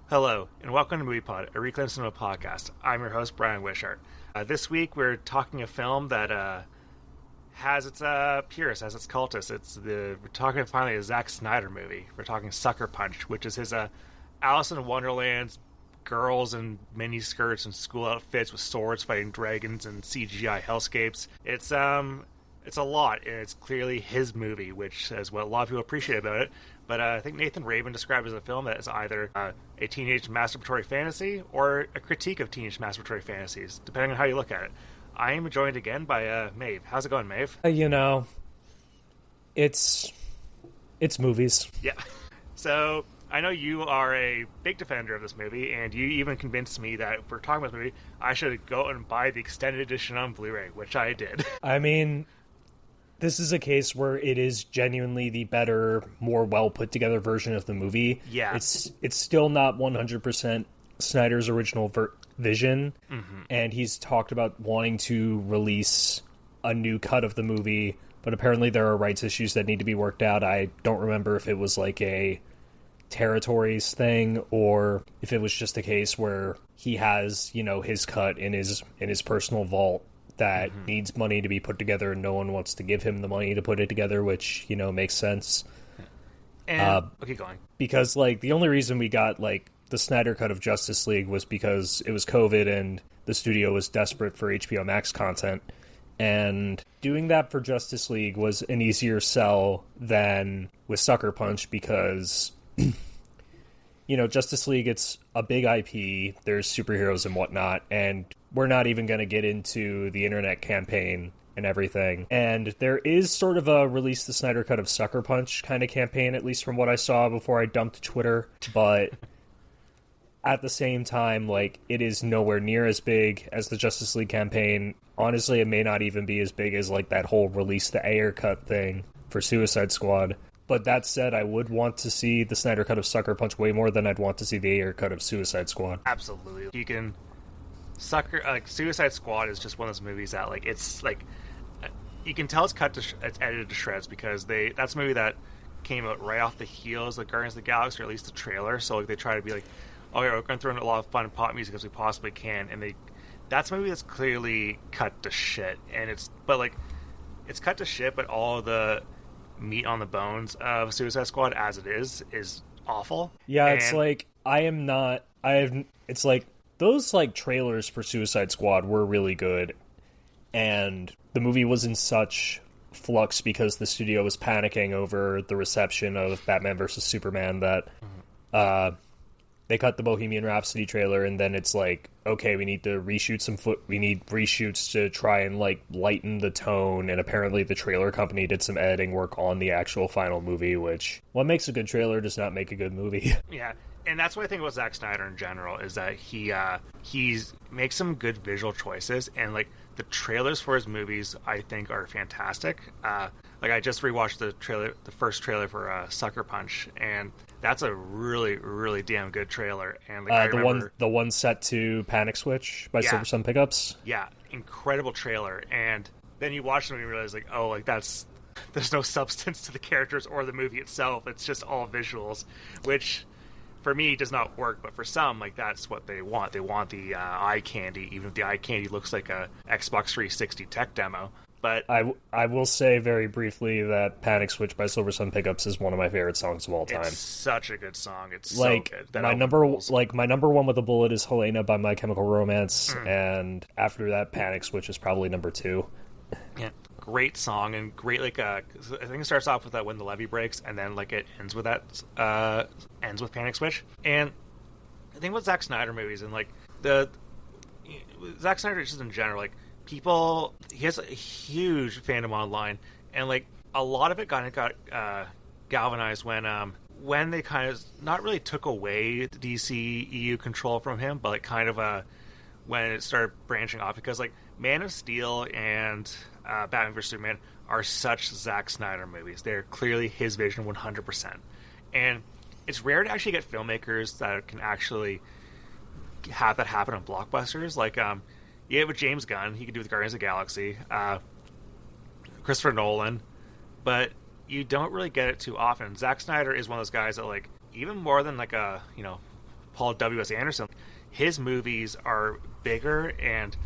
Hello, and welcome to MoviePod, a Reclaimed Cinema podcast. I'm your host, Brian Wishart. This week, we're talking a film that has its purists, has its cultists. We're talking finally a Zack Snyder movie. We're talking Sucker Punch, which is his Alice in Wonderland, girls in mini skirts and school outfits with swords fighting dragons and CGI hellscapes. It's a lot, and it's clearly his movie, which is what a lot of people appreciate about it. But I think Nathan Raven described it as a film that is either a teenage masturbatory fantasy or a critique of teenage masturbatory fantasies, depending on how you look at it. I am joined again by Maeve. How's it going, Maeve? It's movies. Yeah. So, I know you are a big defender of this movie, and you even convinced me that if we're talking about this movie, I should go and buy the extended edition on Blu-ray, which I did. I mean, this is a case where it is genuinely the better, more well-put-together version of the movie. Yeah. It's still not 100% Snyder's original vision, and he's talked about wanting to release a new cut of the movie, but apparently there are rights issues that need to be worked out. I don't remember if it was like a territories thing or if it was just a case where he has, his cut in his personal vault that needs money to be put together and no one wants to give him the money to put it together, which, makes sense. And, okay, going. Because, the only reason we got, the Snyder cut of Justice League was because it was COVID and the studio was desperate for HBO Max content. And doing that for Justice League was an easier sell than with Sucker Punch because, Justice League, it's a big IP, there's superheroes and whatnot, and we're not even going to get into the internet campaign and everything. And there is sort of a release the Snyder cut of Sucker Punch kind of campaign, at least from what I saw before I dumped Twitter, but at the same time, it is nowhere near as big as the Justice League campaign. Honestly, it may not even be as big as, that whole release the Ayer cut thing for Suicide Squad. But that said, I would want to see the Snyder cut of Sucker Punch way more than I'd want to see the Ayer cut of Suicide Squad. Absolutely. You can... Suicide Squad is just one of those movies that, you can tell it's it's edited to shreds because that's a movie that came out right off the heels of Guardians of the Galaxy, or at least the trailer, so they try to be oh yeah, we're going to throw in a lot of fun pop music as we possibly can, and that's a movie that's clearly cut to shit, and it's cut to shit, but all the meat on the bones of Suicide Squad as it is awful. Yeah, those trailers for Suicide Squad were really good, and the movie was in such flux because the studio was panicking over the reception of Batman vs. Superman that they cut the Bohemian Rhapsody trailer, and then it's okay, we need to reshoot we need reshoots to try and lighten the tone, and apparently the trailer company did some editing work on the actual final movie, which what makes a good trailer does not make a good movie. Yeah. And that's what I think about Zack Snyder in general, is that he makes some good visual choices, and the trailers for his movies I think are fantastic. I just rewatched the first trailer for Sucker Punch, and that's a really, really damn good trailer. And the one set to Panic Switch by Silver Sun Pickups. Yeah, incredible trailer. And then you watch them and you realize there's no substance to the characters or the movie itself. It's just all visuals, which for me does not work, but for some, that's what they want. They want the eye candy, even if the eye candy looks like a Xbox 360 tech demo. But I will say very briefly that Panic Switch by Silver Sun Pickups is one of my favorite songs of all time. It's such a good song. It's so good. My number one with a bullet is Helena by My Chemical Romance, and after that, Panic Switch is probably number 2. Yeah, great song, and great I think it starts off with that When the Levee Breaks, and then it ends with that ends with Panic Switch. And I think with Zack Snyder movies and the Zack Snyder just in general, he has a huge fandom online, and a lot of it got galvanized when they kind of not really took away the DC EU control from him, but when it started branching off, because Man of Steel and Batman vs. Superman are such Zack Snyder movies. They're clearly his vision 100%. And it's rare to actually get filmmakers that can actually have that happen on blockbusters. You have with James Gunn, he could do with Guardians of the Galaxy, Christopher Nolan, but you don't really get it too often. Zack Snyder is one of those guys that even more than Paul W.S. Anderson, his movies are bigger and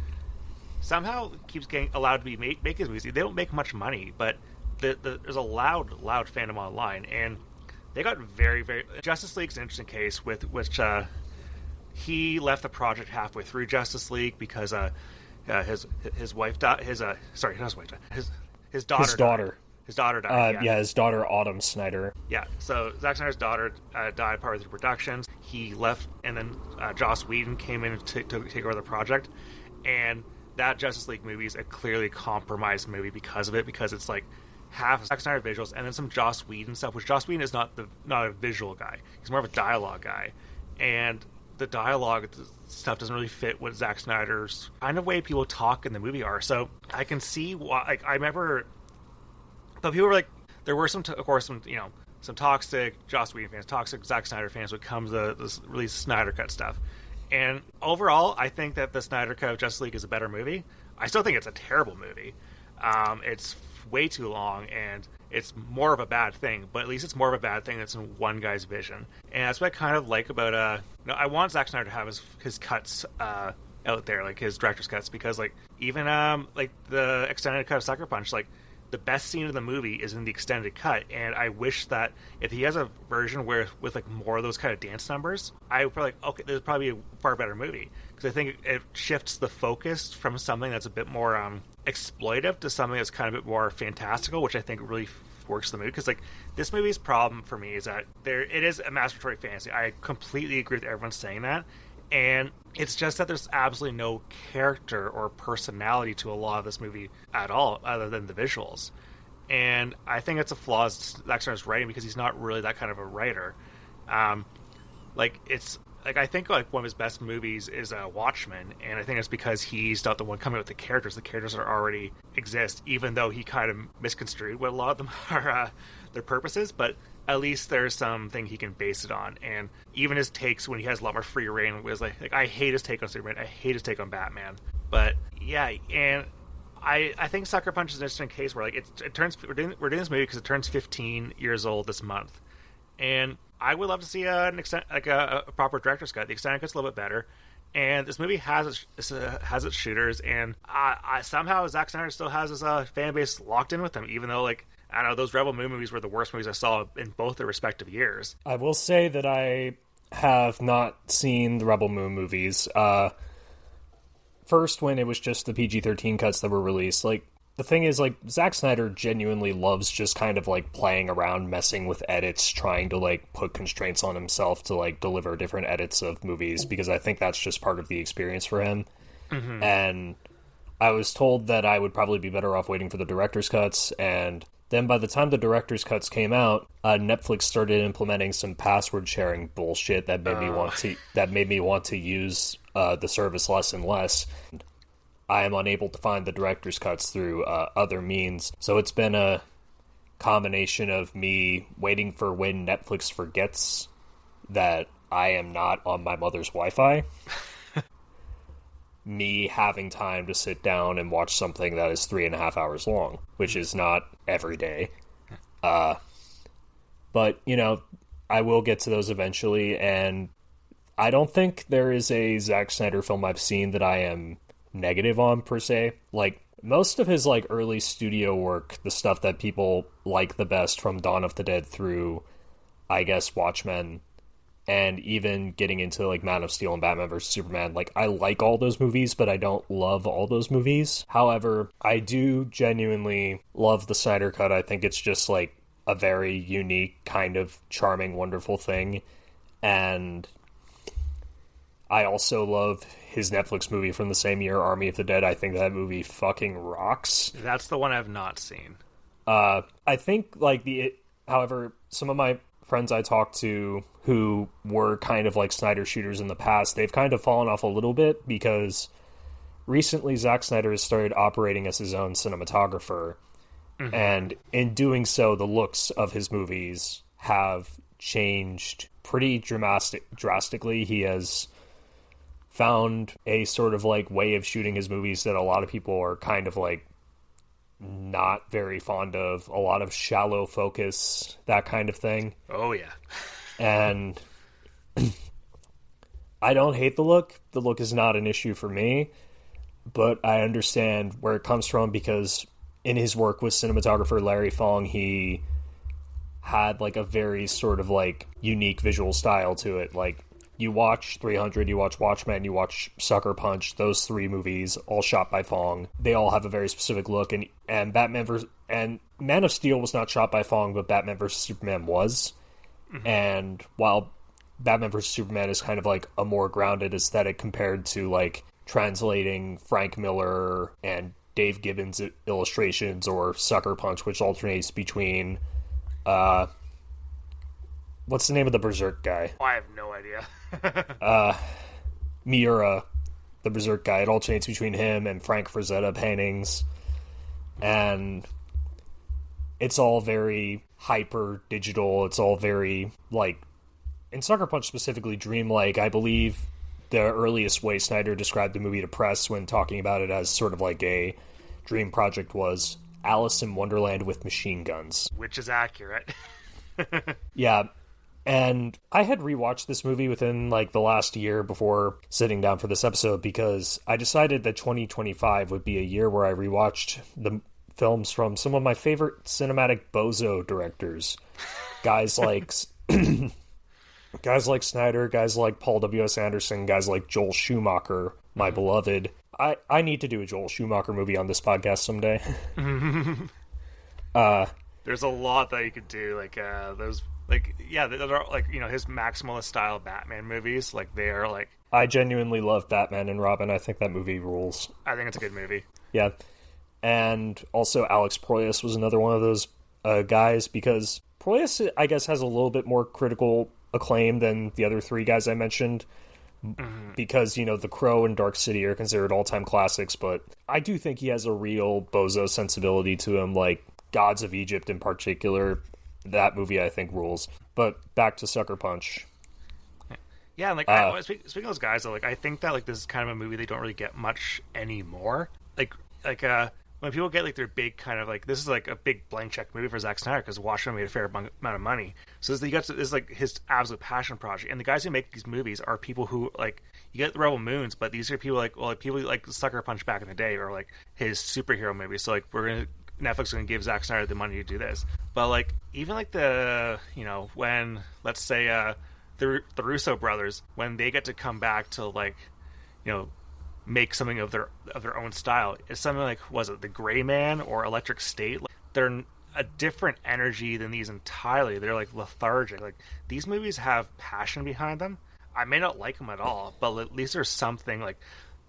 somehow keeps getting allowed to be make his movies. They don't make much money, but there's a loud fandom online, and they got very, very... Justice League's an interesting case with which he left the project halfway through Justice League because his wife died. His daughter. His daughter. His daughter died. His daughter Autumn Snyder. Yeah, so Zack Snyder's daughter died part of the productions. He left, and then Joss Whedon came in to take over the project, and that Justice League movie is a clearly compromised movie because of it, because it's like half Zack Snyder visuals and then some Joss Whedon stuff, which Joss Whedon is not a visual guy. He's more of a dialogue guy, and the dialogue stuff doesn't really fit what Zack Snyder's kind of way people talk in the movie are. So I can see why. Like, I remember, but people were like, there were some toxic Joss Whedon fans, toxic Zack Snyder fans would come to this release Snyder Cut stuff. And overall, I think that the Snyder Cut of Justice League is a better movie. I still think it's a terrible movie. It's way too long, and it's more of a bad thing, but at least it's more of a bad thing that's in one guy's vision. And that's what I kind of like about I want Zack Snyder to have his cuts out there, like his director's cuts, because like even like the extended cut of Sucker Punch, like the best scene of the movie is in the extended cut, and I wish that if he has a version with like more of those kind of dance numbers, I would probably okay, this is probably a far better movie, because I think it shifts the focus from something that's a bit more exploitive to something that's kind of a bit more fantastical, which I think really works the movie. Because like this movie's problem for me is that it is a masturbatory fantasy. I completely agree with everyone saying that, and it's just that there's absolutely no character or personality to a lot of this movie at all, other than the visuals. And I think it's a flaw in Zack Snyder's writing, because he's not really that kind of a writer. I think like one of his best movies is Watchmen, and I think it's because he's not the one coming up with the characters. The characters that already exist, even though he kind of misconstrued what a lot of them are their purposes. But at least there's something he can base it on. And even his takes, when he has a lot more free reign, was like I hate his take on Superman, I hate his take on Batman. But yeah, and I think Sucker Punch is an interesting case where like it turns we're doing this movie because it turns 15 years old this month, and I would love to see a proper director's cut. The extended cut's a little bit better, and this movie has its shooters, and I somehow Zack Snyder still has his fan base locked in with him, even though like I don't know, those Rebel Moon movies were the worst movies I saw in both their respective years. I will say that I have not seen the Rebel Moon movies. First, when it was just the PG-13 cuts that were released, like, the thing is, like, Zack Snyder genuinely loves just kind of, like, playing around, messing with edits, trying to, like, put constraints on himself to, like, deliver different edits of movies, because I think that's just part of the experience for him. Mm-hmm. And I was told that I would probably be better off waiting for the director's cuts, and then by the time the director's cuts came out, Netflix started implementing some password sharing bullshit that made me want to use the service less and less. I am unable to find the director's cuts through other means, so it's been a combination of me waiting for when Netflix forgets that I am not on my mother's Wi-Fi, me having time to sit down and watch something that is 3.5 hours long, which is not every day. But, you know, I will get to those eventually, and I don't think there is a Zack Snyder film I've seen that I am negative on, per se. Like, most of his, like, early studio work, the stuff that people like the best from Dawn of the Dead through, I guess, Watchmen, and even getting into, like, Man of Steel and Batman vs. Superman, like, I like all those movies, but I don't love all those movies. However, I do genuinely love the Snyder Cut. I think it's just, like, a very unique, kind of charming, wonderful thing. And I also love his Netflix movie from the same year, Army of the Dead. I think that movie fucking rocks. That's the one I've not seen. I think, like, however, some of my friends I talked to who were kind of like Snyder shooters in the past, they've kind of fallen off a little bit, because recently Zack Snyder has started operating as his own cinematographer. Mm-hmm. And in doing so, the looks of his movies have changed pretty drastically. He has found a sort of like way of shooting his movies that a lot of people are kind of like not very fond of. A lot of shallow focus, that kind of thing. Oh yeah. And I don't hate the look. The look is not an issue for me, but I understand where it comes from because in his work with cinematographer Larry Fong, he had like a very sort of like unique visual style to it. Like you watch 300, you watch Watchmen, you watch Sucker Punch, those three movies all shot by Fong. They all have a very specific look, and Man of Steel was not shot by Fong, but Batman vs Superman was. Mm-hmm. And while Batman vs Superman is kind of like a more grounded aesthetic compared to like translating Frank Miller and Dave Gibbons illustrations or Sucker Punch, which alternates between what's the name of the Berserk guy? Oh, I have no idea. Miura, the Berserk guy. It alternates between him and Frank Frazetta paintings, and it's all very hyper digital. It's all very like, in Sucker Punch specifically, dreamlike. I believe the earliest way Snyder described the movie to press when talking about it as sort of like a dream project was Alice in Wonderland with machine guns. Which is accurate. Yeah. And I had rewatched this movie within like the last year before sitting down for this episode because I decided that 2025 would be a year where I rewatched the films from some of my favorite cinematic bozo directors. Guys like Snyder, guys like Paul W.S. Anderson, guys like Joel Schumacher, my beloved. I need to do a Joel Schumacher movie on this podcast someday. There's a lot that you could do, like those, like, yeah, they're like, you know, his maximalist style Batman movies, like they are like. I genuinely love Batman and Robin. I think that movie rules. I think it's a good movie. Yeah, and also Alex Proyas was another one of those guys because Proyas, I guess, has a little bit more critical acclaim than the other three guys I mentioned. Mm-hmm. Because, you know, The Crow and Dark City are considered all-time classics, but I do think he has a real bozo sensibility to him, like Gods of Egypt in particular. That movie, I think, rules. But back to Sucker Punch. Yeah, and like, speaking of those guys, though, like, I think that, like, this is kind of a movie they don't really get much anymore. Like, when people get, like, their big kind of, like, this is, like, a big blank check movie for Zack Snyder, because Watchmen made a fair amount of money. So this is, like, his absolute passion project. And the guys who make these movies are people who, like, you get the Rebel Moons, but these are people, like, well, like, people like Sucker Punch back in the day, or, like, his superhero movies. So, like, Netflix is going to give Zack Snyder the money to do this. But, like, even, like, you know, when, let's say, the Russo brothers, when they get to come back to, like, you know, make something of their own style, it's something like, was it The Gray Man or Electric State? Like, they're a different energy than these entirely. They're like lethargic. Like, these movies have passion behind them. I may not like them at all, but at least there's something, like,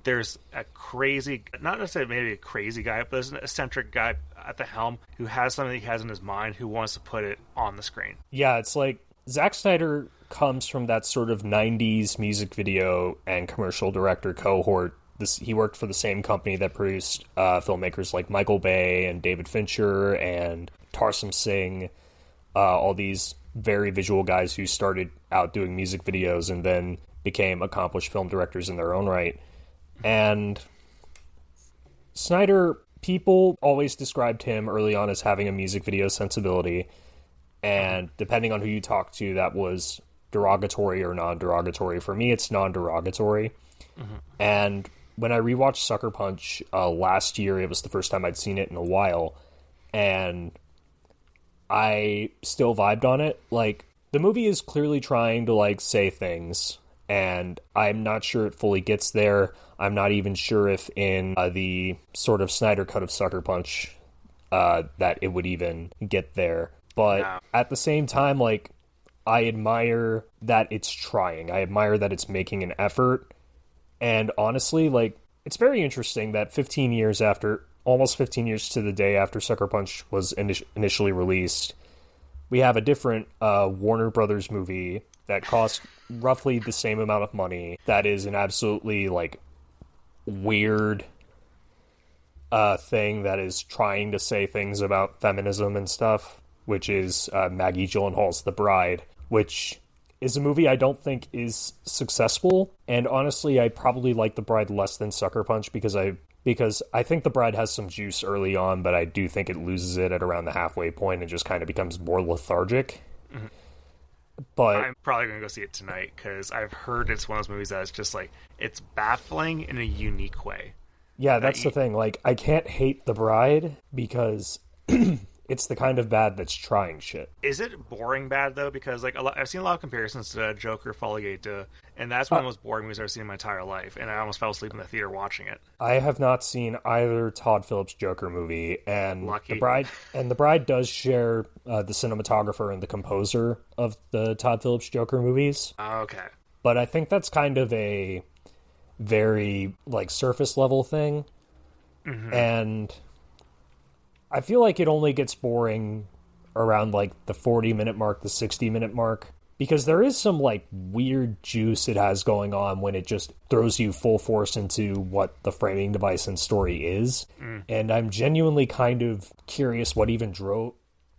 there's a crazy, not necessarily maybe a crazy guy, but there's an eccentric guy at the helm who has something he has in his mind who wants to put it on the screen. Yeah, it's like Zack Snyder comes from that sort of 90s music video and commercial director cohort. He worked for the same company that produced filmmakers like Michael Bay and David Fincher and Tarsem Singh, all these very visual guys who started out doing music videos and then became accomplished film directors in their own right. And Snyder, people always described him early on as having a music video sensibility, and depending on who you talk to, that was derogatory or non-derogatory. For me, it's non-derogatory. Mm-hmm. And when I rewatched Sucker Punch last year, it was the first time I'd seen it in a while, and I still vibed on it. Like, the movie is clearly trying to, like, say things, and I'm not sure it fully gets there. I'm not even sure if in the sort of Snyder cut of Sucker Punch that it would even get there. But at the same time, like, I admire that it's trying. I admire that it's making an effort. And honestly, like, it's very interesting that almost 15 years to the day after Sucker Punch was initially released, we have a different Warner Brothers movie that cost roughly the same amount of money, that is an absolutely, like, weird thing that is trying to say things about feminism and stuff, which is Maggie Gyllenhaal's The Bride, which is a movie I don't think is successful, and honestly, I probably like The Bride less than Sucker Punch because I think The Bride has some juice early on, but I do think it loses it at around the halfway point and just kind of becomes more lethargic. Mm-hmm. but I'm probably going to go see it tonight because I've heard it's one of those movies that's just like, it's baffling in a unique way. yeah, that's the thing. Like, I can't hate The Bride because it's the kind of bad that's trying shit. Is it boring bad though? Because like I've seen a lot of comparisons to Joker Foligate, and that's one of the most boring movies I've seen in my entire life, and I almost fell asleep in the theater watching it. I have not seen either Todd Phillips' Joker movie, and Lucky. The Bride does share the cinematographer and the composer of the Todd Phillips Joker movies. Okay. But I think that's kind of a very like surface level thing, and I feel like it only gets boring around like the 40-minute mark, the 60-minute mark, because there is some like weird juice it has going on when it just throws you full force into what the framing device and story is. And I'm genuinely kind of curious what even drove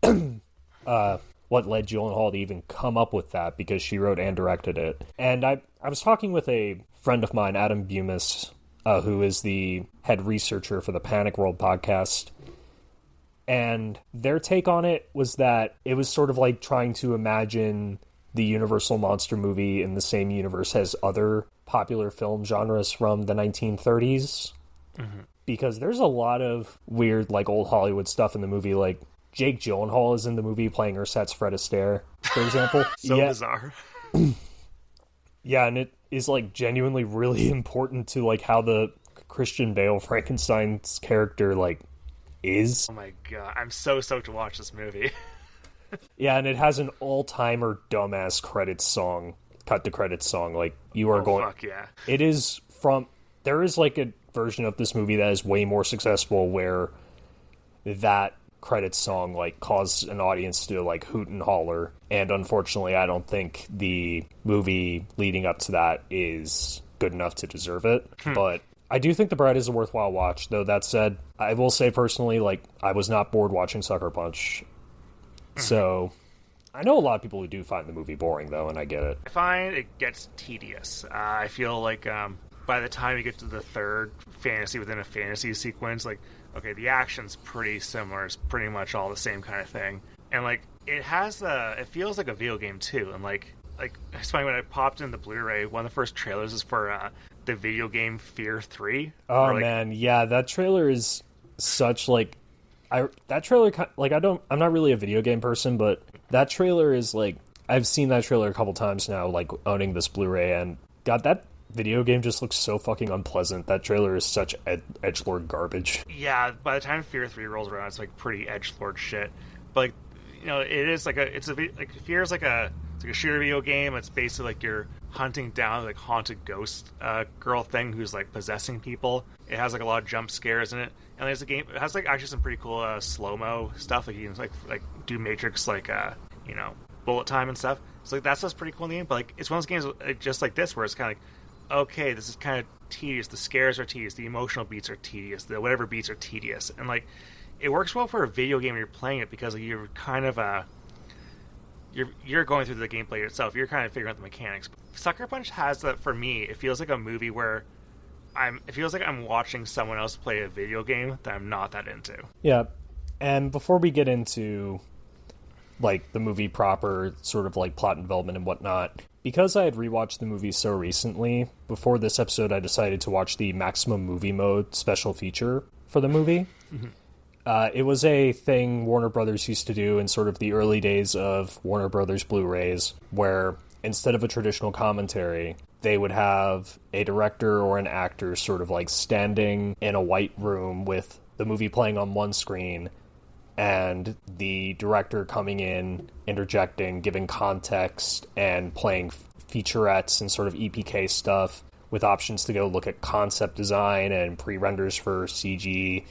what led Gyllenhaal to even come up with that, because she wrote and directed it. And I was talking with a friend of mine, Adam Bumis, who is the head researcher for the Panic World podcast. And their take on it was that it was sort of like trying to imagine the Universal monster movie in the same universe as other popular film genres from the 1930s. Because there's a lot of weird, like, old Hollywood stuff in the movie. Like, Jake Gyllenhaal is in the movie playing Urset's Fred Astaire, for example. Bizarre. Yeah, and it is, like, genuinely really important to, like, how the Christian Bale Frankenstein's character, like, is. Oh my god, I'm so stoked to watch this movie. Yeah, and it has an all-timer dumbass credits song, cut to credits song. Like, you are going... Fuck yeah. It is from... There is, like, a version of this movie that is way more successful where that credits song, like, caused an audience to, like, hoot and holler. And unfortunately, I don't think the movie leading up to that is good enough to deserve it. But I do think The Bride is a worthwhile watch, though that said, I will say personally, like, I was not bored watching Sucker Punch. So, I know a lot of people who do find the movie boring, though, and I get it. I find it gets tedious. I feel like by the time you get to the third fantasy within a fantasy sequence, like, okay, the action's pretty similar. It's pretty much all the same kind of thing. And, like, it feels like a video game, too. And, like it's funny, when I popped in the Blu-ray, one of the first trailers is for the video game Fear 3. Oh, like, man, yeah, that trailer is such, like... I'm not really a video game person, but that trailer is, like... I've seen that trailer a couple times now, like, owning this Blu-ray, and God, that video game just looks so fucking unpleasant. That trailer is such edgelord garbage. Yeah, by the time Fear 3 rolls around, it's, like, pretty edgelord shit. But, like, you know, it is, like, Fear is, like, a shooter video game. It's basically, like, you're hunting down, like, haunted ghost girl thing who's, like, possessing people. It has, like, a lot of jump scares in it. And there's a game, it has, like, actually some pretty cool slow-mo stuff. Like, you can, like do Matrix, like, you know, bullet time and stuff. So, like, that stuff's pretty cool in the game. But, like, it's one of those games just like this where it's kind of like, okay, this is kind of tedious. The scares are tedious. The emotional beats are tedious. The whatever beats are tedious. And, like, it works well for a video game when you're playing it because like, you're kind of you're going through the gameplay itself. You're kind of figuring out the mechanics. Sucker Punch has that for me. It feels like a movie where it feels like I'm watching someone else play a video game that I'm not that into. Yeah, and before we get into like the movie proper, sort of like plot and development and whatnot, because I had rewatched the movie so recently, before this episode I decided to watch the Maximum Movie Mode special feature for the movie. It was a thing Warner Brothers used to do in sort of the early days of Warner Brothers Blu-rays, where instead of a traditional commentary, they would have a director or an actor sort of like standing in a white room with the movie playing on one screen and the director coming in, interjecting, giving context, and playing featurettes and sort of EPK stuff with options to go look at concept design and pre-renders for CG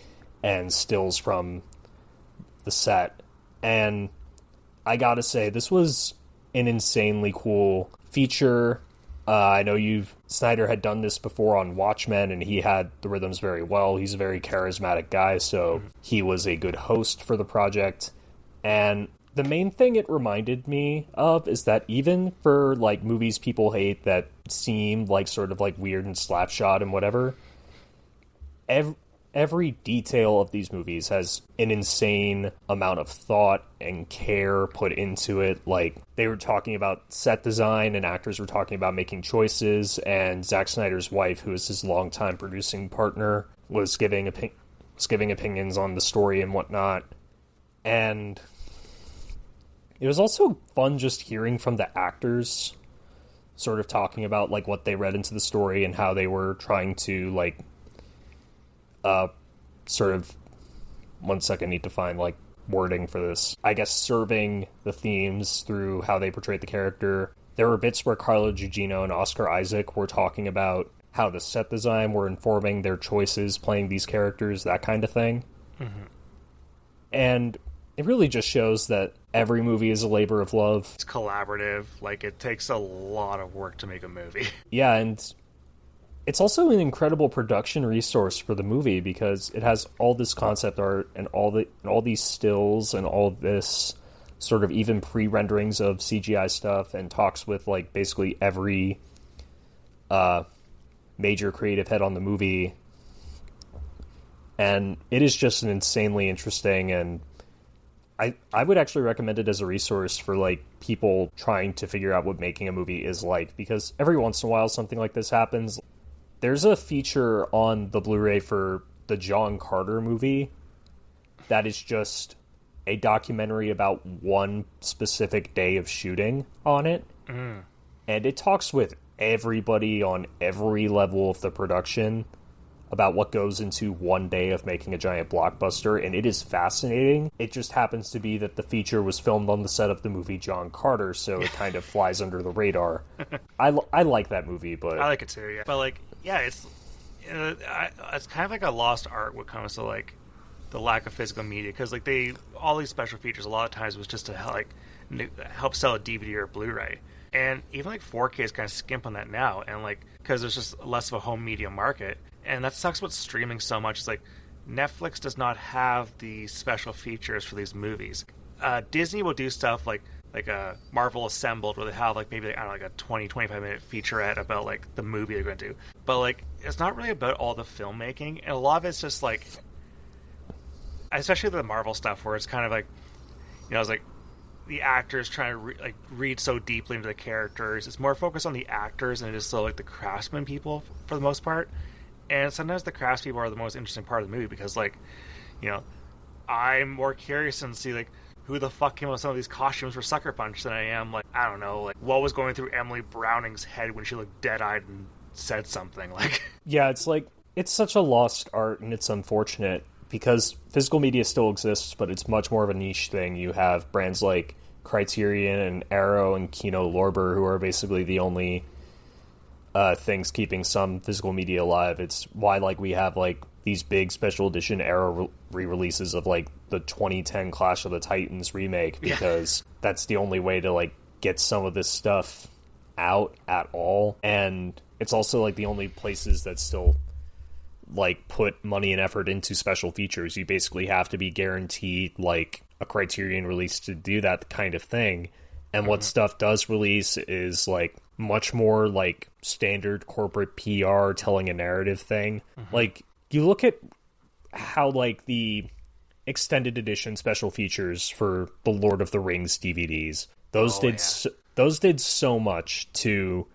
and stills from the set. And I gotta say, this was an insanely cool feature. I know Snyder had done this before on Watchmen, and he had the rhythms very well. He's a very charismatic guy, so he was a good host for the project. And the main thing it reminded me of is that even for, like, movies people hate that seem, like, sort of, like, weird and slapshot and whatever, every detail of these movies has an insane amount of thought and care put into it. Like, they were talking about set design, and actors were talking about making choices, and Zack Snyder's wife, who is his longtime producing partner, was giving opinions on the story and whatnot. And it was also fun just hearing from the actors sort of talking about, like, what they read into the story and how they were trying to, like, sort of, one second, need to find, like, wording for this. I guess serving the themes through how they portrayed the character. There were bits where Carla Gugino and Oscar Isaac were talking about how the set design were informing their choices playing these characters, that kind of thing. Mm-hmm. And it really just shows that every movie is a labor of love. It's collaborative. Like, it takes a lot of work to make a movie. Yeah, and it's also an incredible production resource for the movie because it has all this concept art and all these stills and all this sort of even pre-renderings of CGI stuff, and talks with, like, basically every major creative head on the movie. And it is just an insanely interesting, and I would actually recommend it as a resource for, like, people trying to figure out what making a movie is like, because every once in a while something like this happens. There's a feature on the Blu-ray for the John Carter movie that is just a documentary about one specific day of shooting on it. Mm. And it talks with everybody on every level of the production about what goes into one day of making a giant blockbuster, and it is fascinating. It just happens to be that the feature was filmed on the set of the movie John Carter, so it kind of flies under the radar. I like that movie, but I like it too, yeah. But, like, yeah, it's kind of like a lost art when it comes to, like, the lack of physical media, because, like, all these special features a lot of times was just to, like, help sell a DVD or a Blu-ray. And even, like, 4K is kind of skimp on that now, and, like, because there's just less of a home media market. And that sucks with streaming so much. It's like, Netflix does not have the special features for these movies. Disney will do stuff like a Marvel Assembled, where they have, like, maybe, I don't know, like a 20, 25-minute featurette about, like, the movie they're going to do. But, like, it's not really about all the filmmaking. And a lot of it's just, like, especially the Marvel stuff, where it's kind of like, you know, it's like the actors trying to read so deeply into the characters. It's more focused on the actors, and it is so, like, the craftsman people for the most part. And sometimes the craftspeople are the most interesting part of the movie because, like, you know, I'm more curious to see, like, who the fuck came up with some of these costumes for Sucker Punch than I am, like, I don't know, like, what was going through Emily Browning's head when she looked dead-eyed and said something, like. Yeah, it's like, it's such a lost art, and it's unfortunate because physical media still exists, but it's much more of a niche thing. You have brands like Criterion and Arrow and Kino Lorber, who are basically the only things keeping some physical media alive. It's why, like, we have, like, these big special edition Arrow re-releases of, like, the 2010 Clash of the Titans remake, because that's the only way to, like, get some of this stuff out at all. And it's also, like, the only places that still, like, put money and effort into special features. You basically have to be guaranteed, like, a Criterion release to do that kind of thing. And what stuff does release is, like, much more, like, standard corporate PR telling a narrative thing. Mm-hmm. Like, you look at how, like, the extended edition special features for the Lord of the Rings DVDs, those did so much to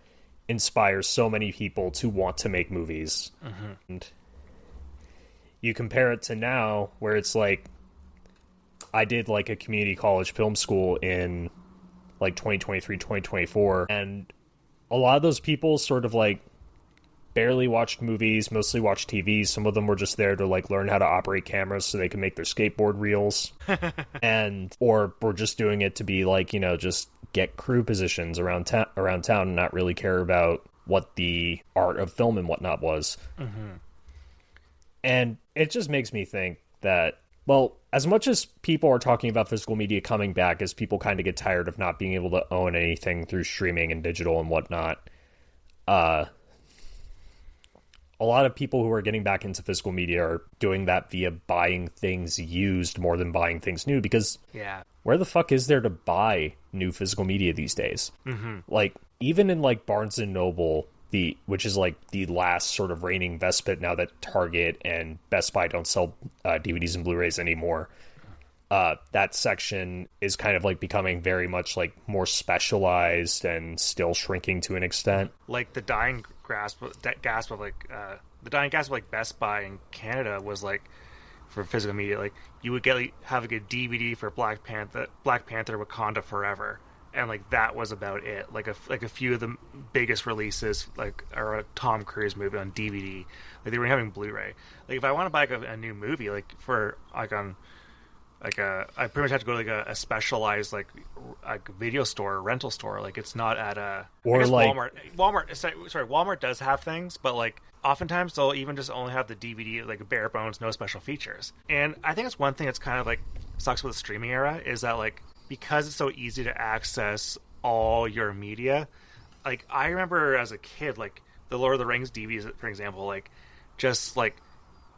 inspire so many people to want to make movies. Mm-hmm. And you compare it to now, where it's like, I did, like, a community college film school in, like, 2023, 2024, and a lot of those people sort of, like, barely watched movies, mostly watched TV. Some of them were just there to, like, learn how to operate cameras so they can make their skateboard reels. Or were just doing it to be, like, you know, just get crew positions around town and not really care about what the art of film and whatnot was. Mm-hmm. And it just makes me think that, well, as much as people are talking about physical media coming back, as people kind of get tired of not being able to own anything through streaming and digital and whatnot, a lot of people who are getting back into physical media are doing that via buying things used more than buying things new, because where the fuck is there to buy new physical media these days? Mm-hmm. Like, even in, like, Barnes & Noble, which is like the last sort of reigning Vespit now that Target and Best Buy don't sell DVDs and Blu-rays anymore. That section is kind of like becoming very much like more specialized and still shrinking to an extent. Like the dying gasp of like Best Buy in Canada was like, for physical media, like you would get have like a DVD for Black Panther Wakanda Forever, and like that was about it. Like a few of the biggest releases, like or a Tom Cruise movie on DVD, like they were having Blu-ray. Like if I want to buy like a new movie, like for like on like I pretty much have to go to like a specialized like video store or rental store. Like it's not at or like Walmart does have things, but like oftentimes they'll even just only have the DVD, like bare bones, no special features. And I think it's one thing that's kind of like sucks with the streaming era is that like because it's so easy to access all your media. Like I remember as a kid, like the Lord of the Rings DVDs, for example, like just like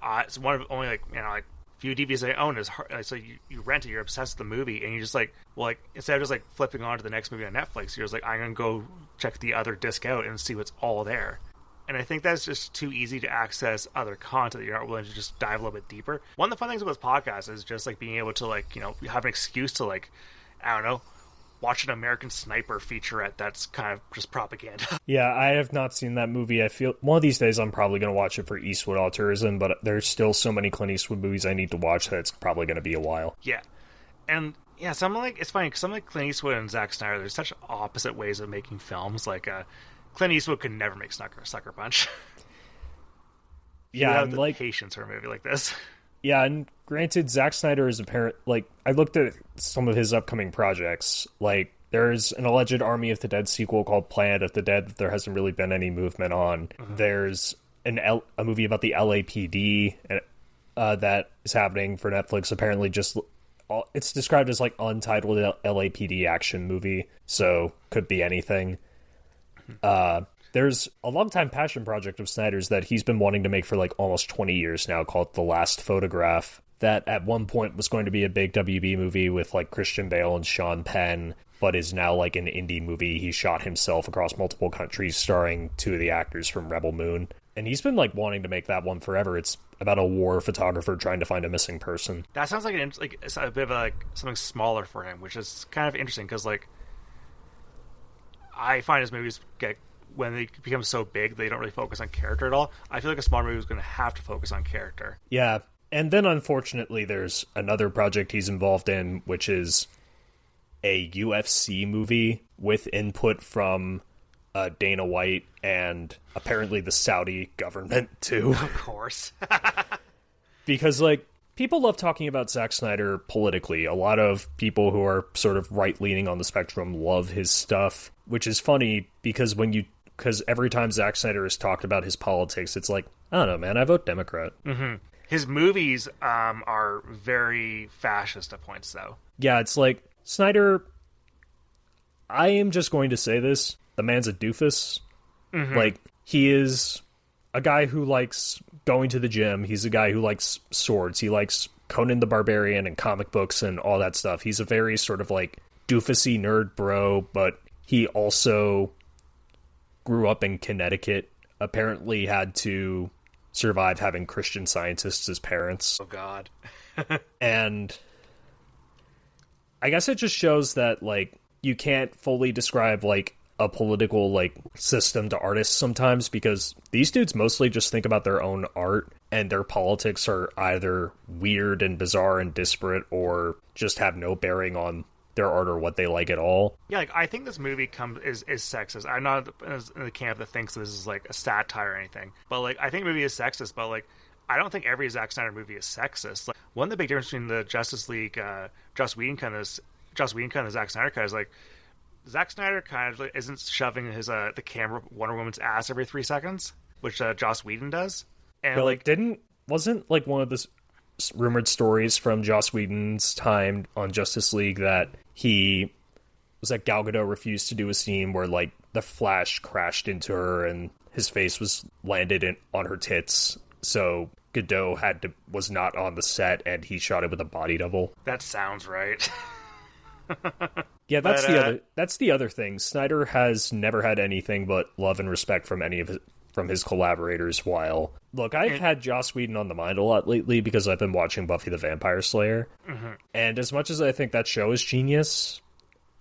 it's one of only like like few DVDs I own is hard, so you rent it, you're obsessed with the movie, and you just like, well, like instead of just like flipping on to the next movie on Netflix, you're just like, I'm gonna go check the other disc out and see what's all there. And I think that's just too easy to access other content that you're not willing to just dive a little bit deeper. One of the fun things about this podcast is just like being able to like, have an excuse to like, I don't know, watch an American Sniper featurette that's kind of just propaganda. Yeah, I have not seen that movie. I feel one of these days I'm probably going to watch it for Eastwood Altruism, but there's still so many Clint Eastwood movies I need to watch that it's probably going to be a while. Yeah. And yeah, it's funny because some like Clint Eastwood and Zack Snyder, there's such opposite ways of making films. Like Clint Eastwood could never make Sucker Punch. Yeah, and like patience for a movie like this. Yeah, and granted, Zack Snyder is I looked at some of his upcoming projects. Like, there's an alleged Army of the Dead sequel called Planet of the Dead that there hasn't really been any movement on. Mm-hmm. There's a movie about the LAPD that is happening for Netflix. Apparently, it's described as like untitled LAPD action movie, so could be anything. There's a long-time passion project of Snyder's that he's been wanting to make for like almost 20 years now called The Last Photograph, that at one point was going to be a big WB movie with like Christian Bale and Sean Penn, but is now like an indie movie he shot himself across multiple countries starring two of the actors from Rebel Moon. And he's been like wanting to make that one forever. It's about a war photographer trying to find a missing person. That sounds like it's a bit of like something smaller for him, which is kind of interesting because like I find his movies when they become so big, they don't really focus on character at all. I feel like a small movie is going to have to focus on character. Yeah, and then unfortunately, there's another project he's involved in, which is a UFC movie with input from Dana White and apparently the Saudi government, too. Of course. Because, like, people love talking about Zack Snyder politically. A lot of people who are sort of right-leaning on the spectrum love his stuff, which is funny because every time Zack Snyder has talked about his politics, it's like, I don't know, man, I vote Democrat. Mm-hmm. His movies are very fascist at points, though. Yeah, it's like, Snyder, I am just going to say this, the man's a doofus. Mm-hmm. Like, he is a guy who likes going to the gym. He's a guy who likes swords. He likes Conan the Barbarian and comic books and all that stuff. He's a very sort of like doofusy nerd bro, but he also grew up in Connecticut, apparently had to survive having Christian Scientists as parents. Oh, God. And I guess it just shows that, like, you can't fully describe, like, a political, like, system to artists sometimes, because these dudes mostly just think about their own art, and their politics are either weird and bizarre and disparate, or just have no bearing on their art or what they like at all. Yeah, like, I think this movie is sexist. I'm not in the camp that thinks this is, like, a satire or anything. But, like, I think the movie is sexist, but, like, I don't think every Zack Snyder movie is sexist. Like, one of the big differences between the Justice League, Joss Whedon cut and the Zack Snyder cut is, like, Zack Snyder kind of isn't shoving his the camera Wonder Woman's ass every 3 seconds, which Joss Whedon does. And but, like, wasn't like one of the rumored stories from Joss Whedon's time on Justice League that Gal Gadot refused to do a scene where, like, the Flash crashed into her and his face was landed on her tits, so Gadot was not on the set and he shot it with a body double. That sounds right. Yeah, But, that's the other thing. Snyder has never had anything but love and respect from from his collaborators. While look, I've had Joss Whedon on the mind a lot lately because I've been watching Buffy the Vampire Slayer, and as much as I think that show is genius,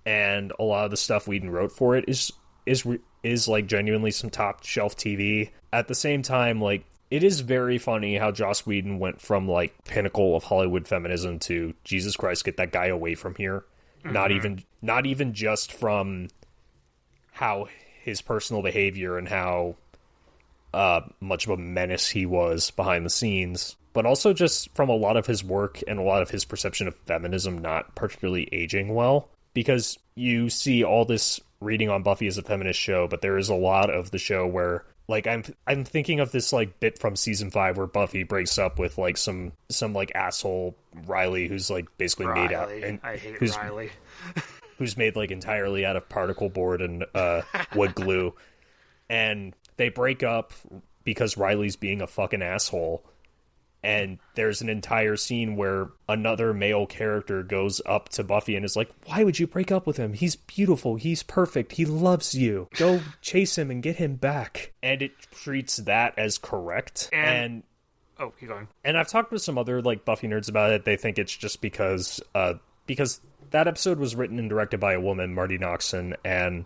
and a lot of the stuff Whedon wrote for it is like genuinely some top shelf TV. At the same time, like, it is very funny how Joss Whedon went from like pinnacle of Hollywood feminism to Jesus Christ, get that guy away from here. Not even just from how his personal behavior and how much of a menace he was behind the scenes, but also just from a lot of his work and a lot of his perception of feminism not particularly aging well. Because you see all this reading on Buffy as a feminist show, but there is a lot of the show where, like, I'm thinking of this like bit from season 5 where Buffy breaks up with like some like asshole Riley who's like basically made out, and I hate who's, Riley. who's made like entirely out of particle board and wood glue, and they break up because Riley's being a fucking asshole. And there's an entire scene where another male character goes up to Buffy and is like, "Why would you break up with him? He's beautiful. He's perfect. He loves you. Go chase him and get him back." And it treats that as correct. And oh, keep going. And I've talked with some other like Buffy nerds about it. They think it's just because that episode was written and directed by a woman, Marty Noxon, and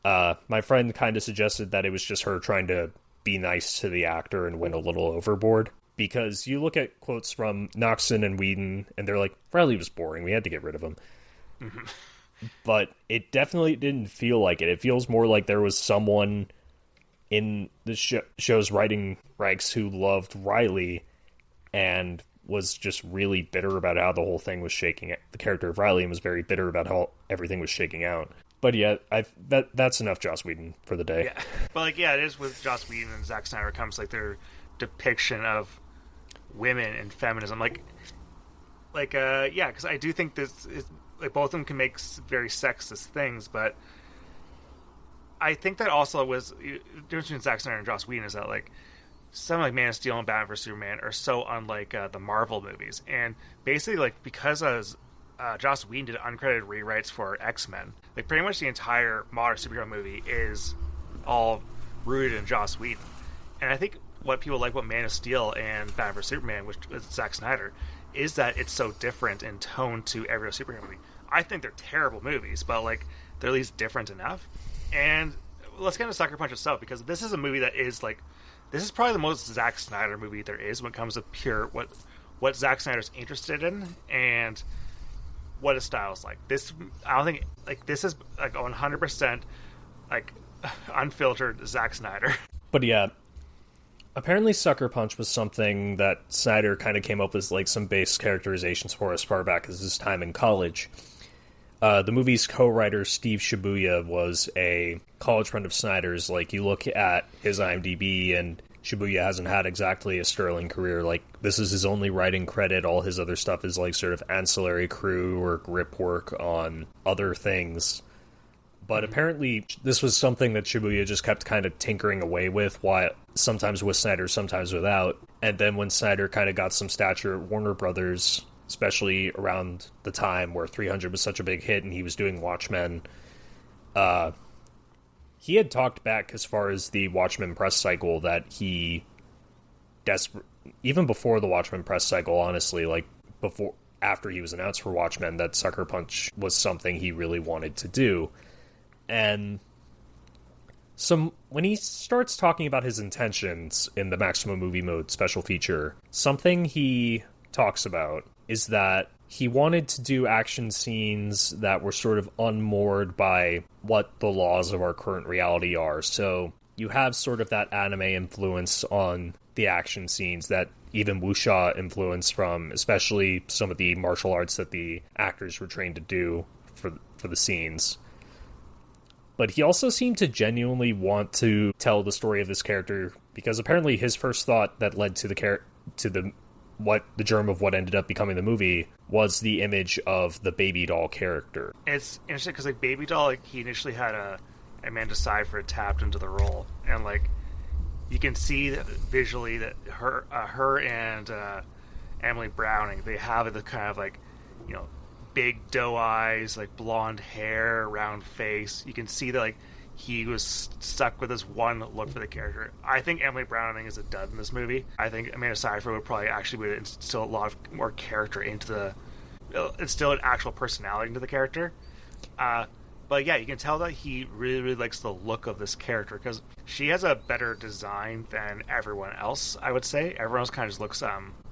my friend kind of suggested that it was just her trying to be nice to the actor and went a little overboard. Because you look at quotes from Noxon and Whedon, and they're like, Riley was boring, we had to get rid of him. But it definitely didn't feel like it. It feels more like there was someone in the show's writing ranks who loved Riley and was just really bitter about how the whole thing was shaking out. The character of Riley was very bitter about how everything was shaking out. But yeah, that's enough Joss Whedon for the day. Yeah. But like, yeah, it is with Joss Whedon and Zack Snyder comes like their depiction of women and feminism, yeah, because I do think this is like both of them can make very sexist things, but I think that also was the difference between Zack Snyder and Joss Whedon is that like something like Man of Steel and Batman vs Superman are so unlike the Marvel movies, and basically like because Joss Whedon did uncredited rewrites for X-Men, like pretty much the entire modern superhero movie is all rooted in Joss Whedon, and I think what people like about Man of Steel and Batman vs Superman, which is Zack Snyder, is that it's so different in tone to every other superhero movie. I think they're terrible movies, but like they're at least different enough. And let's get into Sucker Punch itself, because this is a movie that is like, this is probably the most Zack Snyder movie there is when it comes to pure what Zack Snyder's interested in and what his style is like. This, I don't think like this is like 100% like unfiltered Zack Snyder. But yeah. Apparently Sucker Punch was something that Snyder kind of came up with like some base characterizations for as far back as his time in college. The movie's co-writer Steve Shibuya was a college friend of Snyder's. Like, you look at his IMDb and Shibuya hasn't had exactly a sterling career. Like, this is his only writing credit. All his other stuff is like sort of ancillary crew or grip work on other things. But apparently this was something that Shibuya just kept kind of tinkering away with, while sometimes with Snyder, sometimes without. And then when Snyder kind of got some stature at Warner Brothers, especially around the time where 300 was such a big hit and he was doing Watchmen, he had talked back as far as the Watchmen press cycle that he even before the Watchmen press cycle, honestly, like after he was announced for Watchmen, that Sucker Punch was something he really wanted to do. And when he starts talking about his intentions in the Maximum Movie Mode special feature, something he talks about is that he wanted to do action scenes that were sort of unmoored by what the laws of our current reality are. So you have sort of that anime influence on the action scenes, that even wuxia influence from especially some of the martial arts that the actors were trained to do for the scenes. But he also seemed to genuinely want to tell the story of this character, because apparently his first thought that led to the germ of what ended up becoming the movie was the image of the Baby Doll character. It's interesting because like Baby Doll, like he initially had Amanda Seyfried tapped into the role, and like you can see visually that her and Emily Browning, they have the kind of like, you know, big doe eyes, like blonde hair, round face. You can see that like he was stuck with this one look for the character. I think Emily Browning is a dud in this movie. I think Amanda Seyfried would probably actually instill a lot of more character into instill an actual personality into the character. But yeah, you can tell that he really, really likes the look of this character because she has a better design than everyone else, I would say. Everyone else kind of just looks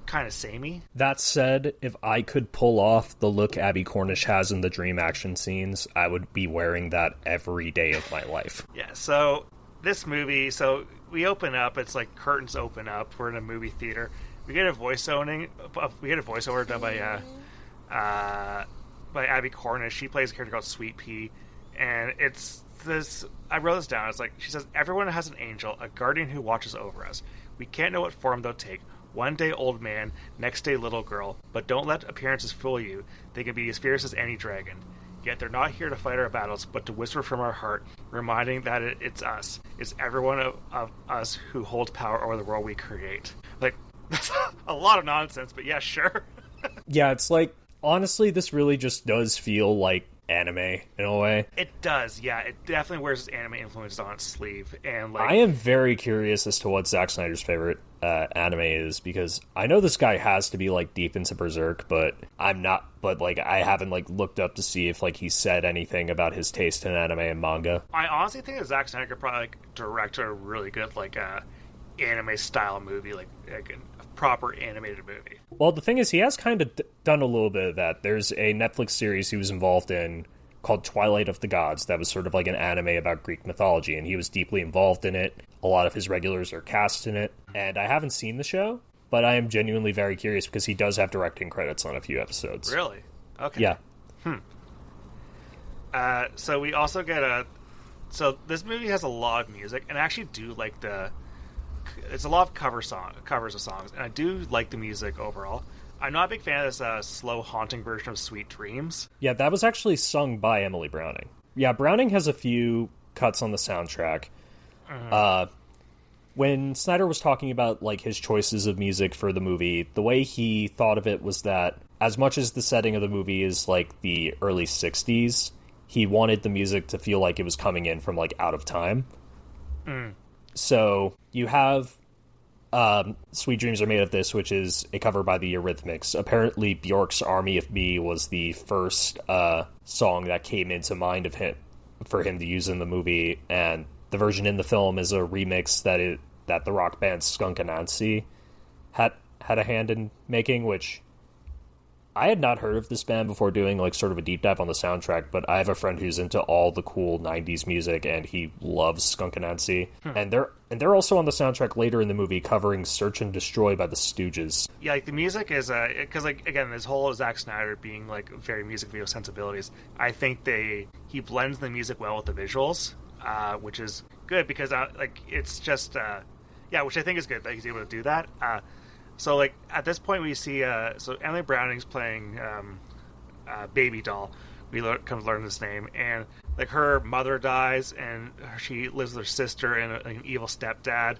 kind of samey. That said, if I could pull off the look Abby Cornish has in the dream action scenes, I would be wearing that every day of my life. Yeah, so this movie, so we open up, it's like curtains open up, we're in a movie theater. We get a voiceover done by Abby Cornish. She plays a character called Sweet Pea, and it's this, I wrote this down, it's like, she says, everyone has an angel, a guardian who watches over us. We can't know what form they'll take. One day old man, next day little girl, but don't let appearances fool you. They can be as fierce as any dragon. Yet they're not here to fight our battles, but to whisper from our heart, reminding that it's us. It's everyone of us who holds power over the world we create. Like, that's a lot of nonsense, but yeah, sure. Yeah, it's like, honestly, this really just does feel like anime in a way. It does, yeah. It definitely wears its anime influences on its sleeve. And like, I am very curious as to what Zack Snyder's favorite anime is, because I know this guy has to be like deep into Berserk, but I'm not. But like, I haven't like looked up to see if like he said anything about his taste in anime and manga. I honestly think that Zack Snyder could probably like direct a really good like anime style movie, like a proper animated movie. Well, the thing is, he has kind of done a little bit of that. There's a Netflix series he was involved in called Twilight of the Gods that was sort of like an anime about Greek mythology, and he was deeply involved in it. A lot of his regulars are cast in it, and I haven't seen the show, but I am genuinely very curious because he does have directing credits on a few episodes. Really? Okay. Yeah. So we also get so this movie has a lot of music, and I actually do like it's a lot of covers of songs, and I do like the music overall. I'm not a big fan of this slow, haunting version of Sweet Dreams. Yeah, that was actually sung by Emily Browning. Yeah, Browning has a few cuts on the soundtrack. When Snyder was talking about like his choices of music for the movie, the way he thought of it was that as much as the setting of the movie is like the early 60s, he wanted the music to feel like it was coming in from like out of time. So you have Sweet Dreams Are Made of This, which is a cover by the Eurythmics. Apparently Bjork's Army of Me was the first song that came into mind of him for him to use in the movie, and the version in the film is a remix that the rock band Skunk Anansie had a hand in making, which I had not heard of this band before doing like sort of a deep dive on the soundtrack, but I have a friend who's into all the cool 90s music and he loves Skunk Anansie. And they're also on the soundtrack later in the movie covering Search and Destroy by the Stooges. Yeah, like the music is because like again, this whole Zack Snyder being like very music video sensibilities, I think he blends the music well with the visuals, which is good because like it's just which I think is good that he's able to do that. So, like, at this point, we see, so Emily Browning's playing Baby Doll. We come to learn this name. And, like, her mother dies, and she lives with her sister and an evil stepdad.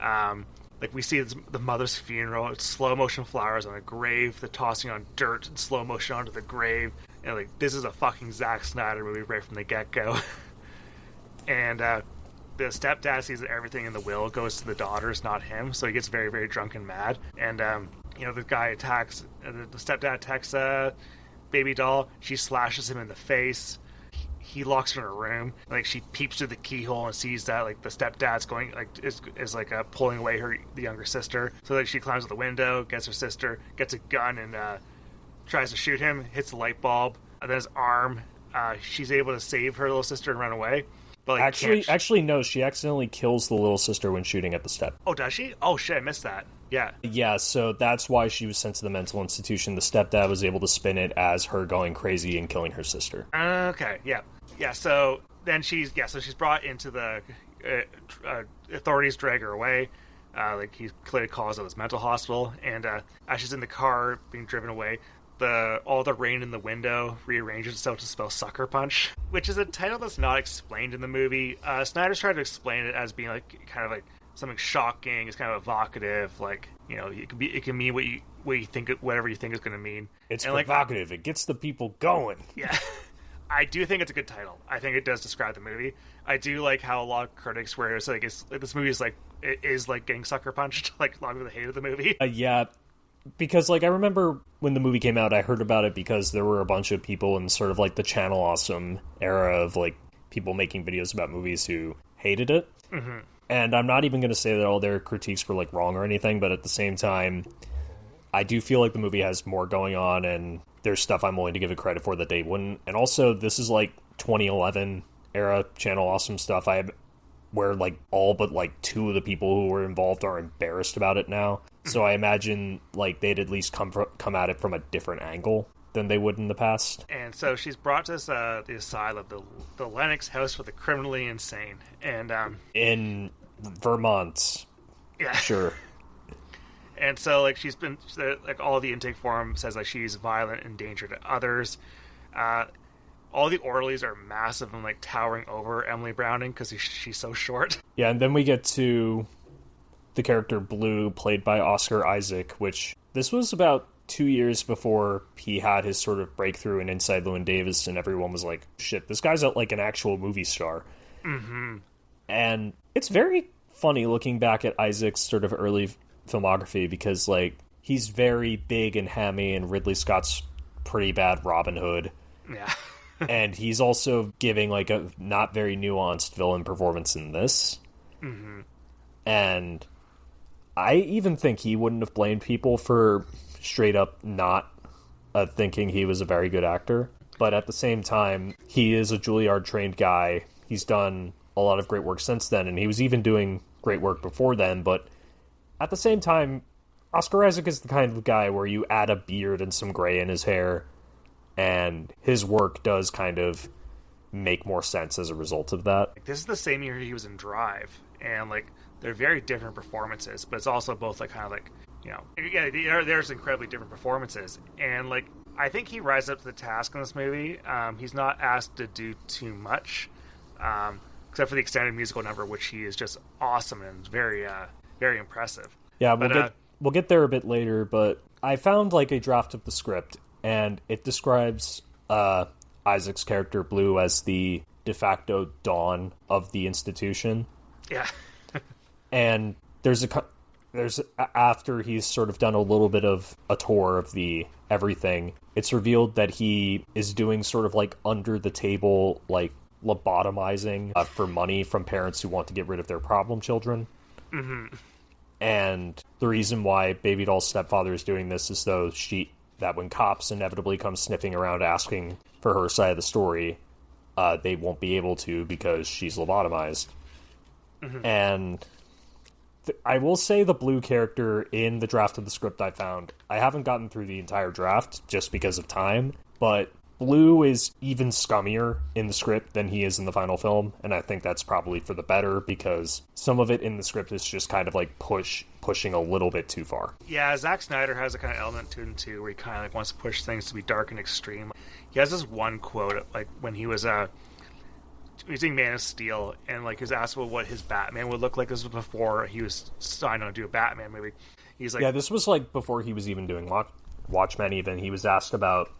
Like, we see the mother's funeral. It's slow-motion flowers on a grave. The tossing on dirt in slow motion onto the grave. And, like, this is a fucking Zack Snyder movie right from the get-go. And, the stepdad sees that everything in the will goes to the daughters, not him, so he gets very, very drunk and mad. And, the guy attacks, the stepdad attacks Baby Doll. She slashes him in the face. He locks her in a room. Like, she peeps through the keyhole and sees that, like, the stepdad's going, like, is pulling away the younger sister. So, like, she climbs out the window, gets her sister, gets a gun, and tries to shoot him, hits the light bulb, and then his arm. She's able to save her little sister and run away. But, like, actually, no. She accidentally kills the little sister when shooting at the step. Oh, does she? Oh, shit, I missed that. Yeah. Yeah, so that's why she was sent to the mental institution. The stepdad was able to spin it as her going crazy and killing her sister. Okay, yeah. Yeah, so then she's brought into the authorities drag her away. Like, he's clearly caused at this mental hospital. And as she's in the car being driven away, all the rain in the window rearranges itself to spell sucker punch, which is a title that's not explained in the movie. Snyder's tried to explain it as being like kind of like something shocking. It's kind of evocative. Like, you know, it can mean what you think, whatever you think it's going to mean. It's and provocative. It gets the people going. Yeah. I do think it's a good title. I think it does describe the movie. I do like how a lot of critics were it's like this movie is like it is like getting sucker punched. Like a lot of people hated the movie. Yeah, because like I remember when the movie came out, I heard about it because there were a bunch of people in sort of like the Channel Awesome era of like people making videos about movies who hated it. Mm-hmm. And I'm not even going to say that all their critiques were like wrong or anything, but at the same time, I do feel like the movie has more going on, and there's stuff I'm willing to give it credit for that they wouldn't. And also, this is like 2011 era Channel Awesome stuff. Where like all but like two of the people who were involved are embarrassed about it now. So I imagine like they'd at least come at it from a different angle than they would in the past. And so she's brought to the asylum, the Lennox House for the Criminally Insane, and in Vermont. Yeah, sure. And so, like, she's been, like, all the intake form says, like, she's violent and danger to others. All the orderlies are massive and, like, towering over Emily Browning because she's so short. Yeah, and then we get to the character Blue, played by Oscar Isaac, which this was about 2 years before he had his sort of breakthrough in Inside Llewyn Davis, and everyone was like, shit, this guy's like an actual movie star. Mm-hmm. And it's very funny looking back at Isaac's sort of early filmography, because like he's very big and hammy in Ridley Scott's pretty bad Robin Hood. Yeah. And he's also giving like a not very nuanced villain performance in this. Mm-hmm. And I even think he wouldn't have blamed people for straight up not thinking he was a very good actor. But at the same time, he is a Juilliard trained guy. He's done a lot of great work since then, and he was even doing great work before then. But at the same time, Oscar Isaac is the kind of guy where you add a beard and some gray in his hair, and his work does kind of make more sense as a result of that. This is the same year he was in Drive, and like they're very different performances, but it's also both like kind of like, you know, yeah, there's incredibly different performances, and like I think he rises up to the task in this movie. He's not asked to do too much, except for the extended musical number, which he is just awesome and very impressive. Yeah, we'll get there a bit later, but I found like a draft of the script, and it describes Isaac's character Blue as the de facto Dawn of the institution. Yeah. And there's after he's sort of done a little bit of a tour of the everything, it's revealed that he is doing sort of like under the table like lobotomizing for money from parents who want to get rid of their problem children. Mm-hmm. And the reason why Baby Doll's stepfather is doing this is so that when cops inevitably come sniffing around asking for her side of the story, they won't be able to because she's lobotomized. Mm-hmm. And I will say the Blue character in the draft of the script I found, I haven't gotten through the entire draft just because of time, but Blue is even scummier in the script than he is in the final film, and I think that's probably for the better, because some of it in the script is just kind of like pushing a little bit too far. Yeah, Zack Snyder has a kind of element to him too, where he kind of like wants to push things to be dark and extreme. He has this one quote, like when he was doing Man of Steel, and like he was asked what his Batman would look like. This was before he was signed on to do a Batman movie. He's like, yeah, this was like before he was even doing Watchmen. Even he was asked about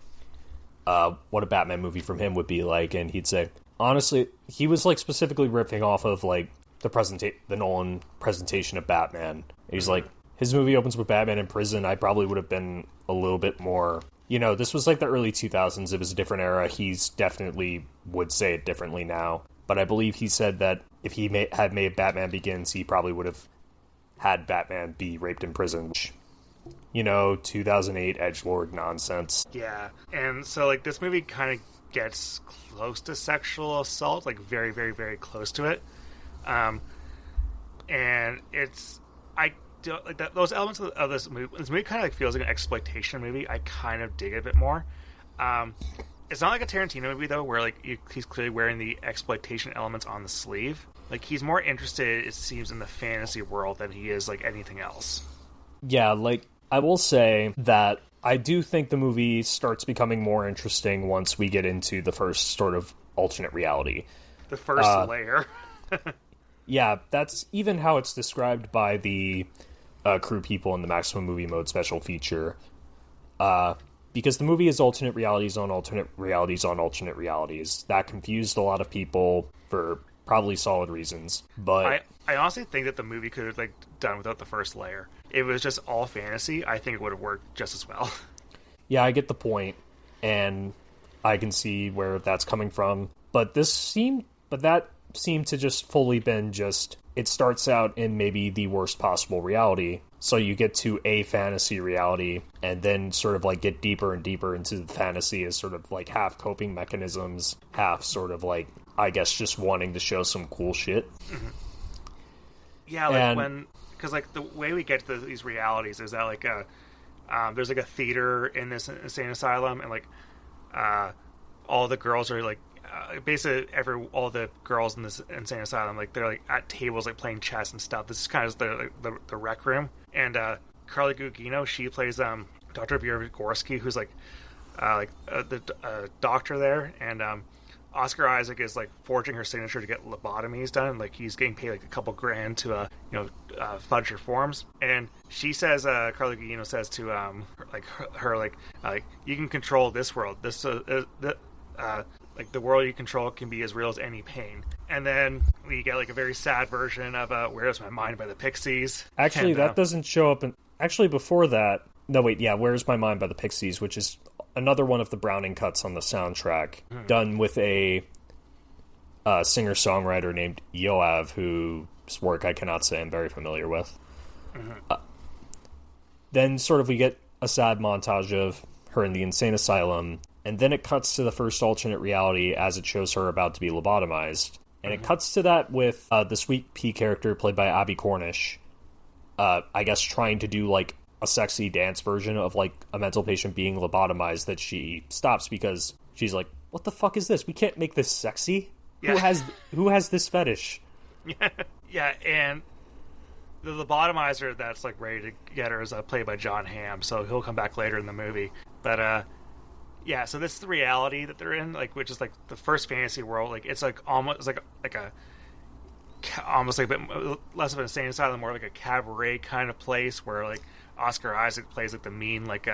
what a Batman movie from him would be like, and he'd say, honestly, he was like specifically ripping off of like the Nolan presentation of Batman. He's like, his movie opens with Batman in prison. I probably would have been a little bit more, you know, this was like the early 2000s. It was a different era. He's definitely would say it differently now, but I believe he said that if he had made Batman Begins, he probably would have had Batman be raped in prison. You know, 2008 edgelord nonsense. Yeah, and so like this movie kind of gets close to sexual assault, like very, very, very close to it. And it's like that, those elements of this movie. This movie kind of like feels like an exploitation movie. I kind of dig it a bit more. It's not like a Tarantino movie though, where like he's clearly wearing the exploitation elements on the sleeve. Like he's more interested, it seems, in the fantasy world than he is like anything else. Yeah, like I will say that I do think the movie starts becoming more interesting once we get into the first sort of alternate reality. The first layer. Yeah, that's even how it's described by the crew people in the Maximum Movie Mode special feature. Because the movie is alternate realities on alternate realities on alternate realities. That confused a lot of people for probably solid reasons. But I honestly think that the movie could have like done without the first layer. If it was just all fantasy, I think it would have worked just as well. Yeah, I get the point, and I can see where that's coming from. But that seemed to just fully been just, it starts out in maybe the worst possible reality. So you get to a fantasy reality, and then sort of like get deeper and deeper into the fantasy as sort of like half coping mechanisms, half sort of like, I guess, just wanting to show some cool shit. Mm-hmm. Yeah, because like the way we get to these realities is that like there's like a theater in this insane asylum, and like all the girls are like basically all the girls in this insane asylum, like they're like at tables like playing chess and stuff. This is kind of the rec room, and Carly Gugino, she plays Dr. Bierzgorski, who's like the doctor there, and Oscar Isaac is like forging her signature to get lobotomies done. Like he's getting paid like a couple grand to fudge her forms. And she says, Carly Gugino says to her you can control this world. This like the world you control can be as real as any pain. And then we get like a very sad version of "Where's My Mind" by the Pixies. Actually, that doesn't show up. Actually, before that, no wait, yeah, "Where's My Mind" by the Pixies, which is another one of the Browning cuts on the soundtrack, done with a singer-songwriter named Yoav, whose work I cannot say I'm very familiar with. Then sort of we get a sad montage of her in the insane asylum, and then it cuts to the first alternate reality as it shows her about to be lobotomized. And it cuts to that with the Sweet Pea character played by Abby Cornish, I guess trying to do like a sexy dance version of like a mental patient being lobotomized, that she stops because she's like, what the fuck is this? We can't make this sexy. Yeah. Who has this fetish? Yeah, and the lobotomizer that's like ready to get her is played by John Hamm, so he'll come back later in the movie. But yeah, so this is the reality that they're in, like, which is like the first fantasy world. Like it's like almost like almost like a bit less of an insane asylum, more like a cabaret kind of place where like Oscar Isaac plays like the mean like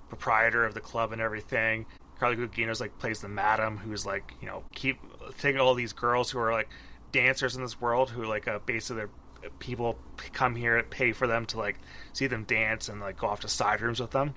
proprietor of the club and everything. Carly Gugino's like plays the madam, who's like, keep taking all these girls who are like dancers in this world, who like basically people come here and pay for them to like see them dance and like go off to side rooms with them.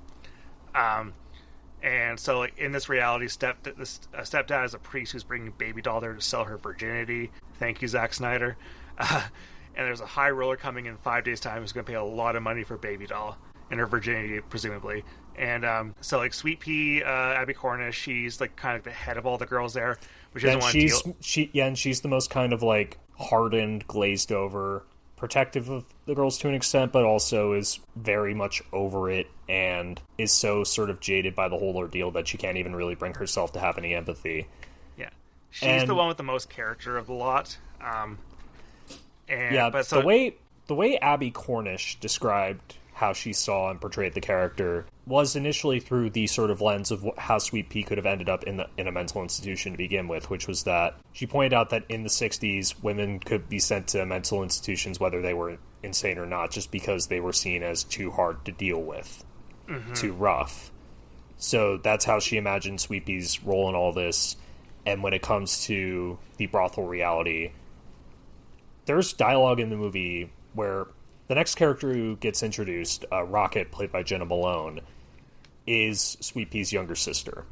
And so like in this reality, stepdad is a priest who's bringing baby doll there to sell her virginity. Thank you, Zack Snyder. And there's a high roller coming in 5 days' time who's going to pay a lot of money for baby doll and her virginity, presumably. And so like Sweet Pea, Abby Cornish, she's like kind of the head of all the girls there, which doesn't want to deal. And she's the most kind of like hardened, glazed over, protective of the girls to an extent, but also is very much over it and is so sort of jaded by the whole ordeal that she can't even really bring herself to have any empathy. Yeah, she's the one with the most character of the lot. The way Abby Cornish described how she saw and portrayed the character was initially through the sort of lens of how Sweet Pea could have ended up in a mental institution to begin with, which was that she pointed out that in the 60s, women could be sent to mental institutions whether they were insane or not, just because they were seen as too hard to deal with, too rough. So that's how she imagined Sweet Pea's role in all this. And when it comes to the brothel reality, there's dialogue in the movie where the next character who gets introduced, Rocket, played by Jenna Malone, is Sweet Pea's younger sister.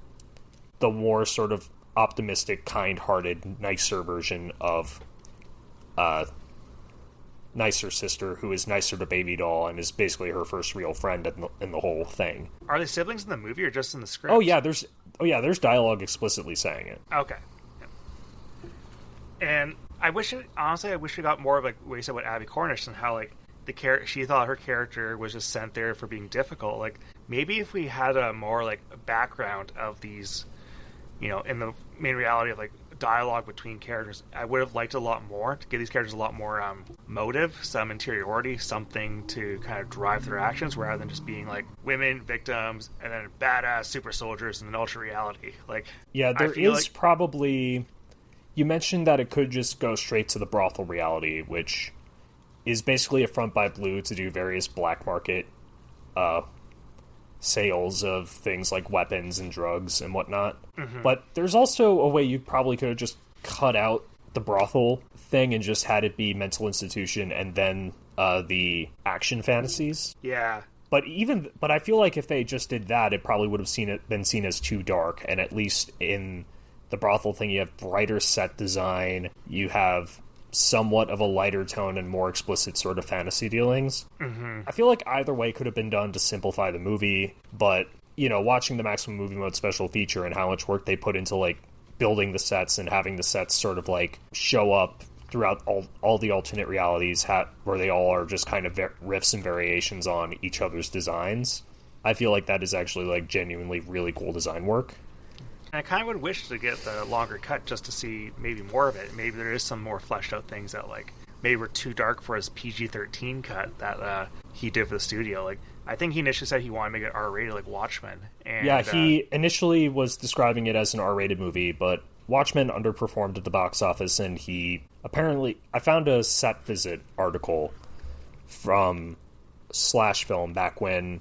The more sort of optimistic, kind-hearted, nicer version of nicer sister, who is nicer to Baby Doll and is basically her first real friend in the whole thing. Are they siblings in the movie or just in the script? Oh yeah, there's dialogue explicitly saying it. Okay. Yeah. And I wish we got more of like what you said about Abby Cornish and how like she thought her character was just sent there for being difficult. Like maybe if we had a more like background of these, in the main reality of like dialogue between characters, I would have liked a lot more to give these characters a lot more motive, some interiority, something to kind of drive their actions, rather than just being like women victims and then badass super soldiers in an ultra reality. Like there is probably. you mentioned that it could just go straight to the brothel reality, which is basically a front by Blue to do various black market sales of things like weapons and drugs and whatnot. Mm-hmm. But there's also a way you probably could have just cut out the brothel thing and just had it be mental institution and then the action fantasies. Yeah. But I feel like if they just did that, it probably would have been seen as too dark. And at least in the brothel thing, you have brighter set design, you have somewhat of a lighter tone and more explicit sort of fantasy dealings. Mm-hmm. I feel like either way could have been done to simplify the movie, but, you know, watching the Maximum Movie Mode special feature and how much work they put into, like, building the sets and having the sets sort of, like, show up throughout all the alternate realities where they all are just kind of riffs and variations on each other's designs, I feel like that is actually, like, genuinely really cool design work. I kind of would wish to get the longer cut just to see maybe more of it. Maybe there is some more fleshed out things that, like, maybe were too dark for his PG-13 cut that he did for the studio. Like, I think he initially said he wanted to make it R-rated like Watchmen. And, yeah, he initially was describing it as an R-rated movie, but Watchmen underperformed at the box office, and he apparently... I found a set visit article from Slash Film back when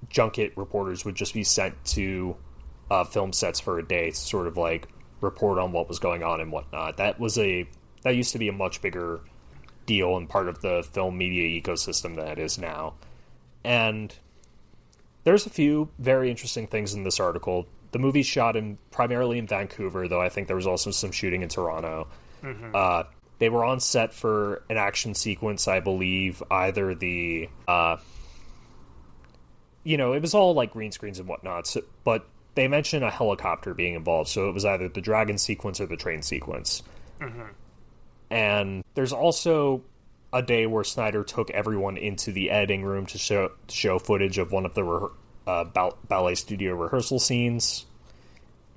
junket reporters would just be sent to film sets for a day to sort of, like, report on what was going on and whatnot. That used to be a much bigger deal and part of the film media ecosystem than it is now. And there's a few very interesting things in this article. The movie's shot primarily in Vancouver, though I think there was also some shooting in Toronto. Mm-hmm. They were on set for an action sequence, I believe, either the... it was all, like, green screens and whatnot, but they mentioned a helicopter being involved, so it was either the dragon sequence or the train sequence. Mm-hmm. And there's also a day where Snyder took everyone into the editing room to show footage of one of the ballet studio rehearsal scenes.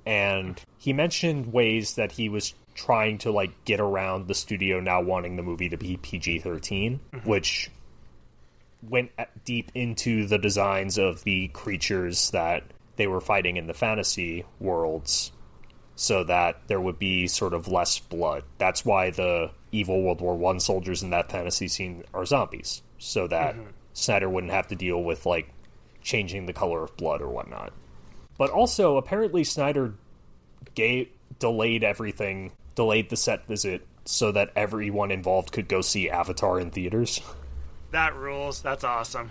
And he mentioned ways that he was trying to, like, get around the studio now wanting the movie to be PG-13, mm-hmm. which went deep into the designs of the creatures that they were fighting in the fantasy worlds so that there would be sort of less blood. That's why the evil World War I soldiers in that fantasy scene are zombies, so that mm-hmm. Snyder wouldn't have to deal with, like, changing the color of blood or whatnot. But also, apparently Snyder delayed the set visit so that everyone involved could go see Avatar in theaters. That rules. That's awesome.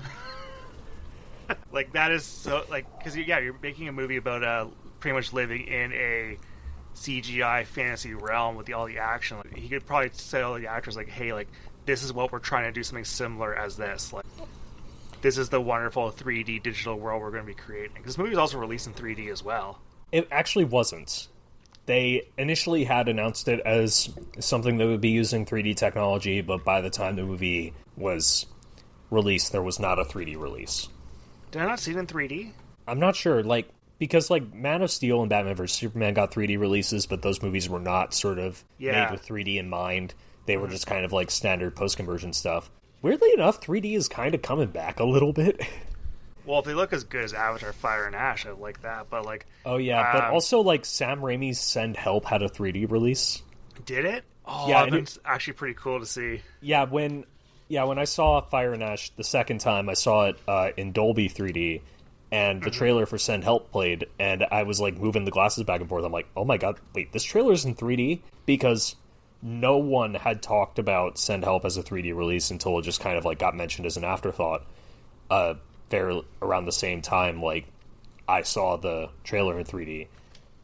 Like, that is so, like, because, yeah, you're making a movie about pretty much living in a CGI fantasy realm with all the action. Like, he could probably tell the actors, like, hey, like, this is what we're trying to do, something similar as this. Like, this is the wonderful 3D digital world we're going to be creating. This movie is also released in 3D as well. It actually wasn't. They initially had announced it as something that would be using 3D technology, but by the time the movie was released, there was not a 3D release. Did I not see it in 3D? I'm not sure, like, because, like, Man of Steel and Batman vs. Superman got 3D releases, but those movies were not sort of made with 3D in mind. They were just kind of, like, standard post-conversion stuff. Weirdly enough, 3D is kind of coming back a little bit. Well, if they look as good as Avatar, Fire and Ash, I like that, but, like... Oh, yeah, but also, like, Sam Raimi's Send Help had a 3D release. Did it? Oh, yeah, it's actually pretty cool to see. Yeah, when I saw Fire and Ash the second time, I saw it in Dolby 3D, and the trailer for Send Help played, and I was, like, moving the glasses back and forth. I'm like, oh my god, wait, this trailer's in 3D? Because no one had talked about Send Help as a 3D release until it just kind of, like, got mentioned as an afterthought. Around the same time, like, I saw the trailer in 3D.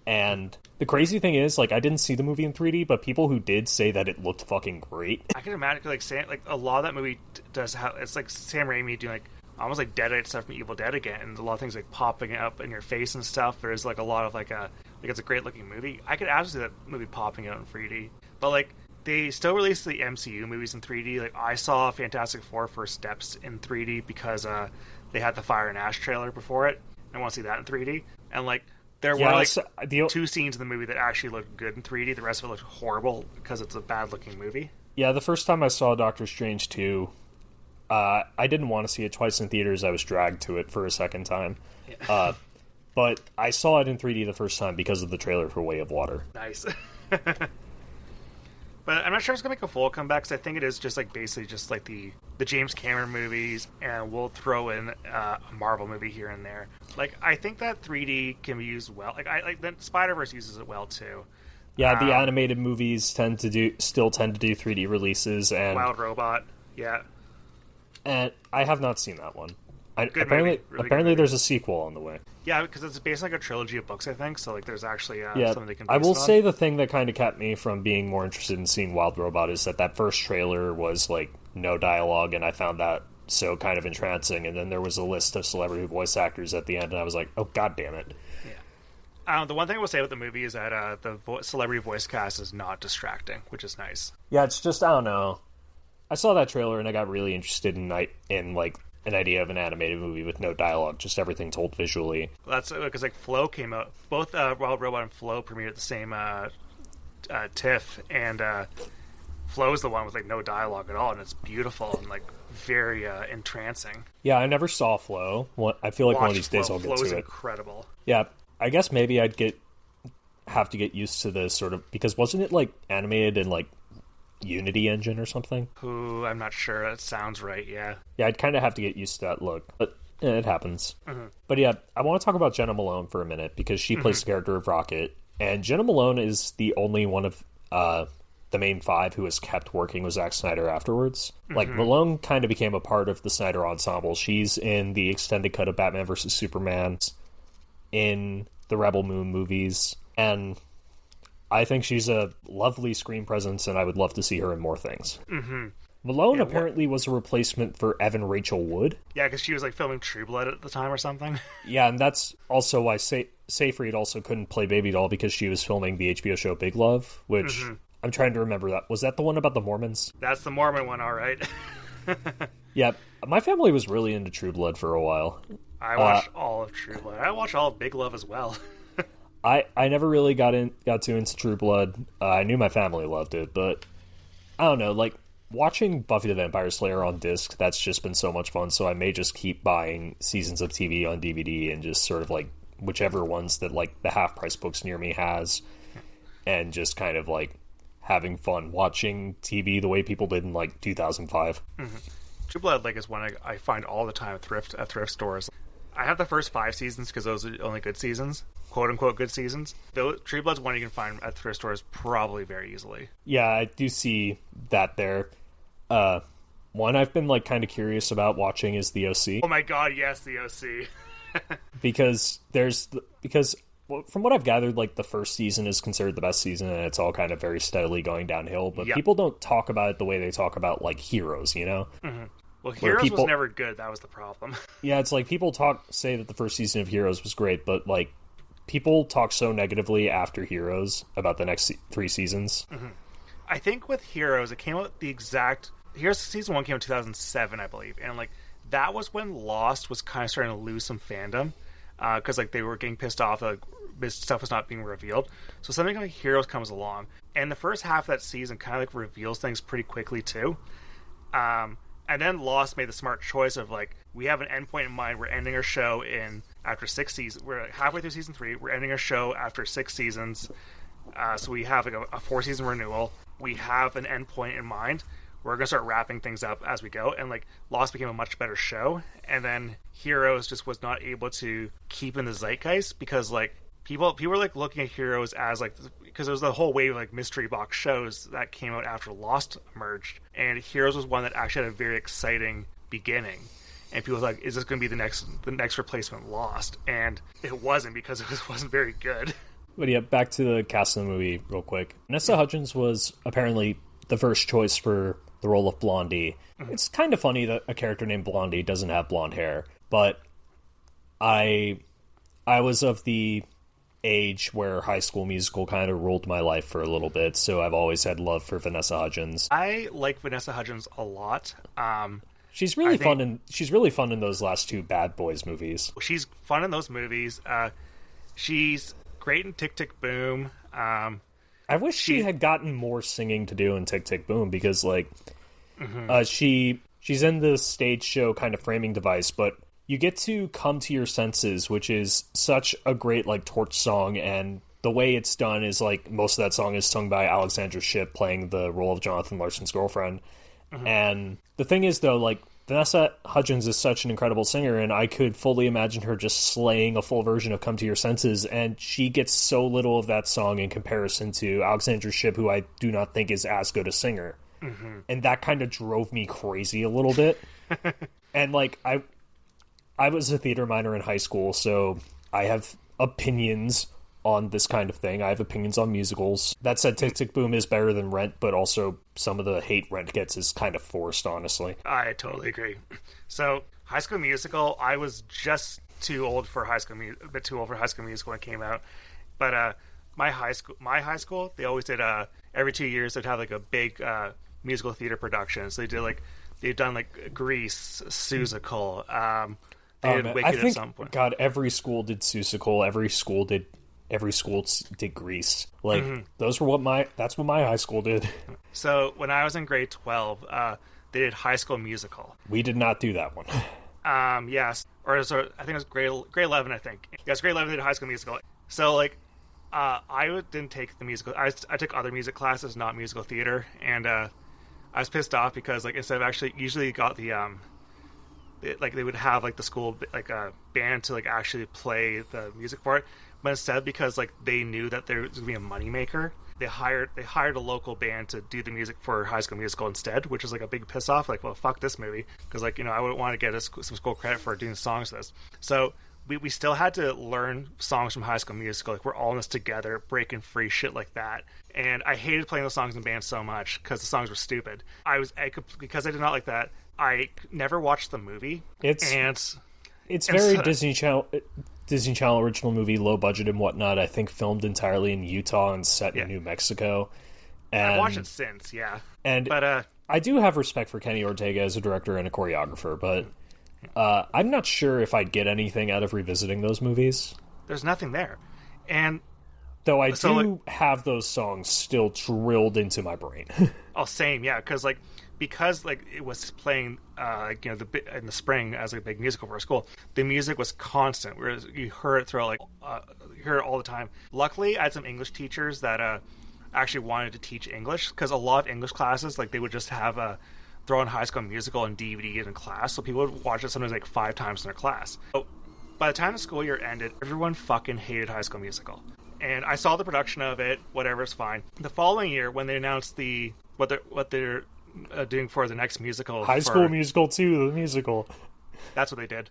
And the crazy thing is, like, I didn't see the movie in 3D, but people who did say that it looked fucking great. I can imagine, like, a lot of that movie does have, it's like Sam Raimi doing, like, almost like Deadite stuff from Evil Dead again, and a lot of things, like, popping up in your face and stuff. There's, like, a lot of, like, it's a great looking movie. I could absolutely see that movie popping out in 3D. But, like, they still release the MCU movies in 3D. Like, I saw Fantastic Four First Steps in 3D because they had the Fire and Ash trailer before it. I want to see that in 3D. And, like, there were, like, two scenes in the movie that actually looked good in 3D. The rest of it looked horrible because it's a bad-looking movie. Yeah, the first time I saw Doctor Strange 2, I didn't want to see it twice in theaters. I was dragged to it for a second time. Yeah. But I saw it in 3D the first time because of the trailer for Way of Water. Nice. But I'm not sure it's gonna make a full comeback, because I think it is just like basically just like the James Cameron movies, and we'll throw in a Marvel movie here and there. Like, I think that 3D can be used well. Like, I like that Spider-Verse uses it well too. Yeah, the animated movies still tend to do 3D releases, and Wild Robot, yeah. And I have not seen that one. Apparently there's a sequel on the way. Yeah, because it's based on like a trilogy of books, I think. So like, there's actually something they can. I will say the thing that kind of kept me from being more interested in seeing Wild Robot is that first trailer was like no dialogue, and I found that so kind of entrancing. And then there was a list of celebrity voice actors at the end, and I was like, oh god damn it. Yeah. The one thing I will say about the movie is that the celebrity voice cast is not distracting, which is nice. Yeah, it's just, I don't know. I saw that trailer and I got really interested in like an idea of an animated movie with no dialogue, just everything told visually. That's because like Flow came out. Both Wild Robot and Flow premiered at the same TIFF, and Flow is the one with like no dialogue at all, and it's beautiful and like very entrancing. Yeah, I never saw Flow. I feel like one of these days I'll get to it. Flow is incredible. Yeah, I guess maybe I'd have to get used to this sort of, because wasn't it like animated in like Unity Engine or something? Ooh, I'm not sure. That sounds right, yeah. Yeah, I'd kind of have to get used to that look, but it happens. Mm-hmm. But yeah, I want to talk about Jenna Malone for a minute, because she plays the character of Rocket, and Jenna Malone is the only one of the main five who has kept working with Zack Snyder afterwards. Like, Malone kind of became a part of the Snyder ensemble. She's in the extended cut of Batman vs. Superman, in the Rebel Moon movies, and I think she's a lovely screen presence, and I would love to see her in more things. Mm-hmm. Malone apparently was a replacement for Evan Rachel Wood. Yeah, because she was like filming True Blood at the time or something. Yeah, and that's also why Seyfried also couldn't play Baby Doll, because she was filming the HBO show Big Love, which I'm trying to remember that. Was that the one about the Mormons? That's the Mormon one, all right. Yeah, my family was really into True Blood for a while. I watched all of True Blood. I watched all of Big Love as well. I never really got too into True Blood. I knew my family loved it, but I don't know, like, watching Buffy the Vampire Slayer on disc, that's just been so much fun, so I may just keep buying seasons of TV on DVD and just sort of, like, whichever ones that, like, the half-price books near me has, and just kind of, like, having fun watching TV the way people did in, like, 2005. Mm-hmm. True Blood, like, is one I find all the time at thrift stores. I have the first 5 seasons because those are the only good seasons, quote-unquote good seasons. Though True Blood's one you can find at thrift stores probably very easily. Yeah, I do see that there. One I've been, like, kind of curious about watching is The OC. Oh my god, yes, The OC. because from what I've gathered, like, the first season is considered the best season, and it's all kind of very steadily going downhill, but people don't talk about it the way they talk about, like, Heroes, you know? Mm-hmm. Well, Heroes was never good. That was the problem. Yeah, it's like people say that the first season of Heroes was great, but, like, people talk so negatively after Heroes about the next 3 seasons. Mm-hmm. I think with Heroes, it came out Heroes season 1 came out in 2007, I believe, and, like, that was when Lost was kind of starting to lose some fandom, because, like, they were getting pissed off that, like, this stuff was not being revealed. So something like Heroes comes along, and the first half of that season kind of, like, reveals things pretty quickly too. And then Lost made the smart choice of, like, we have an endpoint in mind. We're ending our show after 6 seasons. We're like halfway through season 3. We're ending our show after 6 seasons. So we have, like, a 4-season renewal. We have an endpoint in mind. We're going to start wrapping things up as we go. And, like, Lost became a much better show. And then Heroes just was not able to keep in the zeitgeist because, like, people were, like, looking at Heroes as, like, because there was the whole wave of, like, mystery box shows that came out after Lost emerged, and Heroes was one that actually had a very exciting beginning, and people were like, is this going to be the next replacement Lost? And it wasn't, because it wasn't very good. But yeah, back to the cast of the movie real quick. Vanessa Hudgens was apparently the first choice for the role of Blondie. Mm-hmm. It's kind of funny that a character named Blondie doesn't have blonde hair, but I was of the age where High School Musical kind of ruled my life for a little bit, so I've always had love for Vanessa Hudgens. I like Vanessa Hudgens a lot. She's really fun in those last 2 Bad Boys movies. She's fun in those movies. She's great in Tick Tick Boom. I wish she had gotten more singing to do in Tick Tick Boom, because, like, she's in the stage show kind of framing device, but you get to come to your senses, which is such a great, like, torch song, and the way it's done is like most of that song is sung by Alexandra Shipp playing the role of Jonathan Larson's girlfriend. And the thing is, though, like, Vanessa Hudgens is such an incredible singer, and I could fully imagine her just slaying a full version of Come to Your Senses, and she gets so little of that song in comparison to Alexandra Shipp, who I do not think is as good a singer. And that kind of drove me crazy a little bit. And, like, I was a theater minor in high school, so I have opinions on this kind of thing. I have opinions on musicals. That said, Tick Tick Boom is better than Rent, but also some of the hate Rent gets is kind of forced, honestly. I totally agree. So, High School Musical, I was just too old for a bit too old for High School Musical when it came out. But my high school, they always did every 2 years they'd have like a big musical theater production. So they've done like Grease, Seussical. They did Wicked at some point. God, every school did Seussical. Every school did Grease. Like, that's what my high school did. So when I was in grade 12, they did High School Musical. We did not do that one. Yes. I think it was grade 11, I think. Yes, grade 11 they did High School Musical. So, like, I didn't take the musical. I took other music classes, not musical theater, and I was pissed off because, like, instead of actually, usually got the, they would have, like, the school, like, a band to, like, actually play the music for it. But instead, because like they knew that there was going to be a moneymaker, they hired a local band to do the music for High School Musical instead, which is like a big piss off. Like, well, fuck this movie, because like, you know, I wouldn't want to get some school credit for doing songs to this. So we still had to learn songs from High School Musical. Like, we're all in this together, breaking free, shit like that. And I hated playing those songs in bands so much because the songs were stupid. Because I did not like that. I never watched the movie. It's very Disney Channel original movie, low budget and whatnot. I think filmed entirely in Utah and set in New Mexico. And I've watched it since, but I do have respect for Kenny Ortega as a director and a choreographer, but I'm not sure if I'd get anything out of revisiting those movies. There's nothing there, and though I do have those songs still drilled into my brain. Oh, same, yeah, because it was playing, in the spring as a big musical for our school. The music was constant, whereas you heard it throughout, you heard it all the time. Luckily, I had some English teachers that actually wanted to teach English, because a lot of English classes, like, they would just have throw on High School Musical and DVD in class, so people would watch it sometimes like 5 times in their class. So by the time the school year ended, everyone fucking hated High School Musical. And I saw the production of it, whatever, it's fine. The following year, when they announced what they're doing for the next musical, High School Musical 2, the musical. That's what they did.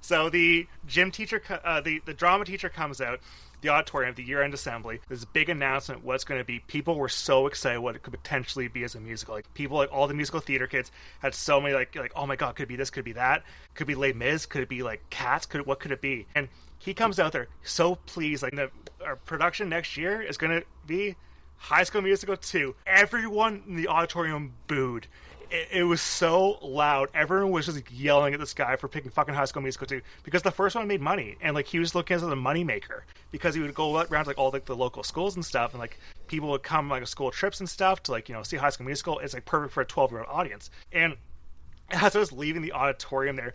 So the gym teacher, the drama teacher comes out, the auditorium of the year-end assembly. This big announcement, what's going to be. People were so excited what it could potentially be as a musical. Like, people, like, all the musical theater kids had so many, like, oh my god, could it be this, could it be that, could it be Les Mis, could it be, like, Cats, what could it be? And he comes out there so pleased, like, our production next year is going to be High School Musical 2. Everyone in the auditorium booed. It was so loud. Everyone was just yelling at this guy for picking fucking High School Musical 2, because the first one made money, and like, he was looking as a money maker, because he would go around to like all like the local schools and stuff, and like people would come like school trips and stuff to, like, you know, see High School Musical. It's like perfect for a 12-year-old audience. And as I was leaving the auditorium there,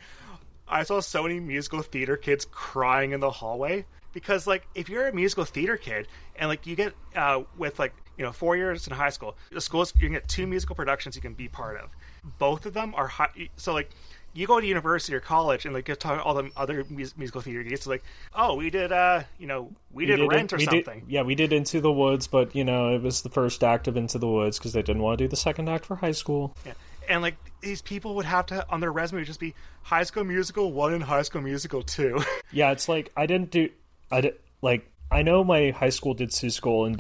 I saw so many musical theater kids crying in the hallway, because like, if you're a musical theater kid and like you get with like, you know, 4 years in high school, the schools, you can get 2 musical productions you can be part of. Both of them are high, so like, you go to university or college and like get talk to all the other musical theater kids, like, oh, we did we did Rent or something. We did Into the Woods, but you know, it was the first act of Into the Woods because they didn't want to do the second act for high school. Yeah. And like, these people would have to, on their resume, just be High School Musical 1 and High School Musical 2. Yeah, it's like, I know my high school did Seussical and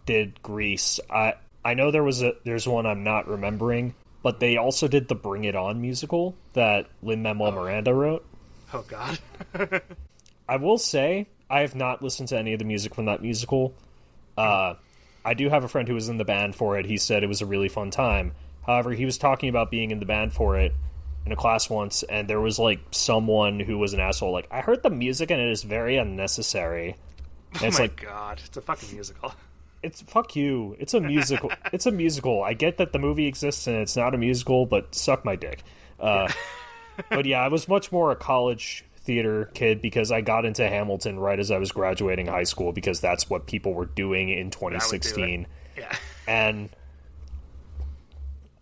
did Grease. I know there's one I'm not remembering, but they also did the Bring It On musical that Lin-Manuel Miranda wrote. Oh god. I will say, I have not listened to any of the music from that musical. I do have a friend who was in the band for it. He said it was a really fun time. However, he was talking about being in the band for it in a class once, and there was like someone who was an asshole, like, I heard the music and it is very unnecessary. And it's like, god, it's a fucking musical. It's fuck you. It's a musical. It's a musical. I get that the movie exists and it's not a musical, but suck my dick. But yeah, I was much more a college theater kid because I got into Hamilton right as I was graduating high school because that's what people were doing in 2016. Yeah. And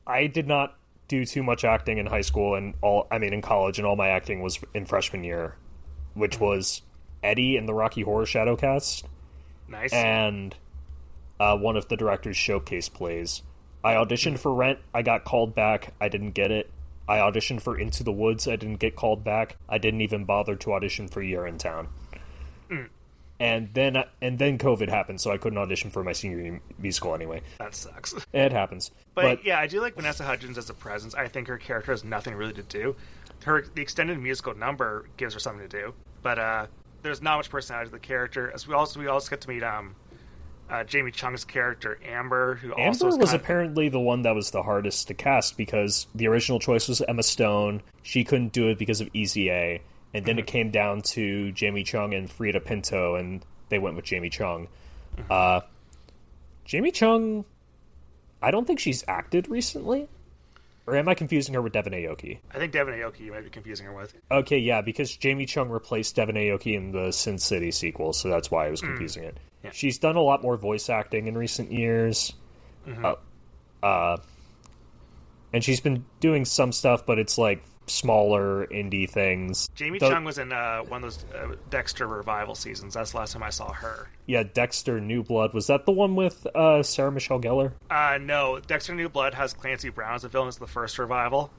I did not do too much acting in high school and in college, and all my acting was in freshman year, which was Eddie in the Rocky Horror Shadowcast. Nice. And one of the director's showcase plays. I auditioned for Rent. I got called back. I didn't get it. I auditioned for Into the Woods. I didn't get called back. I didn't even bother to audition for Year in Town. And then COVID happened, so I couldn't audition for my senior musical anyway. That sucks. It happens. But yeah, I do like Vanessa Hudgens as a presence. I think her character has nothing really to do. The extended musical number gives her something to do, but there's not much personality to the character. As we also get to meet Jamie Chung's character Amber, who also was apparently the one that was the hardest to cast because the original choice was Emma Stone. She couldn't do it because of Easy A, and then it came down to Jamie Chung and Frida Pinto, and they went with Jamie Chung. Jamie Chung, I don't think she's acted recently. Or am I confusing her with Devon Aoki? I think Devon Aoki you might be confusing her with. Okay, yeah, because Jamie Chung replaced Devon Aoki in the Sin City sequel, so that's why I was confusing it. Yeah. She's done a lot more voice acting in recent years. And she's been doing some stuff, but it's like smaller indie things. Jamie Chung was in one of those Dexter revival seasons. That's the last time I saw her. Yeah, Dexter New Blood. Was that the one with Sarah Michelle Gellar? No, Dexter New Blood has Clancy Brown as the villain. It's the first revival,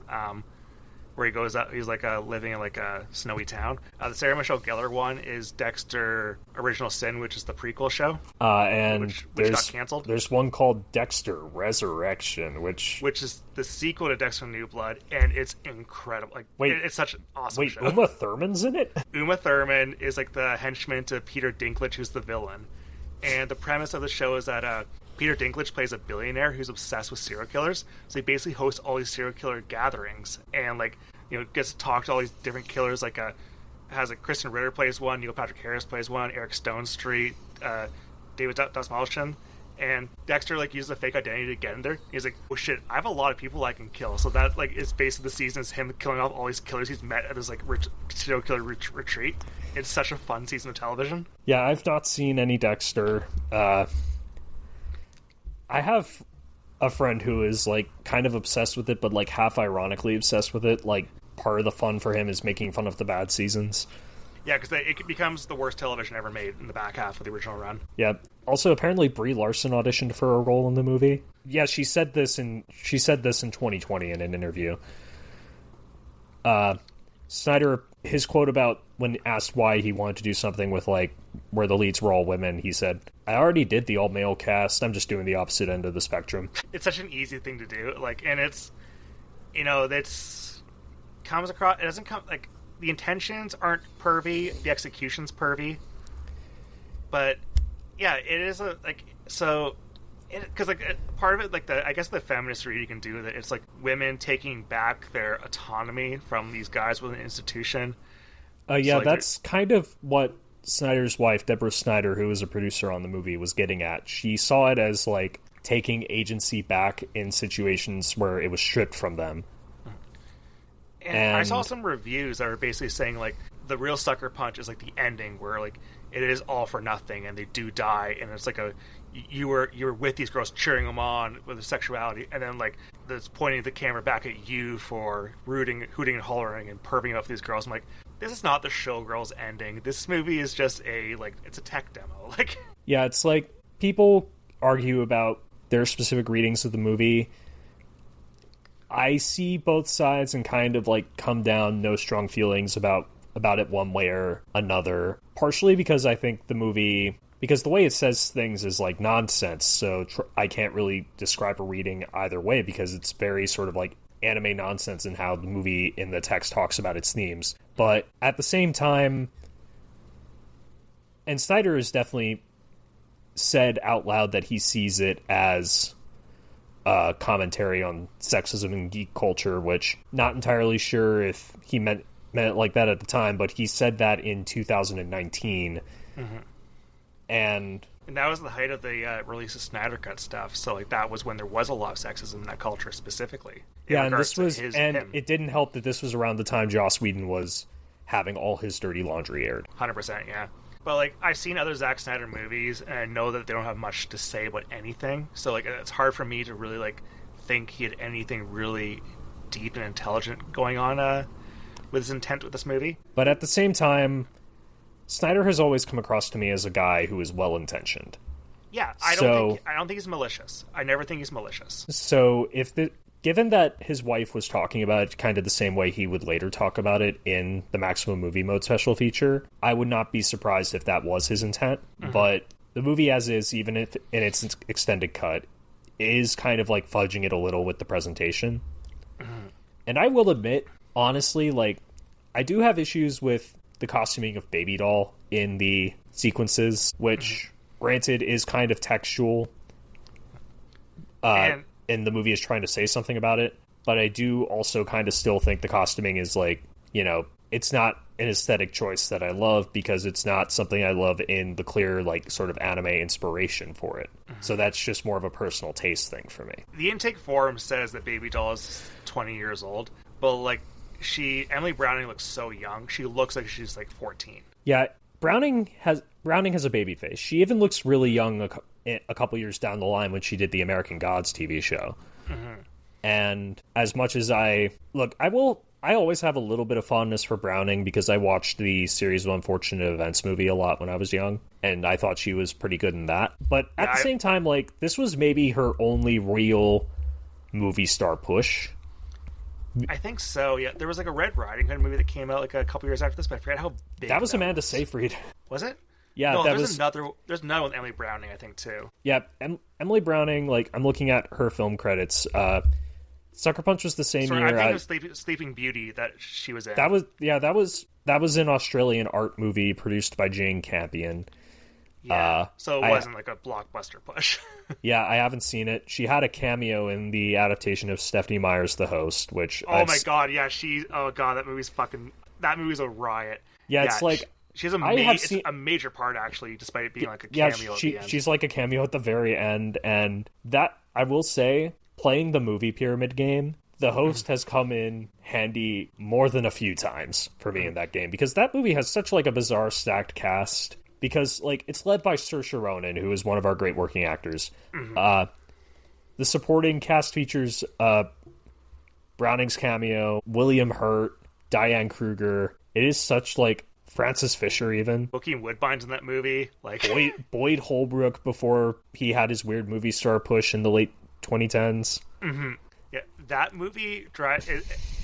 where he goes out. He's like living in like a snowy town. The Sarah Michelle Gellar one is Dexter Original Sin, which is the prequel show, and which got canceled. There's one called Dexter Resurrection, which is the sequel to Dexter New Blood, and it's incredible. Like, it's such an awesome show. Uma Thurman's in it? Uma Thurman is like the henchman to Peter Dinklage, who's the villain. And the premise of the show is that Peter Dinklage plays a billionaire who's obsessed with serial killers. So he basically hosts all these serial killer gatherings and gets to talk to all these different killers. Has Kristen Ritter plays one, Neil Patrick Harris plays one, Eric Stone Street, David Dastmalchian. And Dexter uses a fake identity to get in there. He's like, oh shit, I have a lot of people I can kill. So that is basically the season is him killing off all these killers he's met at this serial killer retreat. It's such a fun season of television. Yeah, I've not seen any Dexter. I have a friend who is kind of obsessed with it, but half ironically obsessed with it. Part of the fun for him is making fun of the bad seasons. Yeah, because it becomes the worst television ever made in the back half of the original run. Yeah. Also, apparently Brie Larson auditioned for a role in the movie. Yeah, she said this in 2020 in an interview. Snyder, his quote about when asked why he wanted to do something with where the leads were all women, he said, "I already did the all male cast. I'm just doing the opposite end of the spectrum." It's such an easy thing to do, and it's, that's comes across. It doesn't come the intentions aren't pervy, the execution's pervy, but yeah, it is because part of it, I guess the feminist read you can do that. It's women taking back their autonomy from these guys within an institution. That's kind of what Snyder's wife, Deborah Snyder, who was a producer on the movie, was getting at. She saw it as taking agency back in situations where it was stripped from them. And I saw some reviews that are basically saying the real sucker punch is the ending where it is all for nothing and they do die, and it's you were with these girls cheering them on with their sexuality, and then that's pointing the camera back at you for hooting and hollering and perving up these girls. I'm like, this is not the Showgirls ending. This movie is just it's a tech demo. Yeah, it's people argue about their specific readings of the movie. I see both sides and kind of come down, no strong feelings about it one way or another. Partially because I think the movie, because the way it says things is nonsense, so I can't really describe a reading either way because it's very sort of anime nonsense in how the movie in the text talks about its themes. But at the same time, and Snyder has definitely said out loud that he sees it as commentary on sexism and geek culture, which not entirely sure if he meant it like that at the time, but he said that in 2019. And And that was the height of the release of Snyder Cut stuff. So like that was when there was a lot of sexism in that culture specifically. Yeah, and this was, it didn't help that this was around the time Joss Whedon was having all his dirty laundry aired. 100%, yeah. But like I've seen other Zack Snyder movies, and I know that they don't have much to say about anything. So like it's hard for me to really like think he had anything really deep and intelligent going on with his intent with this movie. But at the same time, Snyder has always come across to me as a guy who is well-intentioned. Yeah, I don't think he's malicious. I never think he's malicious. So given that his wife was talking about it kind of the same way he would later talk about it in the Maximum Movie Mode special feature, I would not be surprised if that was his intent. Mm-hmm. But the movie as is, even if in its extended cut, is kind of like fudging it a little with the presentation. Mm-hmm. And I will admit, honestly, like, I do have issues with the costuming of Baby Doll in the sequences, which, granted, is kind of textual. And the movie is trying to say something about it. But I do also kind of still think the costuming is, like, you know, it's not an aesthetic choice that I love because it's not something I love in the clear, like, sort of anime inspiration for it. Mm-hmm. So that's just more of a personal taste thing for me. The intake forum says that Baby Doll is 20 years old, but, like, Emily Browning looks so young. She looks like she's like 14. Yeah, Browning has a baby face. She even looks really young a couple years down the line when she did the American Gods TV show. Mm-hmm. And as much as I always have a little bit of fondness for Browning because I watched the Series of Unfortunate Events movie a lot when I was young, and I thought she was pretty good in that. But at the same time, like, this was maybe her only real movie star push. I think so, yeah. There was like a Red Riding Hood movie that came out like a couple years after this, but I forget how big that was. Amanda Seyfried. Was it? Yeah, no, there's another one with Emily Browning, I think, too. Yeah, Emily Browning, like, I'm looking at her film credits. Sucker Punch was the same year. I think it was Sleeping Beauty that she was in. That was an Australian art movie produced by Jane Campion. Yeah, so it wasn't like a blockbuster push. Yeah, I haven't seen it. She had a cameo in the adaptation of Stephenie Meyer's The Host, which my god, yeah, that movie's a riot. Yeah, it's like she has a major part actually, despite it being like a cameo. At the end. She's like a cameo at the very end, and that I will say, playing the movie pyramid game, The Host has come in handy more than a few times for me in that game because that movie has such like a bizarre stacked cast. Because, like, it's led by Saoirse Ronan, who is one of our great working actors. Mm-hmm. The supporting cast features Browning's cameo, William Hurt, Diane Kruger. It is such, like, Frances Fisher, even. Joaquin Woodbine's in that movie. Like Boyd Holbrook before he had his weird movie star push in the late 2010s. Mm-hmm. Yeah, that movie,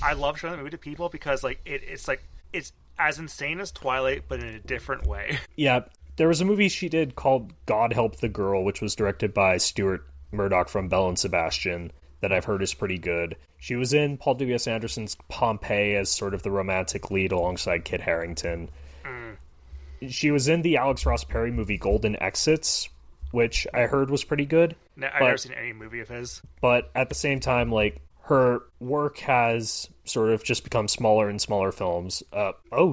I love showing that movie to people because, like, it's as insane as Twilight, but in a different way. Yeah, there was a movie she did called God Help the Girl, which was directed by Stuart Murdoch from Belle and Sebastian, that I've heard is pretty good. She was in Paul W.S. Anderson's Pompeii as sort of the romantic lead alongside Kit Harington. Mm. She was in the Alex Ross Perry movie Golden Exits, which I heard was pretty good. I've never seen any movie of his. But at the same time, like, her work has sort of just become smaller and smaller films.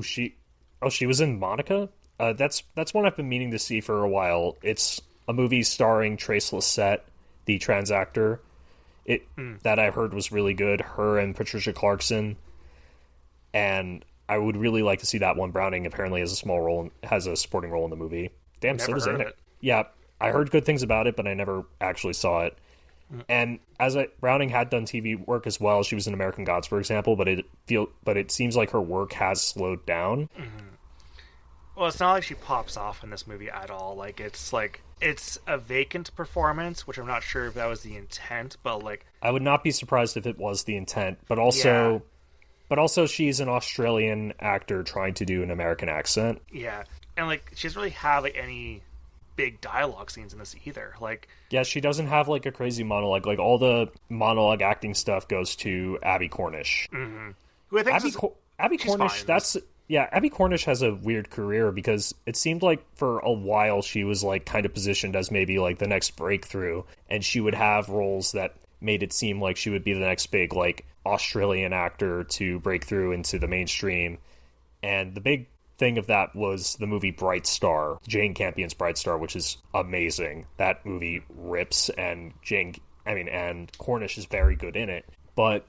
She was in Monica? That's one I've been meaning to see for a while. It's a movie starring Trace Lysette, the trans actor. That I heard was really good. Her and Patricia Clarkson. And I would really like to see that one. Browning apparently has a supporting role in the movie. Damn, so does it. Yeah, I heard good things about it, but I never actually saw it. And Browning had done TV work as well. She was in American Gods, for example, but it seems like her work has slowed down. Mm-hmm. Well, it's not like she pops off in this movie at all. Like it's a vacant performance, which I'm not sure if that was the intent, but like I would not be surprised if it was the intent. But also she's an Australian actor trying to do an American accent. Yeah, and like she doesn't really have like any big dialogue scenes in this either. Like, yeah, she doesn't have like a crazy monologue. Like all the monologue acting stuff goes to Abby Cornish. Mm-hmm. Who I think Abby Cornish. Abby Cornish has a weird career because it seemed like for a while she was like kind of positioned as maybe like the next breakthrough, and she would have roles that made it seem like she would be the next big like Australian actor to break through into the mainstream. And the big thing of that was the movie Bright Star, Jane Campion's Bright Star, which is amazing. That movie rips, and and Cornish is very good in it. But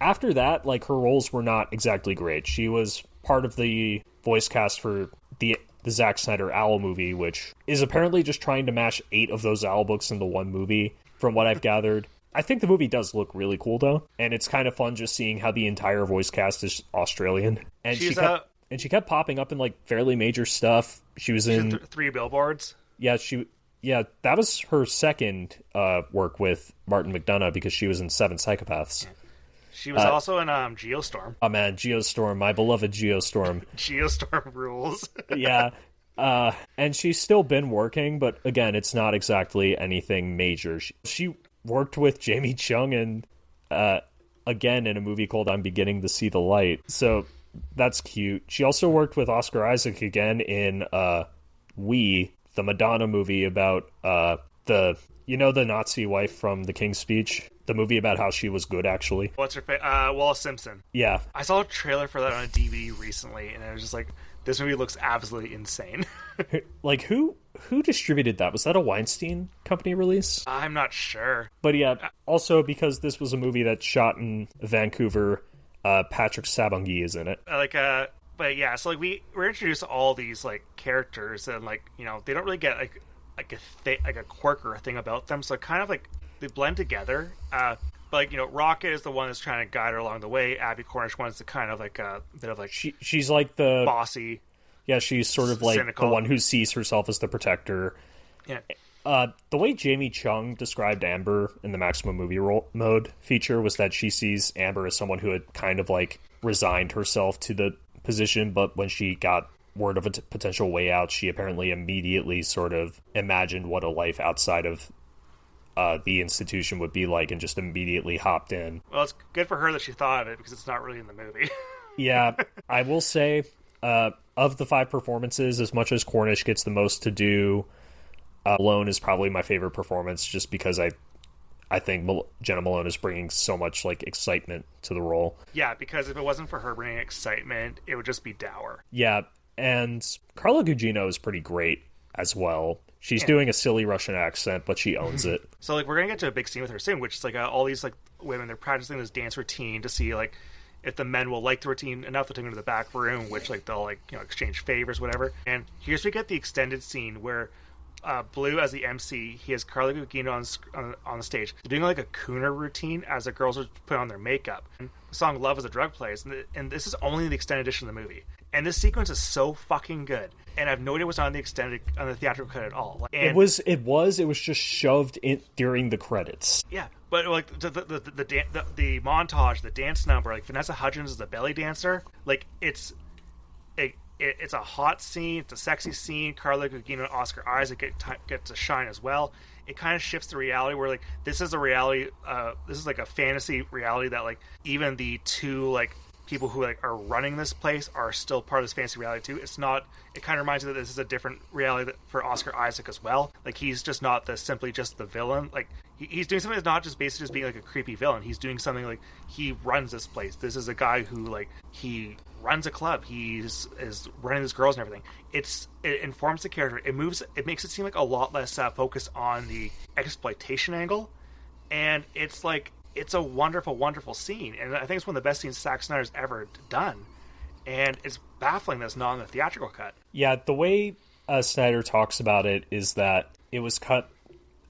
after that, like, her roles were not exactly great. She was part of the voice cast for the Zack Snyder Owl movie, which is apparently just trying to mash 8 of those Owl books into one movie, from what I've gathered. I think the movie does look really cool, though, and it's kind of fun just seeing how the entire voice cast is Australian. And she kept popping up in, like, fairly major stuff. She's in 3 Billboards. Yeah, that was her second work with Martin McDonagh, because she was in 7 Psychopaths. She was also in Geostorm. Oh man, Geostorm, my beloved Geostorm. Geostorm rules. Yeah. And she's still been working, but again, it's not exactly anything major. She worked with Jamie Chung and again in a movie called I'm Beginning to See the Light. So that's cute. She also worked with Oscar Isaac again in We, the Madonna movie about the Nazi wife from The King's Speech? The movie about how she was good, actually. What's her face? Wallace Simpson. Yeah. I saw a trailer for that on a DVD recently, and I was just like, this movie looks absolutely insane. Like, who distributed that? Was that a Weinstein Company release? I'm not sure. But yeah, also because this was a movie that's shot in Vancouver, Patrick Sabongi is in it. But yeah, so like we're introduced to all these like characters, and like, you know, they don't really get like a quirk or a thing about them, so kind of like they blend together. But like, you know, Rocket is the one that's trying to guide her along the way. Abby Cornish wants to kind of like a bit of like she's like the bossy. Yeah, she's sort of like cynical. The one who sees herself as the protector. Yeah. The way Jamie Chung described Amber in the Maximum Movie Mode feature was that she sees Amber as someone who had kind of like resigned herself to the position, but when she got word of a potential way out, she apparently immediately sort of imagined what a life outside of the institution would be like, and just immediately hopped in. Well, it's good for her that she thought of it, because it's not really in the movie. Yeah, I will say, of the 5 performances, as much as Cornish gets the most to do, Malone is probably my favorite performance, just because I think Jenna Malone is bringing so much like excitement to the role. Yeah, because if it wasn't for her bringing excitement, it would just be dour. Yeah, and Carla Gugino is pretty great as well. She's doing a silly Russian accent, but she owns it. So like, we're gonna get to a big scene with her soon, which is like all these like women, they're practicing this dance routine to see like if the men will like the routine enough to take them to the back room, which like they'll like, you know, exchange favors, whatever. And here's we get the extended scene where Blue, as the MC, he has Carla Gugino on the stage. They're doing like a crooner routine as the girls are putting on their makeup. And the song "Love Is a Drug" plays, and this is only the extended edition of the movie. And this sequence is so fucking good. And I have no idea what's on the theatrical cut at all. And it was just shoved in during the credits. Yeah, but like the montage, the dance number, like Vanessa Hudgens is the belly dancer. Like it's a hot scene, it's a sexy scene. Carla Gugino and Oscar Isaac get to shine as well. It kind of shifts the reality where like this is a reality. This is like a fantasy reality that like even the 2 like people who like are running this place are still part of this fantasy reality too. It's not. It kind of reminds me that this is a different reality for Oscar Isaac as well. Like he's just not simply just the villain. Like he's doing something that's not just basically just being like a creepy villain. He's doing something like he runs this place. This is a guy who like he runs a club. Is running his girls and everything. It informs the character. It makes it seem like a lot less focused on the exploitation angle, and it's like. It's a wonderful, wonderful scene, and I think it's one of the best scenes Zack Snyder's ever done. And it's baffling that it's not in the theatrical cut. Yeah, the way Snyder talks about it is that it was cut.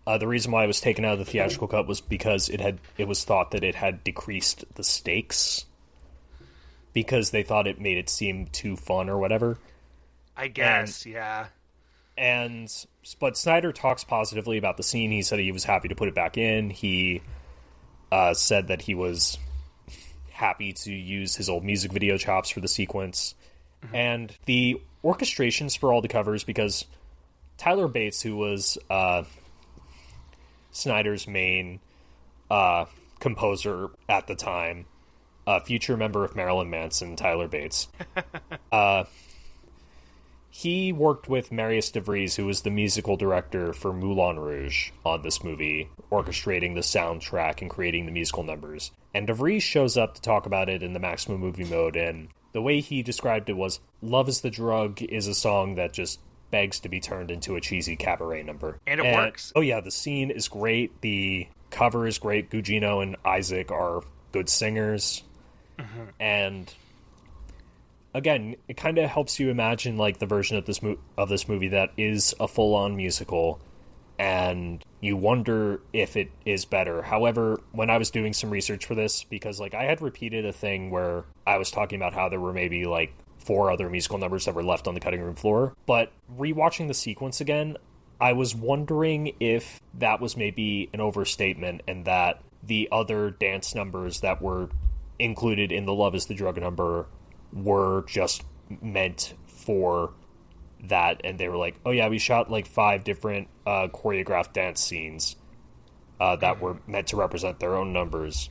The reason why it was taken out of the theatrical cut was because it was thought that it had decreased the stakes, because they thought it made it seem too fun or whatever. I guess, yeah. But Snyder talks positively about the scene. He said he was happy to put it back in. He said that he was happy to use his old music video chops for the sequence. Mm-hmm. And the orchestrations for all the covers, because Tyler Bates, who was Snyder's main composer at the time, future member of Marilyn Manson, Tyler Bates, he worked with Marius DeVries, who was the musical director for Moulin Rouge on this movie, orchestrating the soundtrack and creating the musical numbers. And DeVries shows up to talk about it in the Maximum Movie Mode, and the way he described it was, Love is the Drug is a song that just begs to be turned into a cheesy cabaret number. And it works. Oh yeah, the scene is great, the cover is great, Gugino and Isaac are good singers, and again, it kind of helps you imagine like the version of this movie that is a full-on musical, and you wonder if it is better. However, when I was doing some research for this, because like I had repeated a thing where I was talking about how there were maybe like 4 other musical numbers that were left on the cutting room floor, but rewatching the sequence again, I was wondering if that was maybe an overstatement and that the other dance numbers that were included in the Love is the Drug number were just meant for that, and they were like, oh yeah, we shot like 5 different choreographed dance scenes that were meant to represent their own numbers,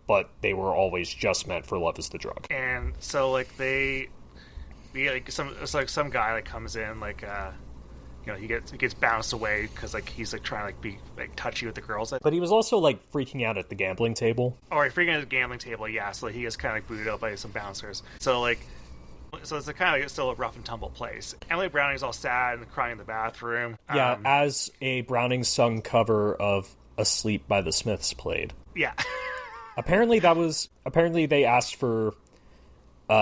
but they were always just meant for Love is the Drug. And so like it's like some guy like comes in like he gets bounced away because like he's like trying to like be like touchy with the girls. But he was also like freaking out at the gambling table. Or freaking out at the gambling table, yeah. So he gets kind of like booted out by some bouncers. So it's a kind of like still a rough and tumble place. Emily Browning's all sad and crying in the bathroom. Yeah, as a Browning sung cover of "Asleep" by the Smiths played. Yeah. Apparently they asked for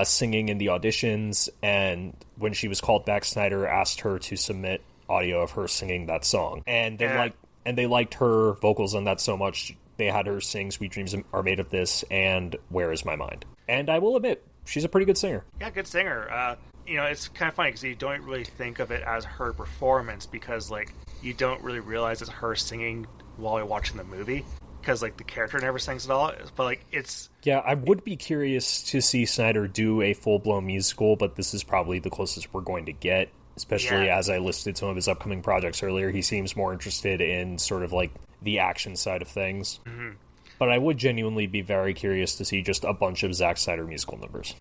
singing in the auditions, and when she was called back, Snyder asked her to submit audio of her singing that song, and they liked her vocals on that so much they had her sing "Sweet Dreams Are Made of This" and "Where Is My Mind." And I will admit, she's a pretty good singer. Yeah, good singer. It's kind of funny because you don't really think of it as her performance because like you don't really realize it's her singing while you're watching the movie. Because like the character never sings at all, but like it's... Yeah, I would be curious to see Snyder do a full-blown musical, but this is probably the closest we're going to get, especially as I listed some of his upcoming projects earlier. He seems more interested in sort of like the action side of things. But I would genuinely be very curious to see just a bunch of Zack Snyder musical numbers.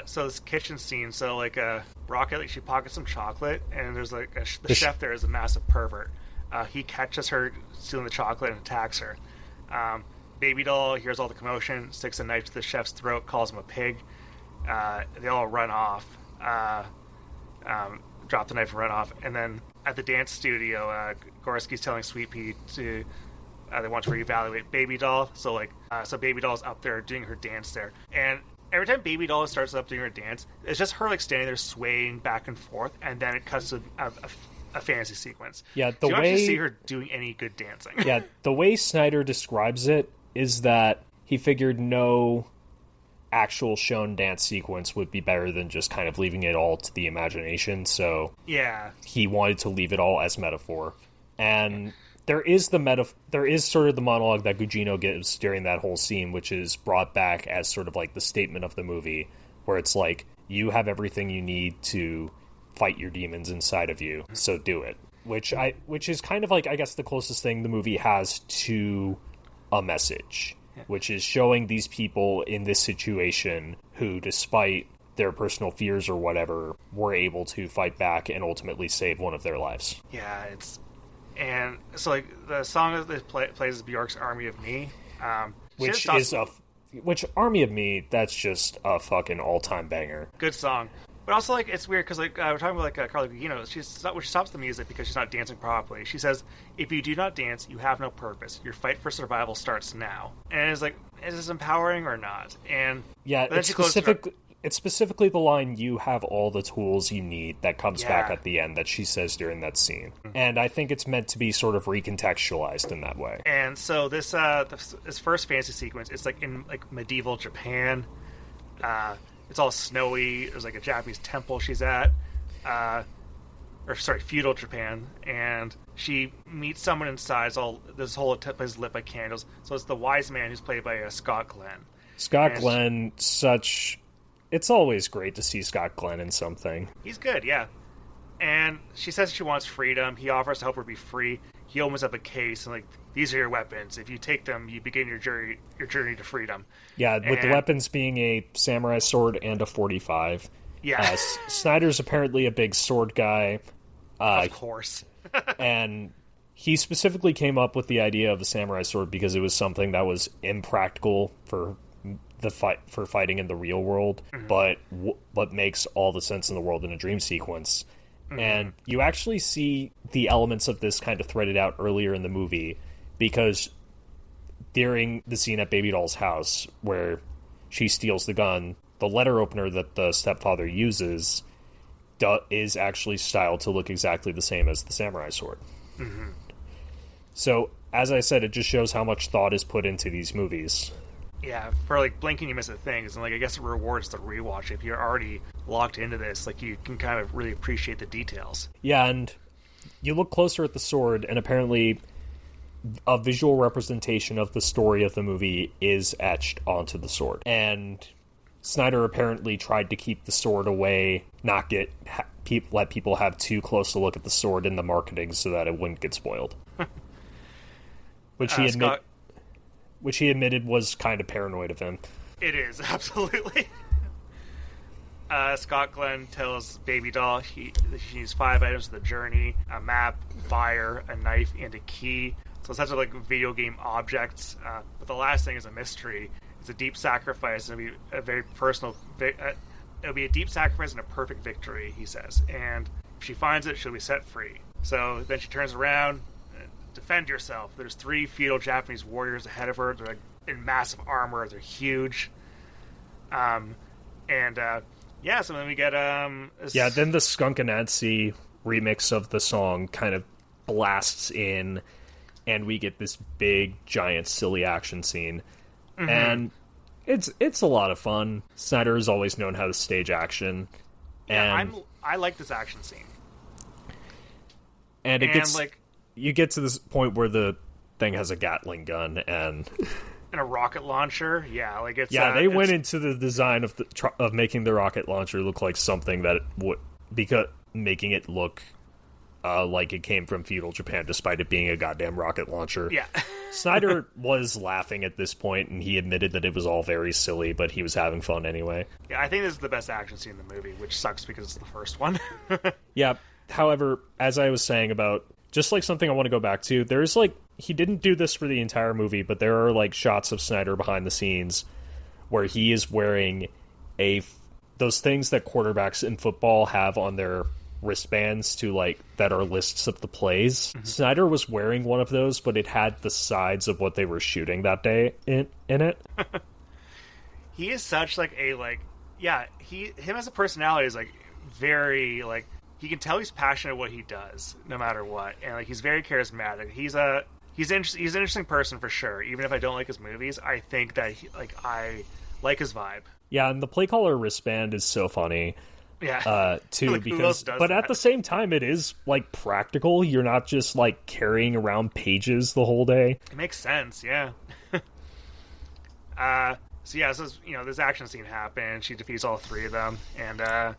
So this kitchen scene, so like Rocket, like she pockets some chocolate, and there's like the chef there is a massive pervert. He catches her stealing the chocolate and attacks her. Baby doll hears all the commotion, sticks a knife to the chef's throat, calls him a pig. They all run off, drop the knife and run off. And then at the dance studio, Gorski's telling Sweet Pea to they want to reevaluate Baby doll. So Baby doll's up there doing her dance there, and every time Baby doll starts up doing her dance, it's just her like standing there swaying back and forth, and then it cuts to a fantasy sequence. Yeah, the you don't way actually see her doing any good dancing. Yeah, the way Snyder describes it is that he figured no actual shown dance sequence would be better than just kind of leaving it all to the imagination. So yeah, he wanted to leave it all as metaphor. And there is sort of the monologue that Gugino gives during that whole scene, which is brought back as sort of like the statement of the movie, where it's like, you have everything you need to fight your demons inside of you, so do it. Which is kind of like, I guess, the closest thing the movie has to a message, which is showing these people in this situation who, despite their personal fears or whatever, were able to fight back and ultimately save one of their lives. Yeah, and so like the song that plays is Bjork's "Army of Me," which Army of Me, that's just a fucking all-time banger. Good song. But also, like, it's weird because, like, we're talking about, like, Carly Gugino. She stops the music because she's not dancing properly. She says, if you do not dance, you have no purpose. Your fight for survival starts now. And it's like, is this empowering or not? And yeah, it's specifically the line, you have all the tools you need, that comes back at the end that she says during that scene. And I think it's meant to be sort of recontextualized in that way. And so this first fantasy sequence, it's, like, in, like, medieval Japan. It's all snowy. There's like a Japanese temple she's at, feudal Japan, and she meets someone inside. This whole place is lit by candles. So it's the wise man who's played by Scott Glenn. It's always great to see Scott Glenn in something. He's good, yeah. And she says she wants freedom. He offers to help her be free. He opens up a case and like, these are your weapons. If you take them, you begin your journey to freedom. Yeah, with the weapons being a samurai sword and a 45. Yeah. Snyder's apparently a big sword guy. Of course. And he specifically came up with the idea of the samurai sword because it was something that was impractical for for fighting in the real world, but makes all the sense in the world in a dream sequence. And you actually see the elements of this kind of threaded out earlier in the movie, because during the scene at Baby Doll's house where she steals the gun, the letter opener that the stepfather uses is actually styled to look exactly the same as the samurai sword. So, as I said, it just shows how much thought is put into these movies. Yeah, for like blinking you miss the things, and like I guess it rewards the rewatch. If you're already locked into this, like you can kind of really appreciate the details. Yeah, and you look closer at the sword, and apparently a visual representation of the story of the movie is etched onto the sword. And Snyder apparently tried to keep the sword away, not let people have too close a look at the sword in the marketing so that it wouldn't get spoiled. Which he admitted was kind of paranoid of him. It is, absolutely. Scott Glenn tells Baby Doll she needs 5 items of the journey: a map, fire, a knife, and a key. So essentially like video game objects. But the last thing is a mystery. It's a deep sacrifice, and it'll be a very personal... it'll be a deep sacrifice and a perfect victory, he says. And if she finds it, she'll be set free. So then she turns around... Defend yourself. There's 3 feudal Japanese warriors ahead of her. They're like in massive armor. They're huge. So then we get then the Skunk Anansi remix of the song kind of blasts in, and we get this big, giant, silly action scene. And it's a lot of fun. Snyder has always known how to stage action. And I like this action scene. And it gets like... You get to this point where the thing has a Gatling gun and a rocket launcher. Yeah, like it's they went into the design of making the rocket launcher look like something that would making it look like it came from feudal Japan, despite it being a goddamn rocket launcher. Yeah, Snyder was laughing at this point, and he admitted that it was all very silly, but he was having fun anyway. Yeah, I think this is the best action scene in the movie, which sucks because it's the first one. Yeah. However, as I was saying about. Just like something I want to go back to, there's like, he didn't do this for the entire movie, but there are like shots of Snyder behind the scenes where he is wearing those things that quarterbacks in football have on their wristbands that are lists of the plays. Snyder was wearing one of those, but it had the sides of what they were shooting that day in it. He is such like him as a personality is like very like, you can tell he's passionate what he does, no matter what, and like he's very charismatic. He's an interesting person for sure. Even if I don't like his movies, I think that I like his vibe. Yeah, and the play caller wristband is so funny. Yeah, too like, because but at the same time, it is like practical. You're not just like carrying around pages the whole day. It makes sense. Yeah. So this action scene happens. She defeats all 3 of them, and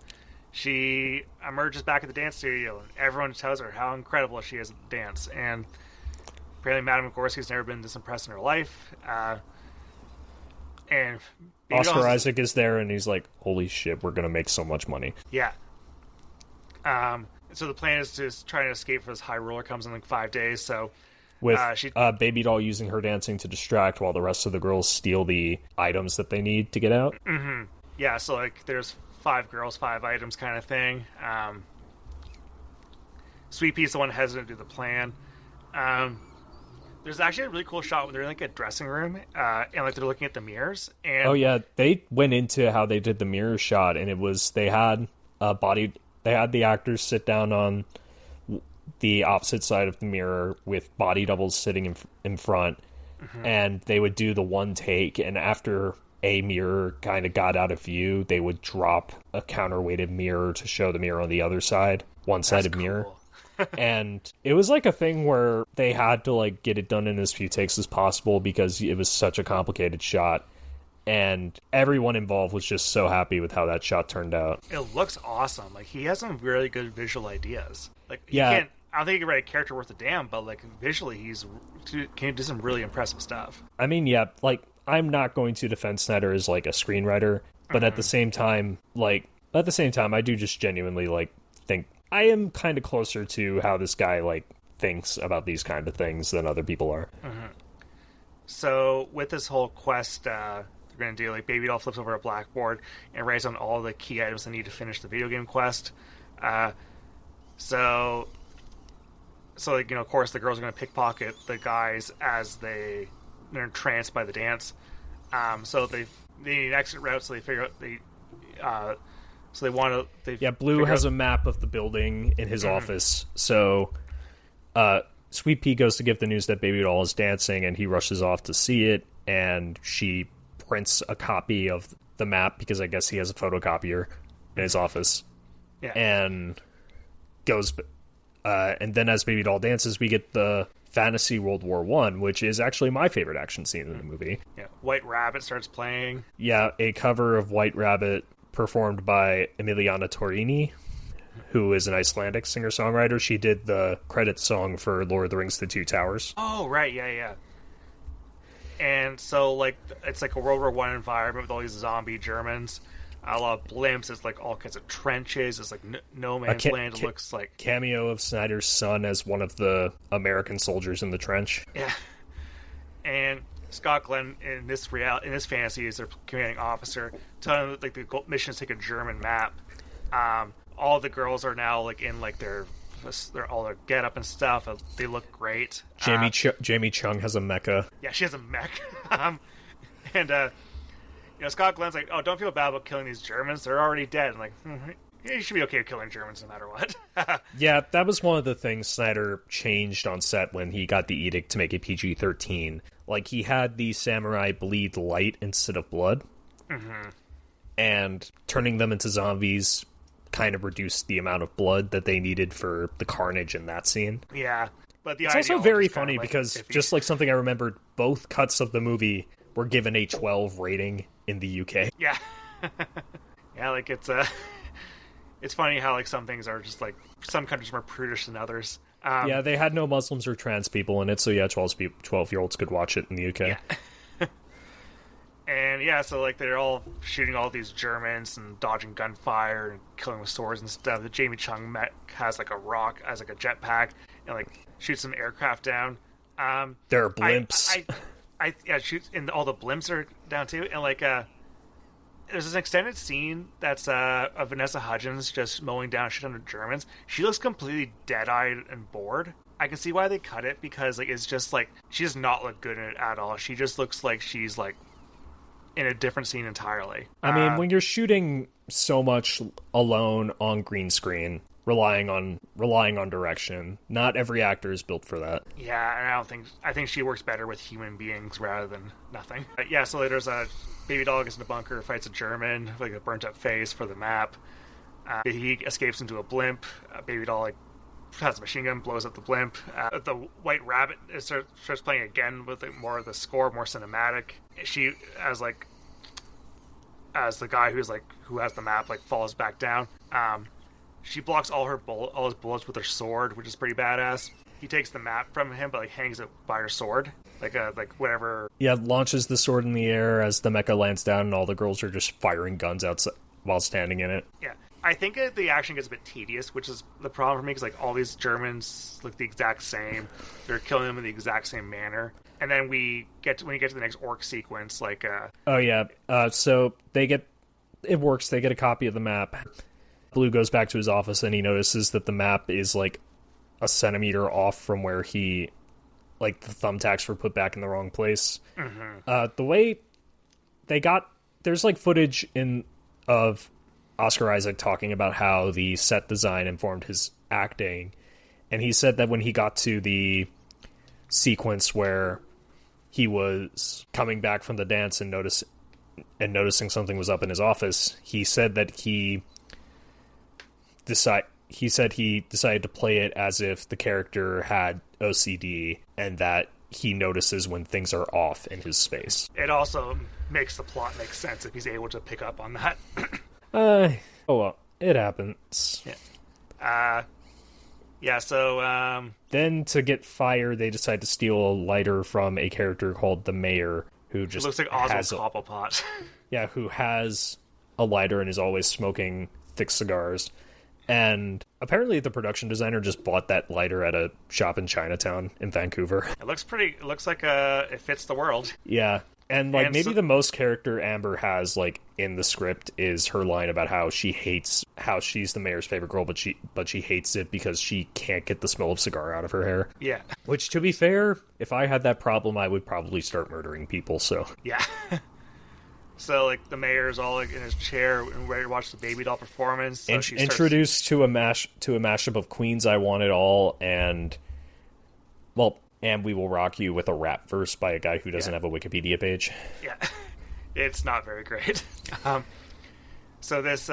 she emerges back at the dance studio, and everyone tells her how incredible she is at the dance. And apparently Madame Gorski's never been this impressed in her life. And Oscar Isaac is there, and he's like, holy shit, we're going to make so much money. Yeah. So the plan is to try to escape for this high roller comes in like 5 days, so... With Baby Doll using her dancing to distract while the rest of the girls steal the items that they need to get out. Mm-hmm. Yeah, so like there's 5 girls, 5 items kind of thing. Sweet Pea's the one hesitant to do the plan. There's actually a really cool shot where they're in like a dressing room, and like they're looking at the mirrors. And oh yeah, they went into how they did the mirror shot, and it was they had the actors sit down on the opposite side of the mirror with body doubles sitting in front, and they would do the one take, and after a mirror kind of got out of view, they would drop a counterweighted mirror to show the mirror on the other side, one-sided mirror. And it was like a thing where they had to like get it done in as few takes as possible because it was such a complicated shot, and everyone involved was just so happy with how that shot turned out. It looks awesome. Like, he has some really good visual ideas. Like, yeah. I don't think he can write a character worth a damn, but like visually can do some really impressive stuff. I mean, yeah, like, I'm not going to defend Snyder as like a screenwriter, but at the same time, I do just genuinely like think I am kind of closer to how this guy like thinks about these kind of things than other people are. So with this whole quest they're going to do. Like, Baby Doll flips over a blackboard and writes on all the key items they need to finish the video game quest. So like, of course, the girls are going to pickpocket the guys as they're entranced by the dance. So they need an exit route, so they figure out so they want to. Blue has a map of the building in his office. So, Sweet Pea goes to give the news that Baby Doll is dancing, and he rushes off to see it. And she prints a copy of the map because I guess he has a photocopier in his office. Yeah. And goes. And then as Baby Doll dances, we get the fantasy World War I, which is actually my favorite action scene in the movie. Yeah, White Rabbit starts playing. Yeah, a cover of White Rabbit performed by Emiliana Torini, who is an Icelandic singer-songwriter. She did the credit song for Lord of the Rings: The Two Towers. Oh, right, yeah. And so, like, it's like a World War I environment with all these zombie Germans. A lot of blimps. It's like all kinds of trenches. It's like no man's land. It looks like cameo of Snyder's son as one of the American soldiers in the trench. Yeah, and Scott Glenn in this fantasy is their commanding officer, telling them like the mission is to take a German map. All the girls are now like in like their all their get up and stuff. They look great. Jamie Chung has a mecha. Yeah, she has a mech. And Scott Glenn's like, oh, don't feel bad about killing these Germans. They're already dead. And like, you should be okay with killing Germans no matter what. Yeah, that was one of the things Snyder changed on set when he got the edict to make it PG-13. Like, he had the samurai bleed light instead of blood. Mm-hmm. And turning them into zombies kind of reduced the amount of blood that they needed for the carnage in that scene. Yeah. But it's also very funny because, just like something I remembered, both cuts of the movie were given a 12 rating in the UK. Yeah. Yeah, like, it's funny how, like, some things are just, like, some countries are more prudish than others. Yeah, they had no Muslims or trans people in it, so yeah, 12-year-olds could watch it in the UK. Yeah. And, yeah, so, like, they're all shooting all these Germans and dodging gunfire and killing with swords and stuff. The Jamie Chung has, like, a rock as, like, a jetpack and, like, shoots some aircraft down. There are blimps. Shoots, and all the blimps are down, too. And, like, there's an extended scene that's of Vanessa Hudgens just mowing down a shit ton of Germans. She looks completely dead-eyed and bored. I can see why they cut it, because, like, it's just, like, she does not look good in it at all. She just looks like she's, like, in a different scene entirely. I mean, when you're shooting so much alone on green screen, relying on direction, not every actor is built for that. Yeah, and I think she works better with human beings rather than nothing. Yeah, so there's a Baby Doll gets in a bunker, fights a German, like a burnt up face for the map. He escapes into a blimp. Baby Doll, like, has a machine gun, blows up the blimp. The White Rabbit starts playing again with more of the score, more cinematic. She, as the guy who has the map, like, falls back down. She blocks all his bullets with her sword, which is pretty badass. He takes the map from him, but, like, hangs it by her sword, like whatever. Yeah, launches the sword in the air as the mecha lands down, and all the girls are just firing guns outside while standing in it. Yeah. I think the action gets a bit tedious, which is the problem for me, because, like, all these Germans look the exact same. They're killing them in the exact same manner. And then when you get to the next orc sequence, like... so it works. They get a copy of the map. Blue goes back to his office, and he notices that the map is, like, a centimeter off from where the thumbtacks were put back in the wrong place. Mm-hmm. The way there's, like, footage of Oscar Isaac talking about how the set design informed his acting, and he said that when he got to the sequence where he was coming back from the dance and noticing something was up in his office, he said that he decided to play it as if the character had OCD, and that he notices when things are off in his space. It also makes the plot make sense if he's able to pick up on that. Oh well, it happens. Yeah. So then, to get fire, they decide to steal a lighter from a character called the Mayor, who just looks like Oswald Cobblepot. Yeah, who has a lighter and is always smoking thick cigars. And apparently the production designer just bought that lighter at a shop in Chinatown in Vancouver. It looks like it fits the world. Yeah. And maybe the most character Amber has in the script is her line about how she hates how she's the mayor's favorite girl, but she hates it because she can't get the smell of cigar out of her hair. Yeah. Which, to be fair, if I had that problem, I would probably start murdering people. So yeah. So the mayor's all in his chair and ready to watch the baby doll performance. So introduced to a mashup of Queen's I Want It All and And We Will Rock You with a rap verse by a guy who doesn't have a Wikipedia page. Yeah. It's not very great. So this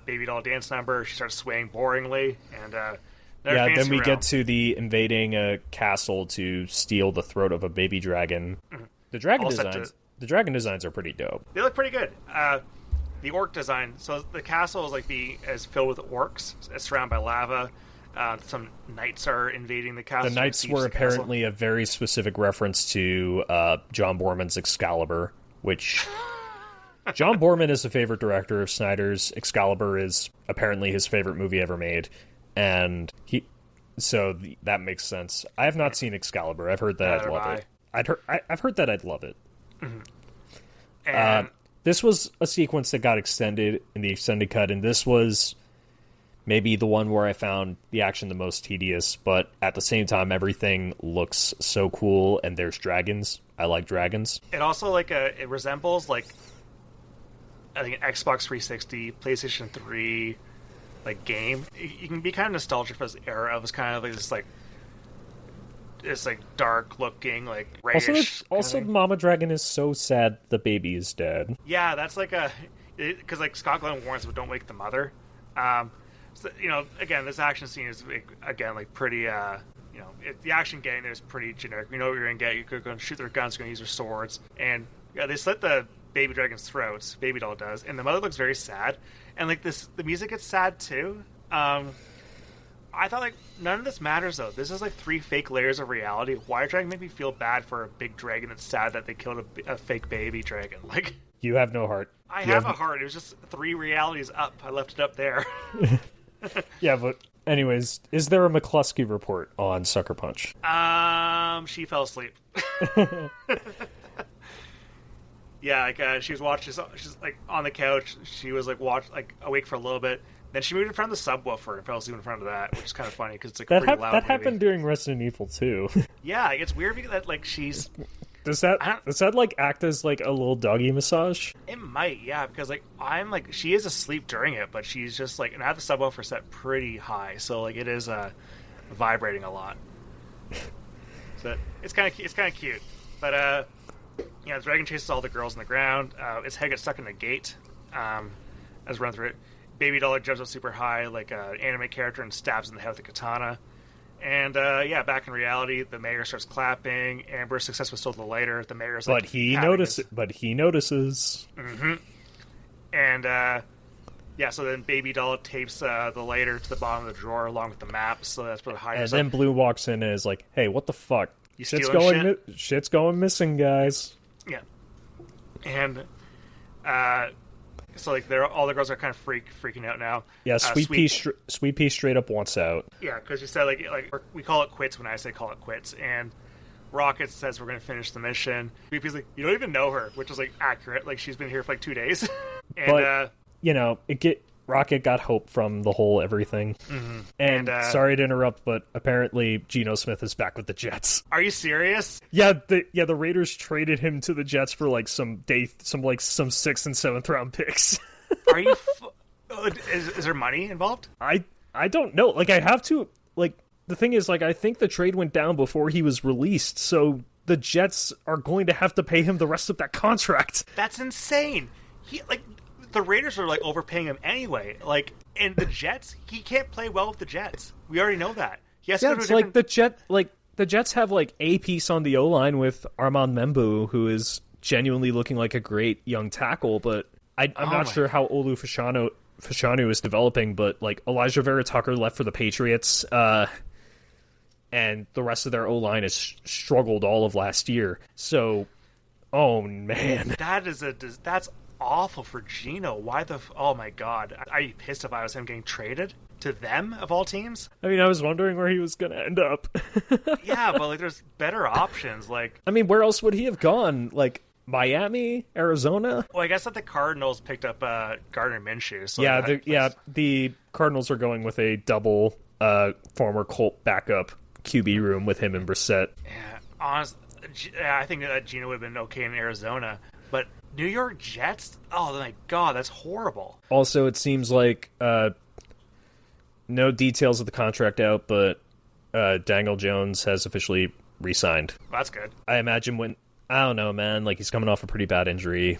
baby doll dance number, she starts swaying boringly, and then we get to the invading a castle to steal the throat of a baby dragon. Mm-hmm. The dragon designs are pretty dope. They look pretty good. The orc design, so the castle is filled with orcs. It's surrounded by lava. Some knights are invading the castle. The knights were apparently a very specific reference to John Borman's Excalibur, which John Borman is a favorite director of Snyder's. Excalibur is apparently his favorite movie ever made, and that makes sense. I have not seen Excalibur. I've heard that I'd love it. I've heard that I'd love it. Mm-hmm. And this was a sequence that got extended in the extended cut, and this was maybe the one where I found the action the most tedious, but at the same time, everything looks so cool, and there's dragons. I like dragons. It also, it resembles, I think, an Xbox 360, PlayStation 3, game. You can be kind of nostalgic for this era. It was kind of this dark-looking, grayish... Also, Mama Dragon is so sad the baby is dead. Yeah, that's because Scott Glenn warns, but don't wake the mother. So, again, this action scene is pretty. The action getting there is pretty generic. You know what you're gonna get. You're gonna shoot their guns. You're gonna use their swords, and they slit the baby dragon's throats. Baby doll does, and the mother looks very sad. And the music gets sad too. I thought none of this matters though. This is 3 fake layers of reality. Why are trying to make me feel bad for a big dragon that's sad that they killed a fake baby dragon? You have no heart. I have a heart. It was just 3 realities up. I left it up there. Yeah, but anyways, is there a McCluskey report on Sucker Punch? She fell asleep. Yeah, she was watching. She's on the couch. She was awake for a little bit. Then she moved in front of the subwoofer and fell asleep in front of that, which is kind of funny because it's a pretty loud. That happened during Resident Evil 2. Yeah, it's weird because she's. Does that act as a little doggy massage? It might, yeah, because she is asleep during it, but she's just and I have the subwoofer set pretty high, so it is vibrating a lot. So it's kind of cute, but the dragon chases all the girls on the ground. Its head gets stuck in a gate as we run through it. Baby doll jumps up super high like an anime character and stabs in the head with a katana. And, back in reality, the mayor starts clapping. Amber's success was still the later. The mayor's But he notices. Mm-hmm. And, so then Baby Doll tapes the lighter to the bottom of the drawer along with the map, so that's where the hide is. And then Blue walks in and is like, hey, what the fuck? You stealing shit? Shit's going missing, guys. Yeah. And, so all the girls are kind of freaking out now. Yeah, Sweet Pea straight up wants out. Yeah, because she said we call it quits when I say call it quits, and Rocket says we're going to finish the mission. Sweet Pea's you don't even know her, which is accurate. She's been here for 2 days. And but Rocket got hope from the whole everything. Mm-hmm. And sorry to interrupt, but apparently Geno Smith is back with the Jets. Are you serious? Yeah, the Raiders traded him to the Jets for some 6th and 7th round picks. Are you? Is there money involved? I don't know. I have to. The thing is, I think the trade went down before he was released, so the Jets are going to have to pay him the rest of that contract. That's insane. The Raiders are overpaying him anyway. And the Jets, he can't play well with the Jets. We already know that. He has to go to the Jets have a piece on the O-line with Armand Membu, who is genuinely looking like a great young tackle, but I'm not sure how Olu Fashanu is developing, but Elijah Vera Tucker left for the Patriots, and the rest of their O-line has struggled all of last year. So, oh man. That's awful for Geno. Oh my god. I'd be pissed if I was him getting traded to them of all teams. I mean, I was wondering where he was going to end up. Yeah, but there's better options. I mean, where else would he have gone? Miami, Arizona. Well, I guess that the Cardinals picked up Gardner Minshew. So the Cardinals are going with a double former Colt backup QB room with him and Brissett. Yeah, honestly, I think that Geno would have been okay in Arizona, but New York Jets? Oh my God, that's horrible. Also, it seems like no details of the contract out, but Daniel Jones has officially re-signed. Well, that's good. I imagine I don't know, man. Like, he's coming off a pretty bad injury.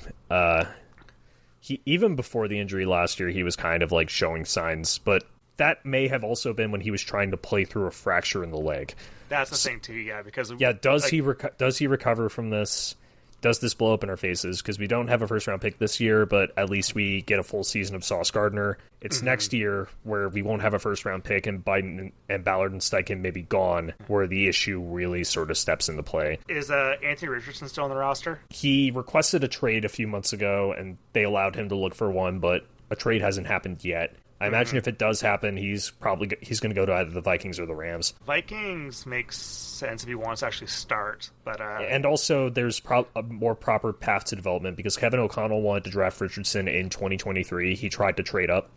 He even before the injury last year, he was kind of like showing signs, but that may have also been when he was trying to play through a fracture in the leg. That's the thing too, yeah. Because does he recover from this? Does this blow up in our faces? Because we don't have a first-round pick this year, but at least we get a full season of Sauce Gardner. It's next year where we won't have a first-round pick, and Biden and Ballard and Steichen may be gone, where the issue really sort of steps into play. Is Anthony Richardson still on the roster? He requested a trade a few months ago, and they allowed him to look for one, but a trade hasn't happened yet. I imagine if it does happen, he's going to go to either the Vikings or the Rams. Vikings makes sense if he wants to actually start, but and also there's a more proper path to development because Kevin O'Connell wanted to draft Richardson in 2023. He tried to trade up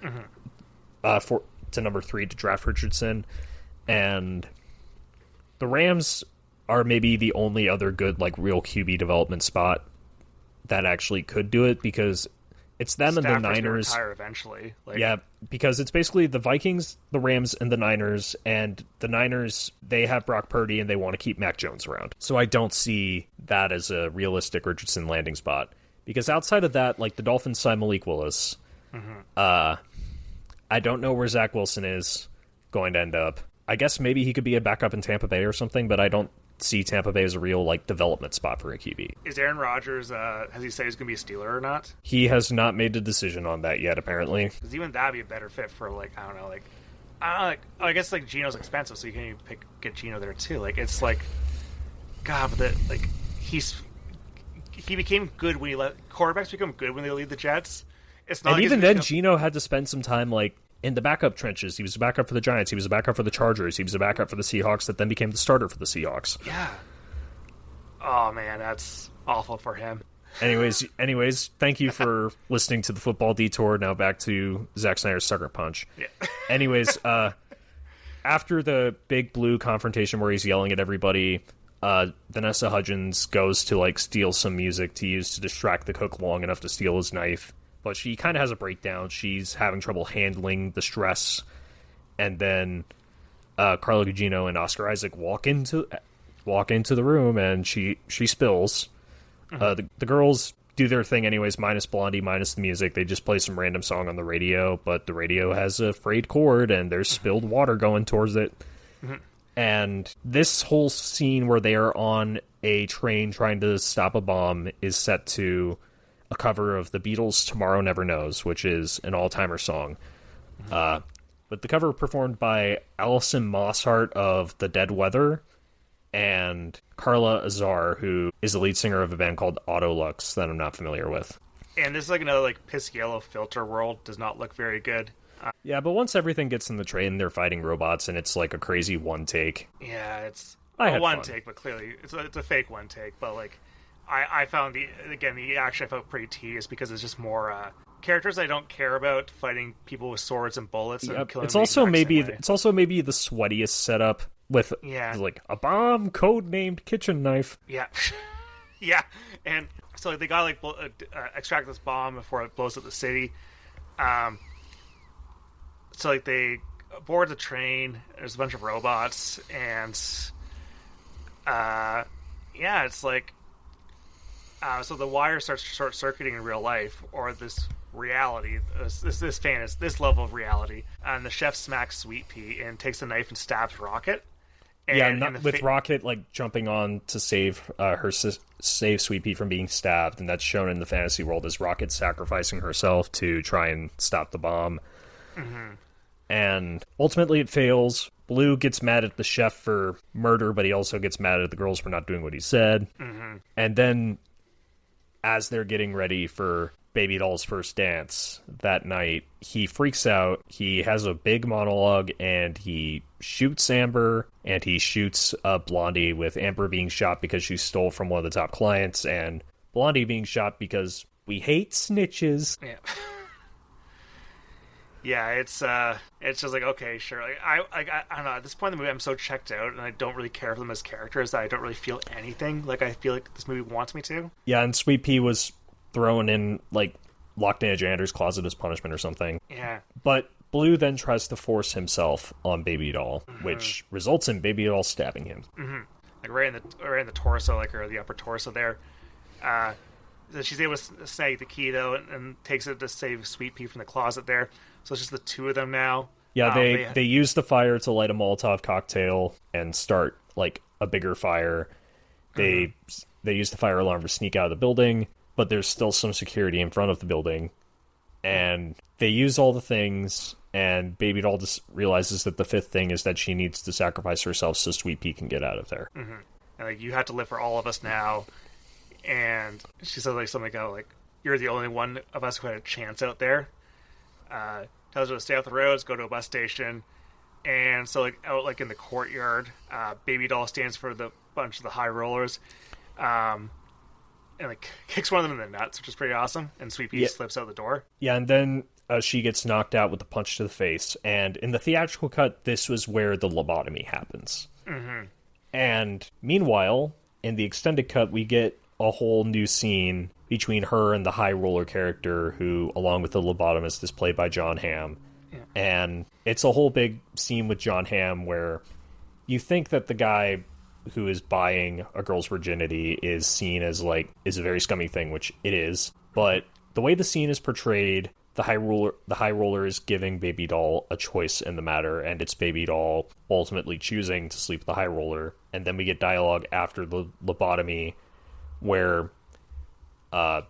to number 3 to draft Richardson, and the Rams are maybe the only other good like real QB development spot that actually could do it because it's them Stafford's and the Niners. Retire eventually. Yeah, because it's basically the Vikings, the Rams, and the Niners. And the Niners, they have Brock Purdy, and they want to keep Mac Jones around. So I don't see that as a realistic Richardson landing spot. Because outside of that, like the Dolphins sign Malik Willis. I don't know where Zach Wilson is going to end up. I guess maybe he could be a backup in Tampa Bay or something, but I don't see Tampa Bay as a real like development spot for a QB. Is Aaron Rodgers, has he said he's going to be a Steeler or not? He has not made a decision on that yet, apparently. Because even that would be a better fit for, like, I don't know, I guess, like, Geno's expensive, so you can even get Geno there, too. Like, it's like, God, but he became good when quarterbacks become good when they leave the Jets. It's not and like even then, Geno had to spend some time, like, in the backup trenches. He was a backup for the Giants. He was a backup for the Chargers. He was a backup for the Seahawks that then became the starter for the Seahawks. Yeah. Oh, man, that's awful for him. Anyways, thank you for listening to the Football Detour. Now back to Zack Snyder's Sucker Punch. Yeah. Anyways, after the Big Blue confrontation where he's yelling at everybody, Vanessa Hudgens goes to like steal some music to use to distract the cook long enough to steal his knife. But she kind of has a breakdown. She's having trouble handling the stress. And then Carla Gugino and Oscar Isaac walk into the room, and she spills. The girls do their thing anyways, minus Blondie, minus the music. They just play some random song on the radio, but the radio has a frayed cord, and there's spilled water going towards it. And this whole scene where they are on a train trying to stop a bomb is set to a cover of the Beatles' Tomorrow Never Knows, which is an all-timer song. But the cover performed by Alison Mosshart of The Dead Weather and Carla Azar, who is the lead singer of a band called Autolux that I'm not familiar with. And this is like another like piss yellow filter world. Does not look very good. Yeah, but once everything gets in the train, they're fighting robots, and it's like a crazy one take. Yeah, it's a one take, but clearly it's a fake one take. But like, I found the action I felt pretty tedious because it's just more characters I don't care about fighting people with swords and bullets and killing. It's also maybe the sweatiest setup with like a bomb codenamed kitchen knife. Yeah, yeah, and so like, they gotta like extract this bomb before it blows up the city. So like they board the train. There's a bunch of robots, and it's like so the wire starts short circuiting in real life, or this reality, this level of reality. And the chef smacks Sweet Pea and takes a knife and stabs Rocket. And with Rocket like jumping on to save save Sweet Pea from being stabbed, and that's shown in the fantasy world as Rocket sacrificing herself to try and stop the bomb. And ultimately it fails. Blue gets mad at the chef for murder, but he also gets mad at the girls for not doing what he said. And then as they're getting ready for Baby Doll's first dance that night, he freaks out. He has a big monologue, and he shoots Amber, and he shoots Blondie, with Amber being shot because she stole from one of the top clients, and Blondie being shot because we hate snitches. Yeah. Yeah, it's just like, okay, sure. Like, I don't know. At this point in the movie, I'm so checked out, and I don't really care for them as characters that I don't really feel anything like I feel like this movie wants me to. Yeah, and Sweet Pea was thrown in, like, locked in a janitor's closet as punishment or something. Yeah. But Blue then tries to force himself on Baby Doll, which results in Baby Doll stabbing him. Mm-hmm. Like right in the torso, like, or the upper torso there. So she's able to snag the key though, and takes it to save Sweet Pea from the closet there. So it's just the two of them now. Yeah, they use the fire to light a Molotov cocktail and start like a bigger fire. They use the fire alarm to sneak out of the building, but there's still some security in front of the building. And they use all the things, and Baby Doll just realizes that the fifth thing is that she needs to sacrifice herself so Sweet Pea can get out of there. Mm-hmm. And like, you have to live for all of us now. And she says like something like, "You're the only one of us who had a chance out there." Tells her to stay off the roads, go to a bus station. And so like out like in the courtyard, Baby Doll stands for the bunch of the high rollers, and like kicks one of them in the nuts, which is pretty awesome. And Sweet Pea slips out the door. Yeah, and then she gets knocked out with a punch to the face. And in the theatrical cut, this was where the lobotomy happens. Mm-hmm. And meanwhile, in the extended cut, we get a whole new scene between her and the high roller character, who, along with the lobotomist, is played by John Hamm. Yeah. And it's a whole big scene with John Hamm where you think that the guy who is buying a girl's virginity is seen as like is a very scummy thing, which it is. But the way the scene is portrayed, the high roller is giving Baby Doll a choice in the matter, and it's Baby Doll ultimately choosing to sleep with the high roller. And then we get dialogue after the lobotomy where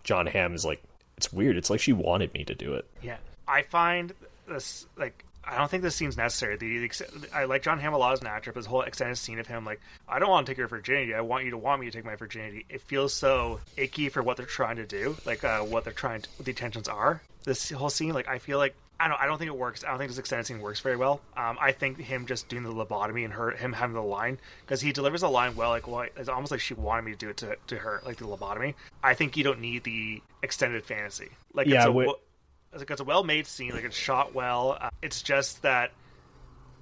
John Hamm is like, it's weird, it's like she wanted me to do it. Yeah, I find this, like, I don't think this scene's necessary. I like John Hamm a lot as an actor, but this whole extended scene of him like, I don't want to take your virginity, I want you to want me to take my virginity, it feels so icky for what they're trying to do, like what the intentions are. This whole scene, like, I feel like I don't think it works. I don't think this extended scene works very well. I think him just doing the lobotomy and him having the line, because he delivers a line well, like, well, it's almost like she wanted me to do it to her, like the lobotomy. I think you don't need the extended fantasy. Like, yeah, it's a well-made scene, like, it's shot well. It's just that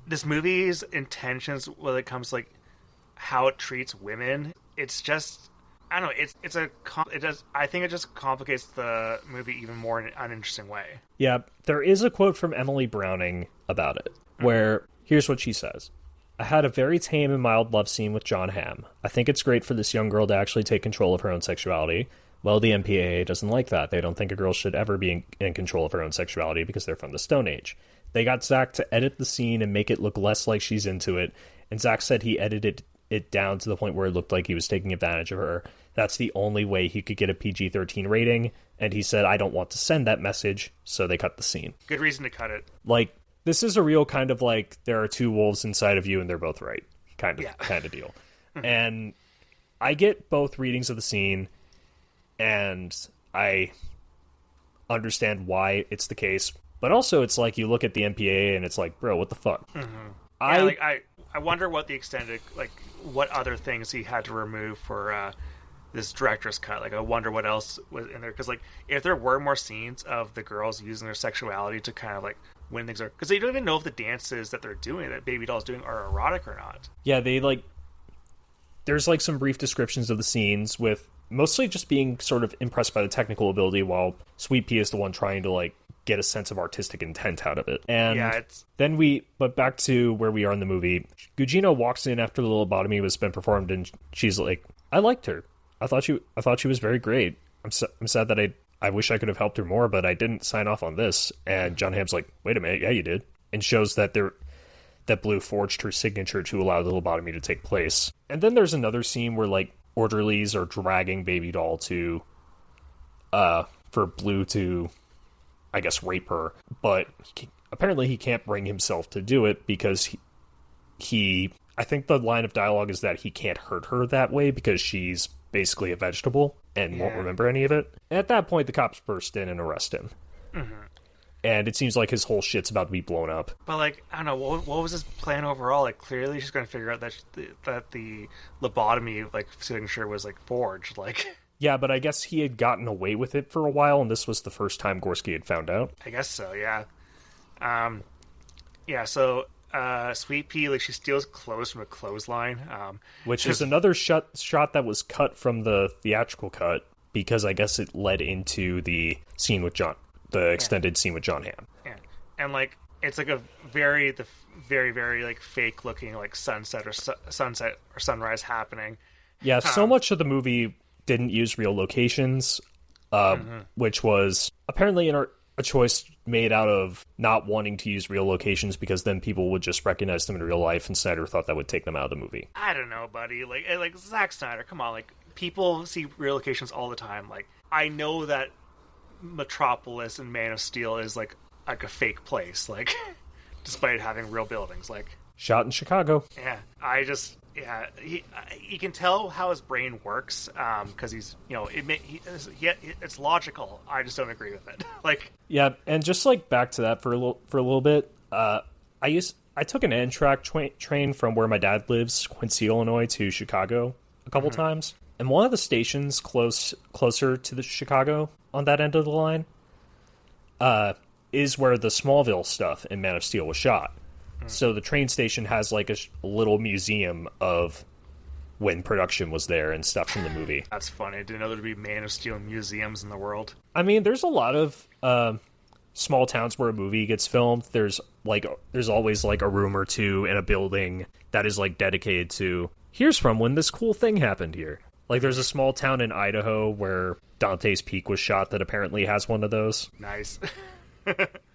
this movie's intentions when it comes to, like, how it treats women, it's just, I don't know, I think it just complicates the movie even more in an uninteresting way. Yeah, there is a quote from Emily Browning about it, where here's what she says. "I had a very tame and mild love scene with John Hamm. I think it's great for this young girl to actually take control of her own sexuality. Well, the MPAA doesn't like that. They don't think a girl should ever be in control of her own sexuality because they're from the Stone Age. They got Zack to edit the scene and make it look less like she's into it, and Zack said he edited it down to the point where it looked like he was taking advantage of her. That's the only way he could get a PG-13 rating, and he said, I don't want to send that message, so they cut the scene." Good reason to cut it. Like, this is a real kind of like, there are two wolves inside of you and they're both right kind of deal. And I get both readings of the scene, and I understand why it's the case, but also it's like you look at the MPAA and it's like, bro, what the fuck? Mm-hmm. I wonder what the extended, like, what other things he had to remove for this director's cut. Like, I wonder what else was in there, because, like, if there were more scenes of the girls using their sexuality to kind of, like, win things, because they don't even know if the dances that they're doing, that Baby Doll's doing, are erotic or not. Yeah, they, like, there's, like, some brief descriptions of the scenes with mostly just being sort of impressed by the technical ability, while Sweet Pea is the one trying to, like, get a sense of artistic intent out of it. And then but back to where we are in the movie, Gugino walks in after the lobotomy has been performed, and she's like, I liked her. I thought she was very great. I'm sad that I wish I could have helped her more, but I didn't sign off on this. And John Hamm's like, wait a minute, yeah, you did. And shows that Blue forged her signature to allow the lobotomy to take place. And then there's another scene where, like, orderlies are dragging Baby Doll to, for Blue to, I guess, rape her. But apparently he can't bring himself to do it because he I think the line of dialogue is that he can't hurt her that way because she's basically a vegetable and won't remember any of it. And at that point, the cops burst in and arrest him. And it seems like his whole shit's about to be blown up. But, like, I don't know, what was his plan overall? Like, clearly she's going to figure out that the lobotomy, like, signature was, like, forged, like... Yeah, but I guess he had gotten away with it for a while, and this was the first time Gorski had found out. I guess so, yeah. So Sweet Pea, like, she steals clothes from a clothesline. Which is another shot that was cut from the theatrical cut, because I guess it led into the scene with the extended scene with John Hamm. Yeah. And, like, it's like a very, very, like, fake-looking, like, sunset or sunrise happening. Yeah, so much of the movie didn't use real locations, which was apparently a choice made out of not wanting to use real locations because then people would just recognize them in real life, and Snyder thought that would take them out of the movie. I don't know, buddy. Like Zack Snyder, come on. Like, people see real locations all the time. Like, I know that Metropolis and Man of Steel is like a fake place, like, despite having real buildings. Like, shot in Chicago. Yeah, he can tell how his brain works, because he's, you know, it's logical. I just don't agree with it. Like, yeah, and just like back to that for a little bit. I took an Amtrak train from where my dad lives, Quincy, Illinois, to Chicago a couple times, and one of the stations closer to the Chicago on that end of the line is where the Smallville stuff in Man of Steel was shot. So the train station has like a little museum of when production was there and stuff from the movie. That's funny. I didn't know there'd be Man of Steel museums in the world. I mean, there's a lot of small towns where a movie gets filmed. There's always like a room or two in a building that is like dedicated to, here's from when this cool thing happened here. Like, there's a small town in Idaho where Dante's Peak was shot that apparently has one of those. Nice.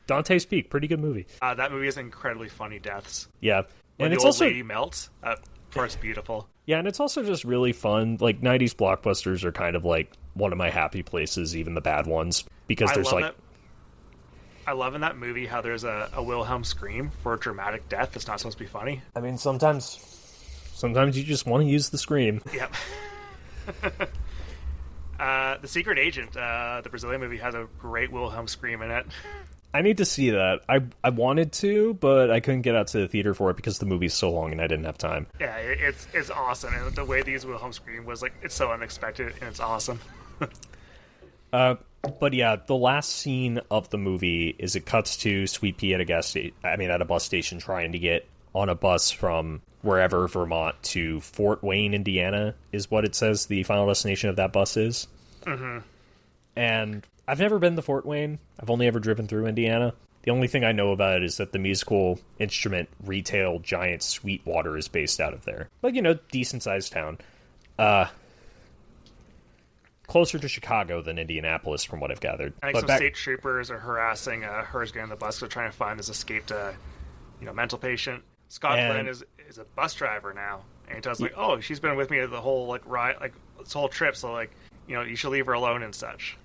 Dante's Peak, pretty good movie. That movie has incredibly funny deaths. Yeah. When and the it's old also lady melts, it's beautiful. Yeah, and it's also just really fun. Like, 90s blockbusters are kind of like one of my happy places, even the bad ones, because I love in that movie how there's a Wilhelm scream for a dramatic death that's not supposed to be funny. I mean, sometimes you just want to use the scream. Yep. The Secret Agent, the Brazilian movie, has a great Wilhelm scream in it. I need to see that. I wanted to, but I couldn't get out to the theater for it because the movie's so long and I didn't have time. Yeah, it's awesome, and the way they use Wilhelm scream was like, it's so unexpected and it's awesome. But yeah, the last scene of the movie is it cuts to Sweet Pea at a bus station trying to get on a bus from wherever, Vermont, to Fort Wayne, Indiana, is what it says the final destination of that bus is. Mm-hmm. And I've never been to Fort Wayne. I've only ever driven through Indiana. The only thing I know about it is that the musical instrument retail giant Sweetwater is based out of there. But, you know, decent-sized town. Closer to Chicago than Indianapolis, from what I've gathered. I think some state troopers are harassing her getting on the bus. They're trying to find this escaped, mental patient. Scott Glenn is a bus driver now, and he tells like, "Oh, she's been with me the whole like ride, like this whole trip. So like, you know, you should leave her alone and such."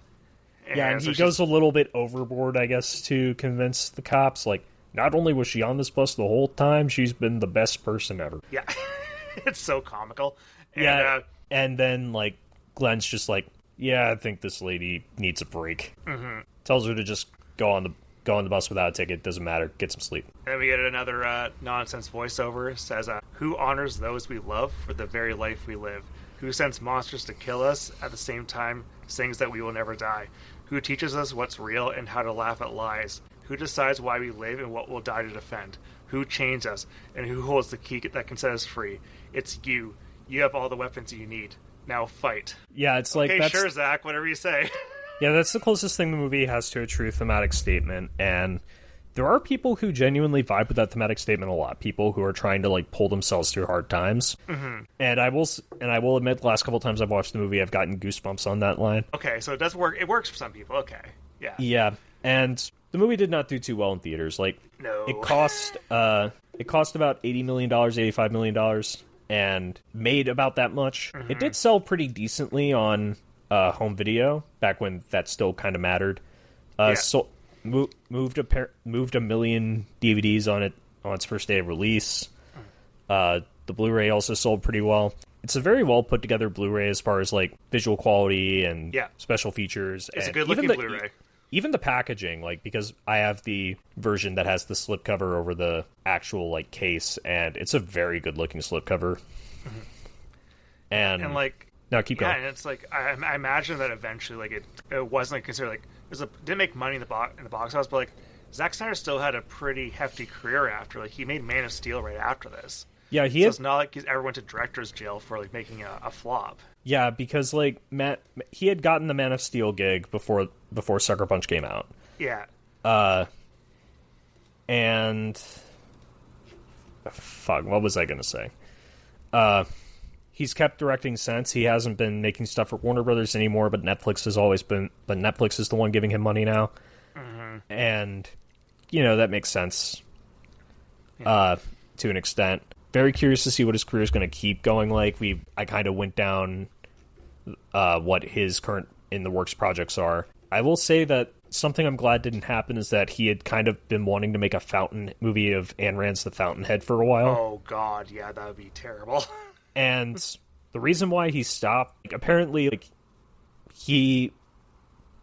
And so he goes a little bit overboard, I guess, to convince the cops. Like, not only was she on this bus the whole time, she's been the best person ever. Yeah, it's so comical. And then like Glenn's just like, "Yeah, I think this lady needs a break." Mm-hmm. Tells her to just go on the bus without a ticket. Doesn't matter. Get some sleep. And then we get another nonsense voiceover. Says, "Who honors those we love for the very life we live? Who sends monsters to kill us at the same time sings that we will never die? Who teaches us what's real and how to laugh at lies? Who decides why we live and what we'll die to defend? Who chains us and who holds the key that can set us free? It's you. You have all the weapons you need. Now fight." Yeah, it's like, okay, sure, Zach, whatever you say. Yeah, that's the closest thing the movie has to a true thematic statement, and there are people who genuinely vibe with that thematic statement a lot. People who are trying to like pull themselves through hard times. Mm-hmm. And I will admit, the last couple times I've watched the movie, I've gotten goosebumps on that line. Okay, so it does work. It works for some people. Okay, yeah, yeah. And the movie did not do too well in theaters. Like, no, it cost about $80 million, $85 million, and made about that much. Mm-hmm. It did sell pretty decently on home video back when that still kind of mattered. So moved a million DVDs on its first day of release. The Blu-ray also sold pretty well. it's a very well put together Blu-ray as far as like visual quality and special features. It's and a good looking Blu-ray. Even the packaging, like, because I have the version that has the slipcover over the actual like case, and it's a very good looking slipcover. Mm-hmm. And like, no, keep going. Yeah, and it's like I imagine that eventually, like it wasn't considered like didn't make money in the box office, but like Zack Snyder still had a pretty hefty career after. Like he made Man of Steel right after this. Yeah, it's not like he's ever went to director's jail for like making a flop. Yeah, because like he had gotten the Man of Steel gig before Sucker Punch came out. Yeah. And fuck, what was I gonna say? He's kept directing since. He hasn't been making stuff for Warner Brothers anymore, but Netflix has always been. But Netflix is the one giving him money now, and that makes sense. To an extent. Very curious to see what his career is going to keep going like. I kind of went down what his current in the works projects are. I will say that something I'm glad didn't happen is that he had kind of been wanting to make a fountain movie of Ayn Rand's The Fountainhead for a while. Oh god, yeah, that would be terrible. And the reason why he stopped, apparently, like, he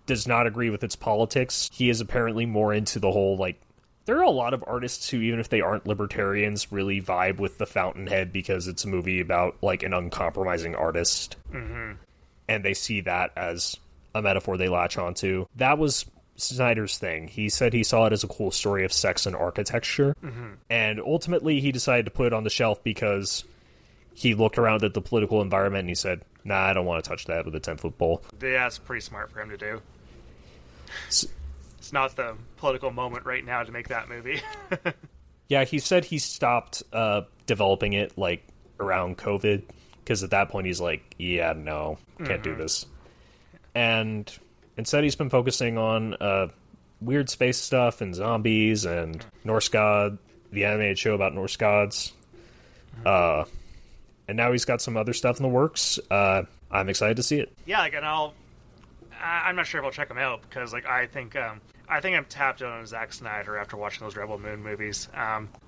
does not agree with its politics. He is apparently more into the whole, like, there are a lot of artists who, even if they aren't libertarians, really vibe with The Fountainhead because it's a movie about, like, an uncompromising artist. Mm-hmm. And they see that as a metaphor they latch onto. That was Snyder's thing. He said he saw it as a cool story of sex and architecture. Mm-hmm. And ultimately, he decided to put it on the shelf because he looked around at the political environment and he said, nah, I don't want to touch that with a 10-foot pole. Yeah, it's pretty smart for him to do. It's not the political moment right now to make that movie. Yeah, he said he stopped developing it, like, around COVID, because at that point he's like, yeah, no, can't do this. And instead he's been focusing on weird space stuff and zombies and Norse god, the animated show about Norse gods. And now he's got some other stuff in the works. I'm excited to see it. Yeah, like, and I'm not sure if I'll check them out because, like, I think I'm tapped out on Zack Snyder after watching those Rebel Moon movies.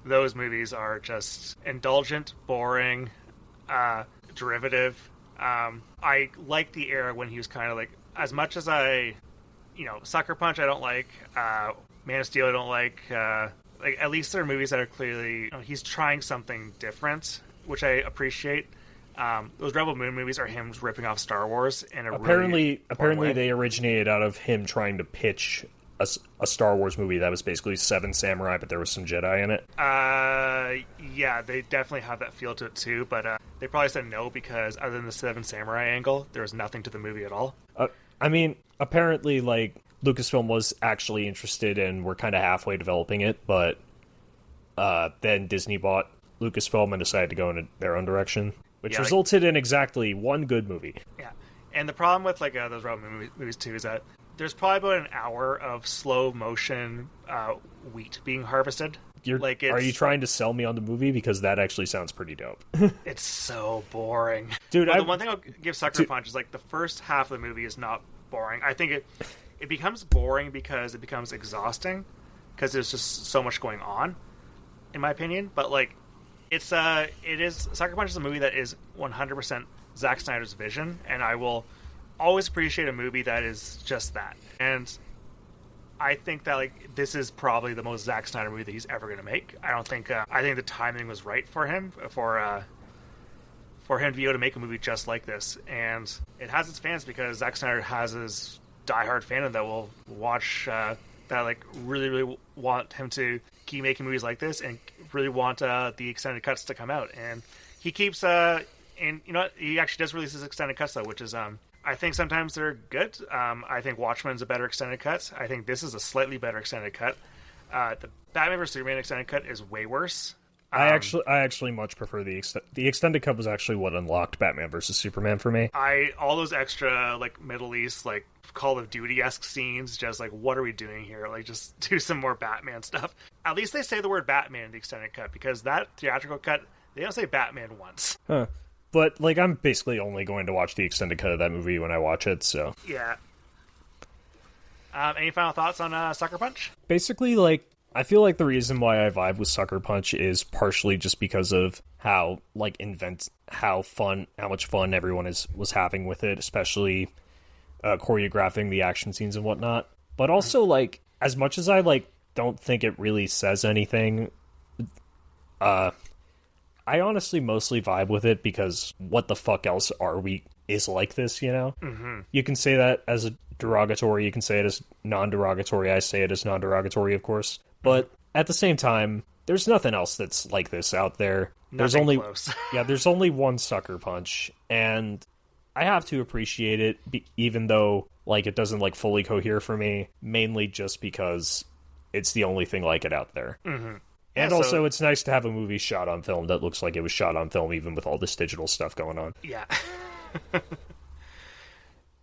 Those movies are just indulgent, boring, derivative. I like the era when he was kind of like, as much as Sucker Punch I don't like, Man of Steel I don't like at least there are movies that are clearly, he's trying something different, which I appreciate. Those Rebel Moon movies are him ripping off Star Wars in a apparently way. They originated out of him trying to pitch a Star Wars movie that was basically Seven Samurai, but there was some Jedi in it. Yeah, they definitely have that feel to it too, but they probably said no because other than the Seven Samurai angle, there was nothing to the movie at all. I mean, apparently, like, Lucasfilm was actually interested and we're kind of halfway developing it, but then Disney bought Lucasfilm and decided to go in their own direction, which resulted in exactly one good movie. Yeah, and the problem with, like, those Rebel movies too is that there's probably about an hour of slow motion wheat being harvested. Are you trying to sell me on the movie? Because that actually sounds pretty dope. It's so boring. Dude, the one thing I'll give Sucker Punch is, like, the first half of the movie is not boring. I think it becomes boring because it becomes exhausting because there's just so much going on, in my opinion. But, like, Sucker Punch is a movie that is 100% Zack Snyder's vision, and I will always appreciate a movie that is just that. And I think that, like, this is probably the most Zack Snyder movie that he's ever going to make. I think the timing was right for him for him to be able to make a movie just like this, and it has its fans because Zack Snyder has his diehard fandom that will watch that, like, really, really want him to keep making movies like this and really want the extended cuts to come out. And he keeps and you know what? He actually does release his extended cuts though, which is I think sometimes they're good. I think Watchmen's a better extended cut. I think this is a slightly better extended cut. The Batman vs Superman extended cut is way worse. I actually much prefer the extended cut. Was actually what unlocked Batman vs Superman for me. All those extra, like, Middle East, like, Call of Duty-esque scenes, just like, what are we doing here? Like, just do some more Batman stuff. At least they say the word Batman in the extended cut, because that theatrical cut, they don't say Batman once. Huh. But, like, I'm basically only going to watch the extended cut of that movie when I watch it, so. Yeah. Any final thoughts on Sucker Punch? Basically, like, I feel like the reason why I vibe with Sucker Punch is partially just because of how, like, how much fun everyone was having with it, especially choreographing the action scenes and whatnot. But also, like, as much as I, like, don't think it really says anything, I honestly mostly vibe with it because what the fuck else are we is like this, you know? Mm-hmm. You can say that as a derogatory, you can say it as non-derogatory. I say it as non-derogatory, of course. But at the same time, there's nothing else that's like this out there. There's only close. there's only one Sucker Punch, and I have to appreciate it, even though, like, it doesn't, like, fully cohere for me, mainly just because it's the only thing like it out there. Mm-hmm. And also, it's nice to have a movie shot on film that looks like it was shot on film, even with all this digital stuff going on. Yeah.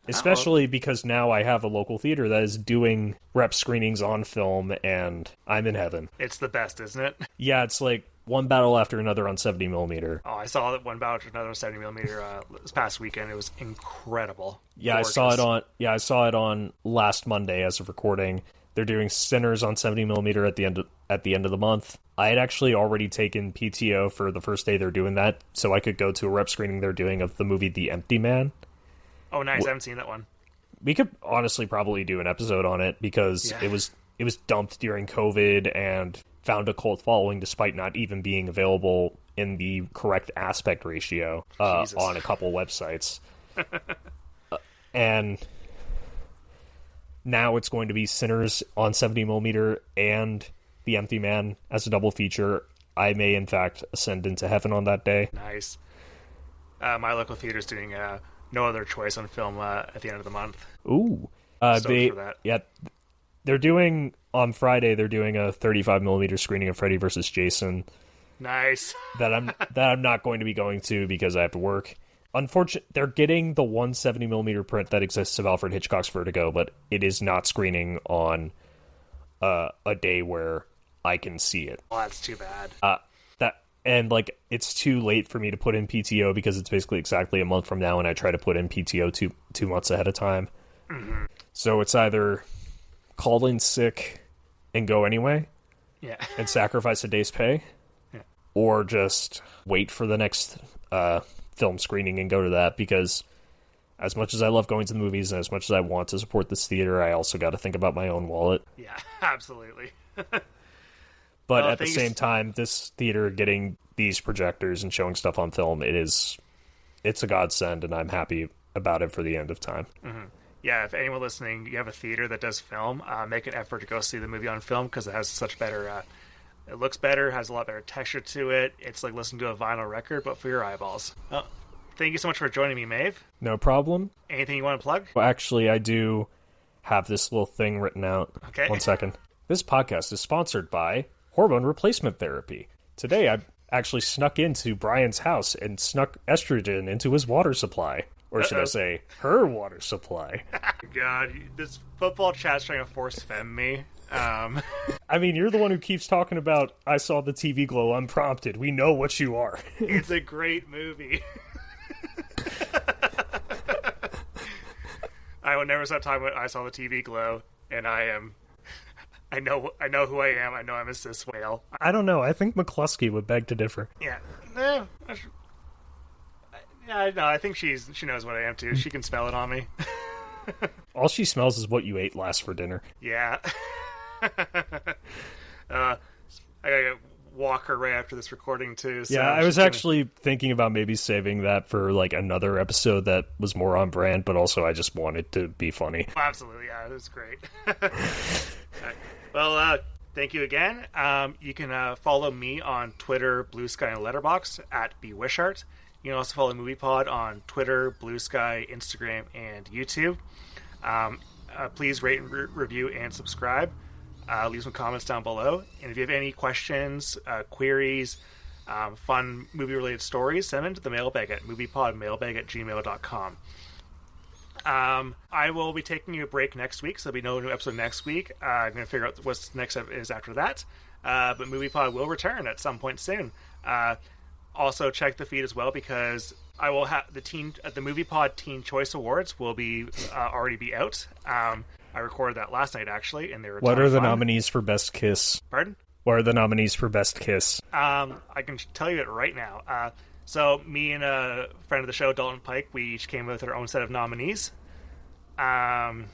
Especially because now I have a local theater that is doing rep screenings on film, and I'm in heaven. It's the best, isn't it? Yeah, it's like one battle after another on 70mm. Oh, I saw that one battle after another on 70mm this past weekend. It was incredible. Yeah, Gorgeous. I saw it on last Monday as of recording. They're doing Sinners on 70mm at the end of the month. I had actually already taken PTO for the first day they're doing that, so I could go to a rep screening they're doing of the movie The Empty Man. Oh, nice. I haven't seen that one. We could honestly probably do an episode on it because it was dumped during COVID and found a cult following despite not even being available in the correct aspect ratio on a couple websites. And now it's going to be Sinners on 70mm and The Empty Man as a double feature. I may, in fact, ascend into heaven on that day. Nice. My local theater's doing No Other Choice on film at the end of the month. Ooh. For that. Yeah, they're doing, on Friday, they're doing a 35mm screening of Freddy vs. Jason. Nice. that I'm not going to be going to because I have to work. Unfortunately, they're getting the 170mm print that exists of Alfred Hitchcock's Vertigo, but it is not screening on a day where I can see it. Well, that's too bad. It's too late for me to put in PTO because it's basically exactly a month from now, and I try to put in PTO two months ahead of time. Mm-hmm. So it's either call in sick and go anyway, and sacrifice a day's pay, or just wait for the next film screening and go to that, because as much as I love going to the movies and as much as I want to support this theater, I also got to think about my own wallet. Yeah, absolutely. But at the same time, this theater getting these projectors and showing stuff on film, it's a godsend, and I'm happy about it for the end of time. Mm-hmm. Yeah, if anyone listening, you have a theater that does film, make an effort to go see the movie on film, because it has such better... it looks better, has a lot better texture to it. It's like listening to a vinyl record, but for your eyeballs. Oh, thank you so much for joining me, Maeve. No problem. Anything you want to plug? Well, actually, I do have this little thing written out. Okay. 1 second. This podcast is sponsored by hormone replacement therapy. Today, I actually snuck into Brian's house and snuck estrogen into his water supply. Or should I say, her water supply. God, this football chat's trying to force femme me. I mean, you're the one who keeps talking about, I saw the TV glow unprompted. We know what you are. It's a great movie. I will never stop talking about I saw the TV glow, and I know who I am. I know I'm a cis whale. I don't know. I think McCluskey would beg to differ. Yeah. No. I think she knows what I am too. She can smell it on me. All she smells is what you ate last for dinner. Yeah. I gotta walk her right after this recording too. So yeah, I was actually thinking about maybe saving that for like another episode that was more on brand, but also I just wanted to be funny. Absolutely, yeah, it was great. Right. Well, thank you again. You can follow me on Twitter, Blue Sky, and Letterboxd at bwishart. You can also follow MoviePod on Twitter, Blue Sky, Instagram, and YouTube. Please rate and review and subscribe. Leave some comments down below. And if you have any questions, queries, fun movie-related stories, send them to the mailbag at moviepodmailbag@gmail.com. I will be taking a break next week, so there'll be no new episode next week. I'm going to figure out what's next is after that. But MoviePod will return at some point soon. Also, check the feed as well, because I will have the MoviePod Teen Choice Awards will be already be out. I recorded that last night, actually, and they were. What are the nominees for Best Kiss? Pardon? What are the nominees for Best Kiss? I can tell you it right now. So me and a friend of the show, Dalton Pike, we each came with our own set of nominees. Come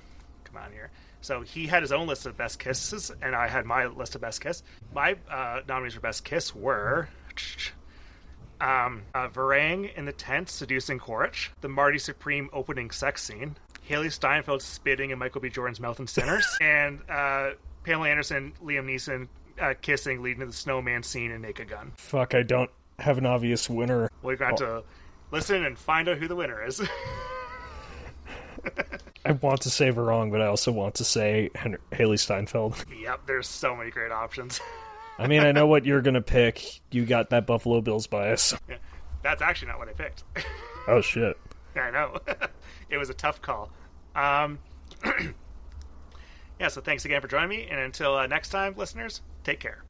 on here. So he had his own list of best kisses, and I had my list of best kiss. My nominees for best kiss were Varang in the tent seducing Quaritch, the Marty Supreme opening sex scene, Haley Steinfeld spitting in Michael B. Jordan's mouth in Sinners, and Pamela Anderson, Liam Neeson kissing leading to the snowman scene in Naked Gun. Fuck, I don't have an obvious winner. We're going to listen and find out who the winner is. I want to say Varong, but I also want to say Haley Steinfeld. Yep, there's so many great options. I mean, I know what you're going to pick. You got that Buffalo Bills bias. Yeah, that's actually not what I picked. Oh, shit. I know. It was a tough call. Yeah, so thanks again for joining me, and until next time, listeners, take care.